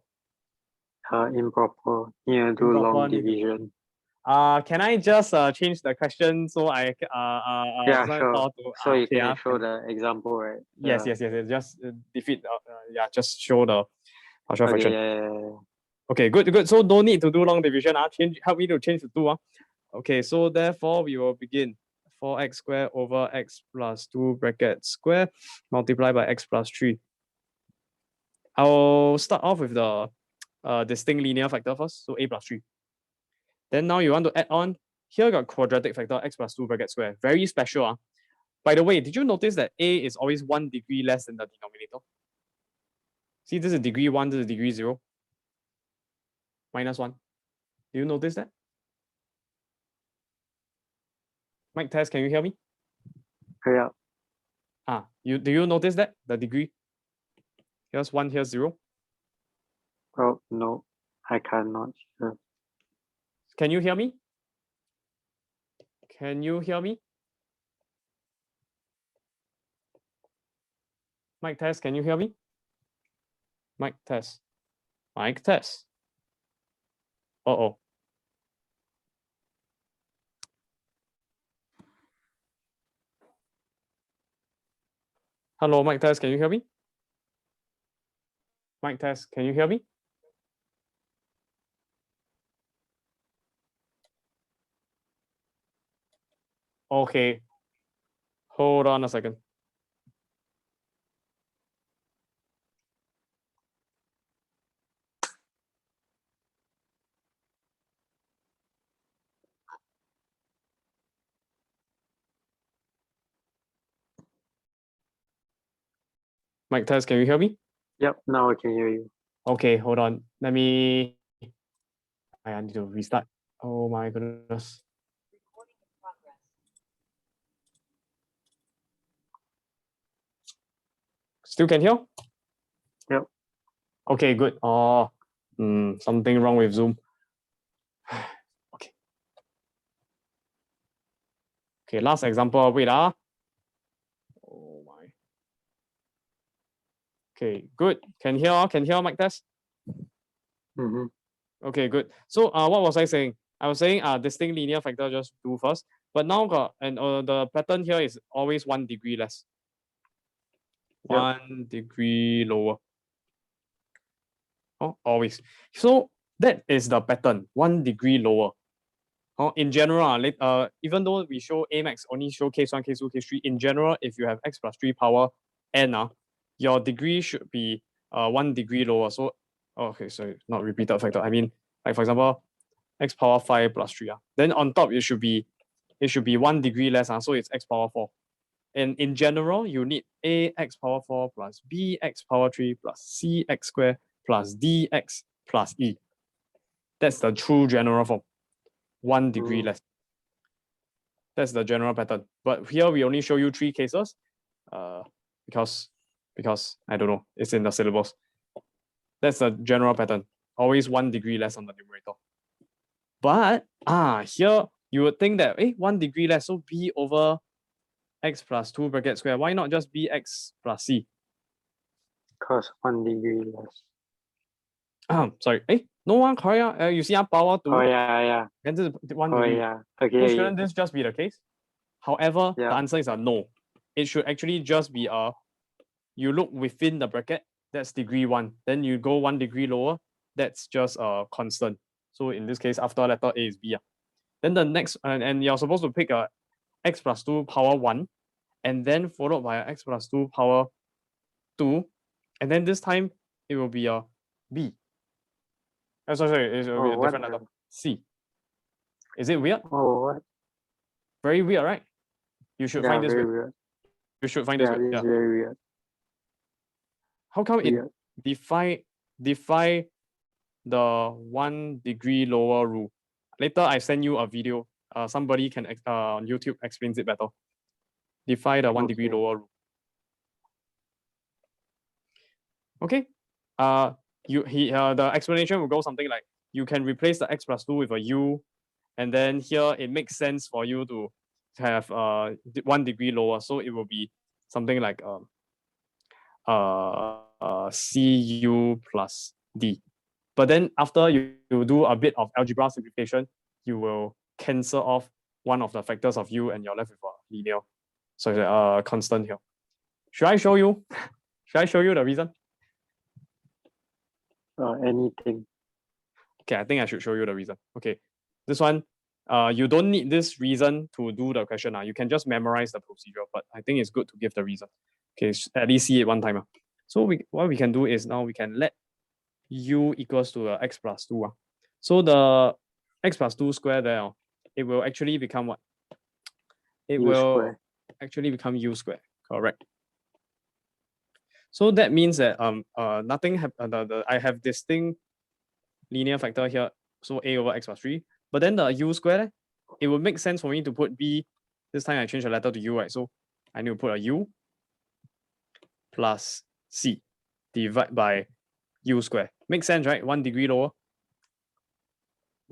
Speaker 2: Improper. Need to do long division.
Speaker 1: Can I just change the question so I
Speaker 2: Yeah, sure. So you
Speaker 1: okay,
Speaker 2: can show the example, right?
Speaker 1: Yes. Just defeat. Just show the partial fraction.
Speaker 2: Yeah.
Speaker 1: Okay, good. So no need to do long division. Help me to change the 2. Okay, so therefore we will begin 4x squared over x plus 2 bracket square multiplied by x plus 3. I'll start off with the distinct linear factor first, so a plus 3. Then now you want to add on, here got quadratic factor x plus 2 bracket square. Very special. By the way, did you notice that a is always 1 degree less than the denominator? See, this is degree 1, this is degree 0. -1. Do you notice that? Mic test, can you hear me?
Speaker 2: Yeah.
Speaker 1: Do you notice that? The degree? Here's 1, here's 0.
Speaker 2: Oh, no, I cannot hear.
Speaker 1: Can you hear me? Can you hear me? Mic test, can you hear me? Mic test. Mic test. Uh-oh. Hello, mic test, can you hear me? Mic test, can you hear me? Okay. Hold on a second. Mic test, can you hear me?
Speaker 2: Yep, now I can hear you.
Speaker 1: Okay, hold on. I need to restart. Oh my goodness. Still can hear?
Speaker 2: Yep.
Speaker 1: Okay, good. Something wrong with Zoom. Okay. Okay, last example. Wait. Oh my. Okay, good. Can hear mic test?
Speaker 2: Mm-hmm.
Speaker 1: Okay, good. So what was I saying? I was saying distinct linear factor just do first. But now the pattern here is always 1 degree less.
Speaker 2: Yep.
Speaker 1: 1 degree lower. Oh, always. So that is the pattern, 1 degree lower. In general, even though we show A max only show case 1, case 2, case 3, in general, if you have x plus 3 power n, your degree should be 1 degree lower. So, okay, so not repeated factor. I mean, like for example, x power 5 plus 3. Then on top, it should be 1 degree less. So it's x power 4. And in general, you need ax power 4 plus bx power 3 plus cx squared plus dx plus e. That's the true general form. 1 degree less. That's the general pattern. But here we only show you 3 cases because I don't know, it's in the syllabus. That's the general pattern. Always 1 degree less on the numerator. But here you would think that 1 degree less, so b over x plus 2 bracket square. Why not just bx plus c?
Speaker 2: Because 1 degree less.
Speaker 1: Sorry. No one correct. You see power 2.
Speaker 2: Oh yeah.
Speaker 1: Then this is 1 degree.
Speaker 2: Yeah. Okay.
Speaker 1: So shouldn't this just be the case? However,
Speaker 2: yeah.
Speaker 1: The answer is a no. It should actually just be you look within the bracket, that's degree 1. Then you go 1 degree lower, that's just a constant. So in this case, after letter A is B. Then the next, and you're supposed to pick a x plus 2 power 1, and then followed by a x plus 2 power 2, and then this time it will be a B. Sorry, it will be a different letter. C. Is it weird?
Speaker 2: Oh, what?
Speaker 1: Very weird, right? You should find this
Speaker 2: weird.
Speaker 1: You should find this weird.
Speaker 2: This is very weird.
Speaker 1: How come it defy the 1 degree lower rule? Later I send you a video. Somebody can on YouTube explains it better. defy the 1 degree
Speaker 2: Okay.
Speaker 1: lower rule. Okay. The explanation will go something like, you can replace the x plus 2 with a u, and then here it makes sense for you to have 1 degree lower, so it will be something like cu plus d. But then after you do a bit of algebra simplification, you will cancel off one of the factors of u, and you're left with a linear, so a constant here. Should I show you? Should I show you the reason?
Speaker 2: Anything.
Speaker 1: Okay, I think I should show you the reason. Okay, this one, you don't need this reason to do the question. You can just memorize the procedure, but I think it's good to give the reason. Okay, at least see it one time. So what we can do is now we can let u equals to x plus 2. So the x plus 2 square there, it will actually become what? It
Speaker 2: U
Speaker 1: will
Speaker 2: square.
Speaker 1: actually become u square, correct? So that means that nothing I have distinct linear factor here, so a over x plus 3. But then the u square, it would make sense for me to put b. This time I change the letter to u, right? So I need to put a u plus c divided by u square. Makes sense, right? 1 degree lower.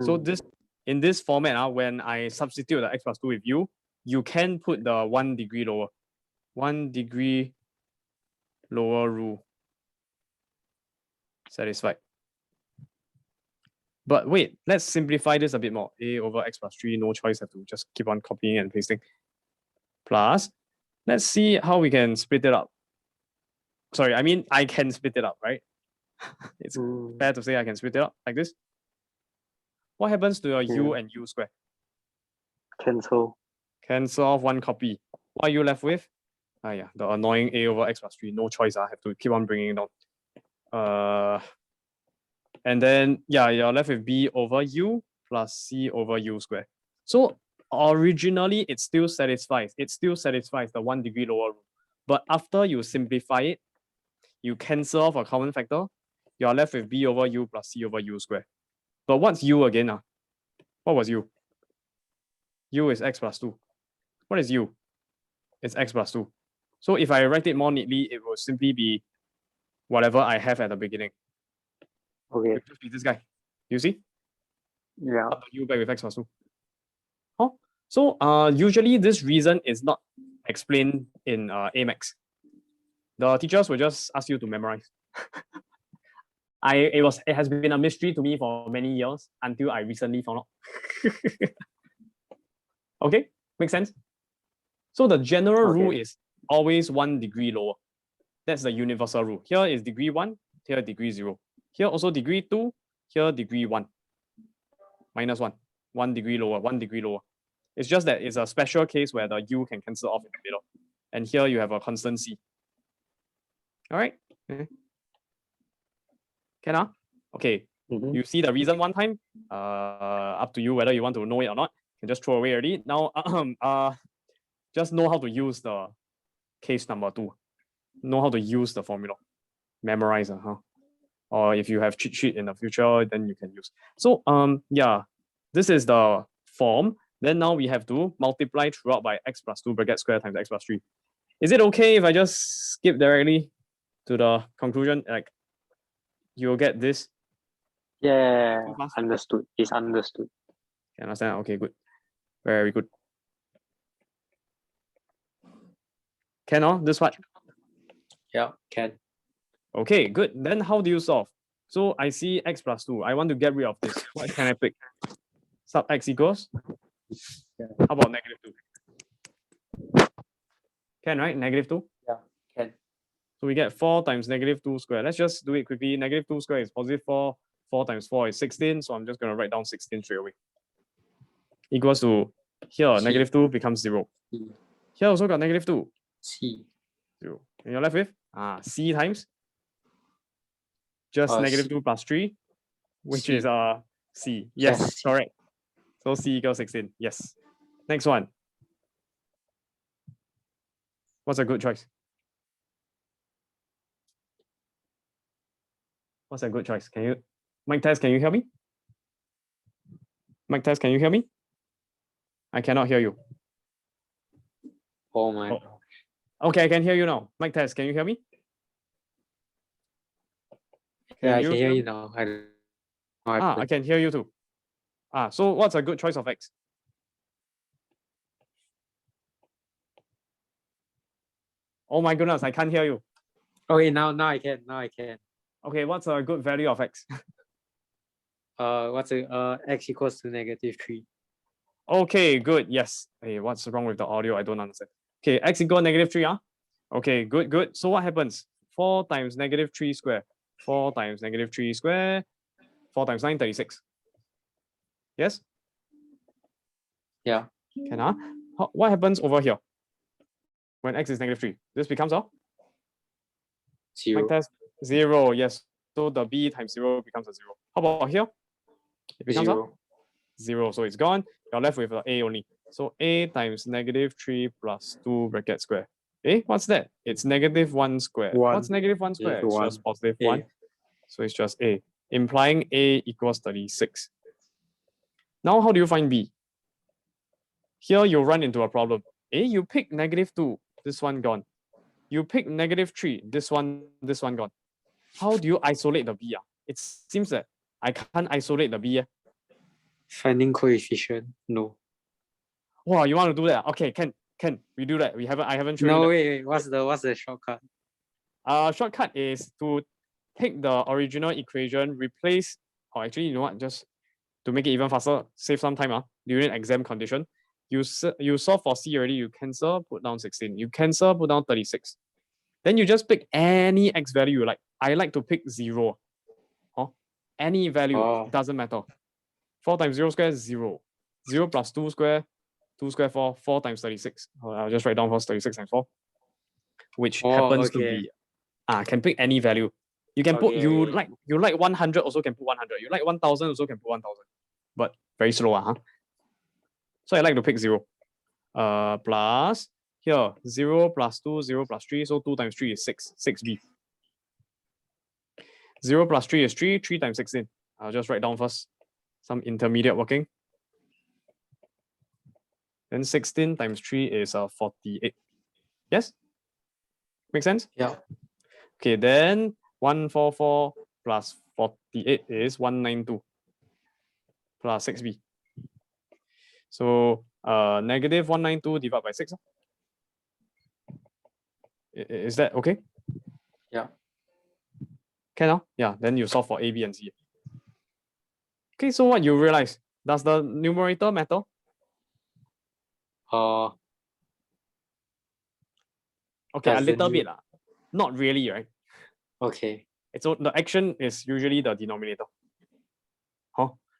Speaker 1: So this, in this format, when I substitute the x plus 2 with u, you can put the 1 degree lower. 1 degree lower rule satisfied. But wait, let's simplify this a bit more. A over x plus 3, no choice, have to just keep on copying and pasting. Plus, let's see how we can split it up. Sorry, I mean, I can split it up, right? It's fair to say I can split it up like this. What happens to your u and u square?
Speaker 2: Cancel.
Speaker 1: Cancel off one copy. What are you left with? The annoying a over x plus 3. No choice. I have to keep on bringing it down. And then, you're left with b over u plus c over u square. So originally, it still satisfies. It still satisfies the 1 degree lower rule. But after you simplify it, you cancel off a common factor, you're left with b over u plus c over u square. But what's u again? What was u? U is x plus 2. What is u? It's x plus 2. So if I write it more neatly, it will simply be whatever I have at the beginning.
Speaker 2: Okay.
Speaker 1: It will just be this guy. You see?
Speaker 2: Yeah.
Speaker 1: U back with x plus 2. So usually this reason is not explained in AMAX. The teachers will just ask you to memorize. It has been a mystery to me for many years until I recently found out. Okay, makes sense? So the general rule is always 1 degree lower. That's the universal rule. Here is degree 1, here degree 0. Here also degree 2, here degree 1. Minus 1. 1 degree lower, 1 degree lower. It's just that it's a special case where the u can cancel off in the middle. And here you have a constant c. All right? Can Okay. You see the reason one time. Up to you whether you want to know it or not. You can just throw away already. Now, just know how to use the case number 2. Know how to use the formula. Memorize, or if you have cheat sheet in the future, then you can use. So, this is the form. Then now we have to multiply throughout by x plus 2 bracket square times x plus 3. Is it okay if I just skip directly to the conclusion? Like, you'll get this.
Speaker 2: Yeah, understood. It's understood.
Speaker 1: Can understand? Okay, good. Very good. Can this part?
Speaker 2: Yeah, can.
Speaker 1: Okay, good. Then how do you solve? So I see x plus 2. I want to get rid of this. What can I pick? Sub x equals? How about negative 2? Can, right? Negative 2?
Speaker 2: Yeah, can.
Speaker 1: So we get 4 times negative 2 square. Let's just do it quickly. Negative 2 square is positive 4. 4 times 4 is 16. So I'm just going to write down 16 straight away. Equals to, here,
Speaker 2: C.
Speaker 1: negative 2 becomes 0.
Speaker 2: C.
Speaker 1: Here also got negative 2.
Speaker 2: C.
Speaker 1: 0. And you're left with c times just negative 2 plus 3, which
Speaker 2: C.
Speaker 1: is c. Yes,
Speaker 2: C.
Speaker 1: correct. So c equals 16. Yes. Next one. What's a good choice? What's a good choice? Can you, Mike Test, can you hear me? Mike Test, can you hear me? I cannot hear you.
Speaker 2: Oh my
Speaker 1: Oh.
Speaker 2: God.
Speaker 1: Okay, I can hear you now. Mic test, can you hear me?
Speaker 2: Yeah, I
Speaker 1: you
Speaker 2: can hear
Speaker 1: hear
Speaker 2: you
Speaker 1: me?
Speaker 2: now. I don't know what
Speaker 1: I
Speaker 2: happened.
Speaker 1: can hear you too. So what's a good choice of X? Oh my goodness, I can't hear you.
Speaker 2: Okay, now I can. Now I can.
Speaker 1: Okay, what's a good value of X?
Speaker 2: What's x equals to -3.
Speaker 1: Okay, good. Yes. Hey, what's wrong with the audio? I don't understand. Okay, X equal -3, huh? Okay, good, good. So what happens? 4 times -3 square. 4 times -3 square. 4 times 9, 36. Yes?
Speaker 2: Yeah,
Speaker 1: Can, huh? What happens over here when X is -3? This becomes a mic
Speaker 2: 0.
Speaker 1: test 0. Yes. So the B times 0 becomes a 0. How about here? It becomes a
Speaker 2: 0.
Speaker 1: 0. So it's gone. You're left with a only. So A times -3 plus 2 bracket square. What's that? It's -1 square.
Speaker 2: 1
Speaker 1: What's -1 square?
Speaker 2: is
Speaker 1: It's
Speaker 2: 1.
Speaker 1: just positive
Speaker 2: A.
Speaker 1: 1. So it's just A, implying A equals 36. Now, how do you find B? Here you run into a problem. You pick -2, this one gone. You pick -3, this one gone. How do you isolate the B? It seems that I can't isolate the B.
Speaker 2: Finding coefficient? No.
Speaker 1: Wow, you want to do that? Okay, can we do that? I haven't shown you
Speaker 2: No,
Speaker 1: that.
Speaker 2: wait. What's the shortcut?
Speaker 1: Shortcut is to take the original equation, replace, or actually, you know what, just to make it even faster, save some time during exam condition. You solve for C already, you cancel, put down 16. You cancel, put down 36. Then you just pick any X value you like. I like to pick 0. Any value, doesn't matter. 4 times 0 square is 0. 0 plus 2 square, 2 square 4, 4 times 36. I'll just write down first 36 times 4, which happens to be, can pick any value. You can put, you like 100 also can put 100. You like 1000 also can put 1000. But very slow, huh? So I like to pick 0. Plus, here, 0 plus 2, 0 plus 3. So 2 times 3 is 6, 6B. 0 plus 3 is 3, 3 times 16. I'll just write down first some intermediate working. Then 16 times 3 is 48. Yes? Make sense?
Speaker 2: Yeah.
Speaker 1: Okay, then 144 plus 48 is 192 plus 6B. So negative 192 divided by 6. Is that okay?
Speaker 2: Yeah.
Speaker 1: Can yeah, then you solve for A, B, and C. Okay, so what you realize? Does the numerator matter? Okay, a little bit. Not really, right?
Speaker 2: Okay.
Speaker 1: So the action is usually the denominator.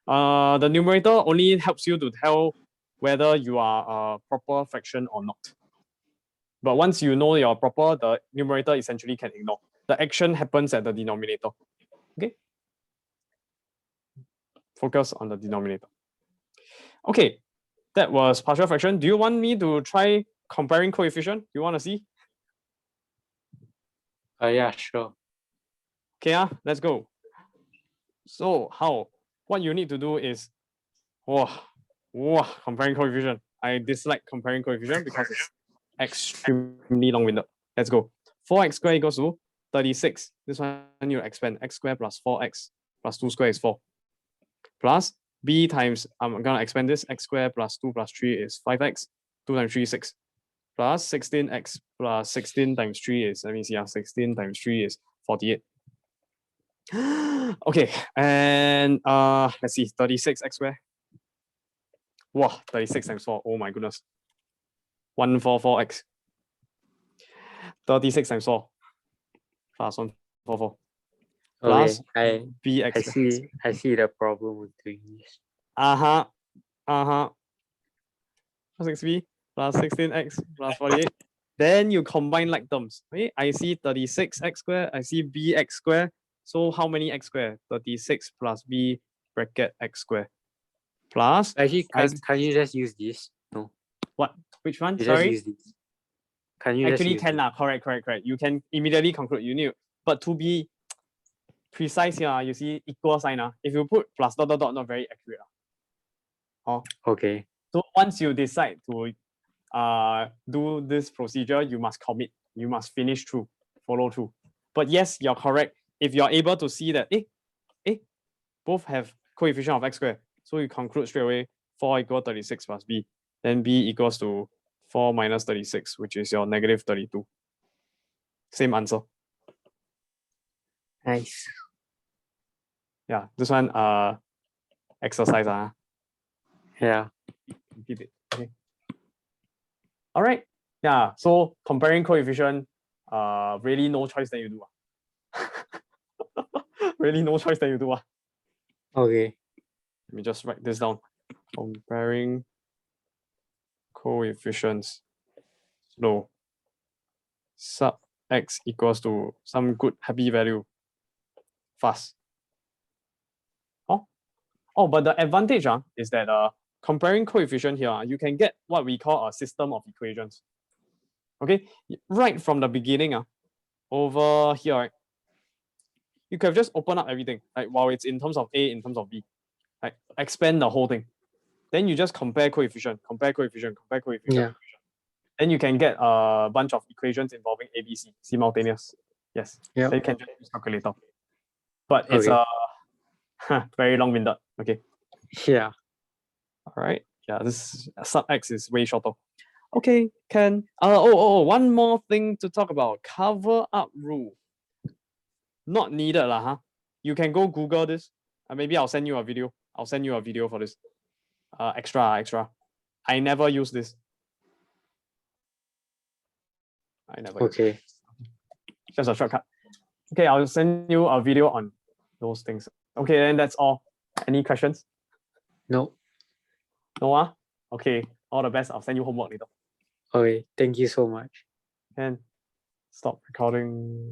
Speaker 1: The numerator only helps you to tell whether you are a proper fraction or not. But once you know you're proper, the numerator essentially can ignore. The action happens at the denominator. Okay? Focus on the denominator. Okay, that was partial fraction. Do you want me to try comparing coefficient? Do you want to see?
Speaker 2: Yeah, sure.
Speaker 1: Okay, let's go. So how? What you need to do is, comparing coefficient. I dislike comparing coefficient because it's extremely long-winded. Let's go. 4x squared equals to 36. This one you expand. X squared plus 4x plus 2 squared is 4. Plus b times, I'm going to expand this. X squared plus 2 plus 3 is 5x. 2 times 3 is 6. Plus 16x plus 16 times 3 is, let me see, 16 times 3 is 48. Okay, and let's see, 36x squared. Wow, 36 times 4. Oh my goodness. 144x. 36 times 4. Plus 144. Plus bx.
Speaker 2: I see the problem with doing this.
Speaker 1: 6b plus 16x plus 48. Then you combine like terms. Okay, I see 36x squared. I see bx squared. So how many x squared? 36 plus b bracket x squared. Plus.
Speaker 2: Actually, can you just use this? No.
Speaker 1: What? Which one?
Speaker 2: You
Speaker 1: Sorry?
Speaker 2: just use this. Can you
Speaker 1: actually
Speaker 2: just use
Speaker 1: can correct. You can immediately conclude you need, but to be precise here, you see equal sign. If you put plus dot dot dot, not very accurate.
Speaker 2: Okay.
Speaker 1: So once you decide to do this procedure, you must commit. You must finish through, follow through. But yes, you're correct. If you're able to see that, both have coefficient of x squared, so you conclude straight away 4 equals 36 plus b. Then b equals to 4 minus 36, which is your negative 32. Same answer.
Speaker 3: Nice.
Speaker 1: Yeah, this one exercise.
Speaker 3: Yeah.
Speaker 1: Repeat it. Okay. All right. Yeah. So comparing coefficient, really no choice than you do. Really no choice than you do.
Speaker 3: Okay.
Speaker 1: Let me just write this down. Comparing coefficients. Slow. Sub x equals to some good happy value. Fast. Oh, but the advantage is that comparing coefficient here, you can get what we call a system of equations. Okay, right from the beginning, over here, right, you could have just opened up everything, like while it's in terms of A, in terms of B, like expand the whole thing. Then you just compare coefficient.
Speaker 3: Yeah.
Speaker 1: Then you can get a bunch of equations involving A, B, C, simultaneous. Yes.
Speaker 3: Yeah.
Speaker 1: Then you can just use calculator. But it's very long-winded. Okay.
Speaker 3: Yeah.
Speaker 1: All right. Yeah, this sub x is way shorter. Okay, can one more thing to talk about. Cover up rule. Not needed lah, You can go Google this. Maybe I'll send you a video. I'll send you a video for this. Extra. I never use this. I never.
Speaker 3: Okay.
Speaker 1: Just a shortcut. Okay, I'll send you a video on those things. Okay, then that's all. Any questions?
Speaker 3: No.
Speaker 1: No? Okay, all the best. I'll send you homework later.
Speaker 3: Okay. Thank you so much.
Speaker 1: And stop recording.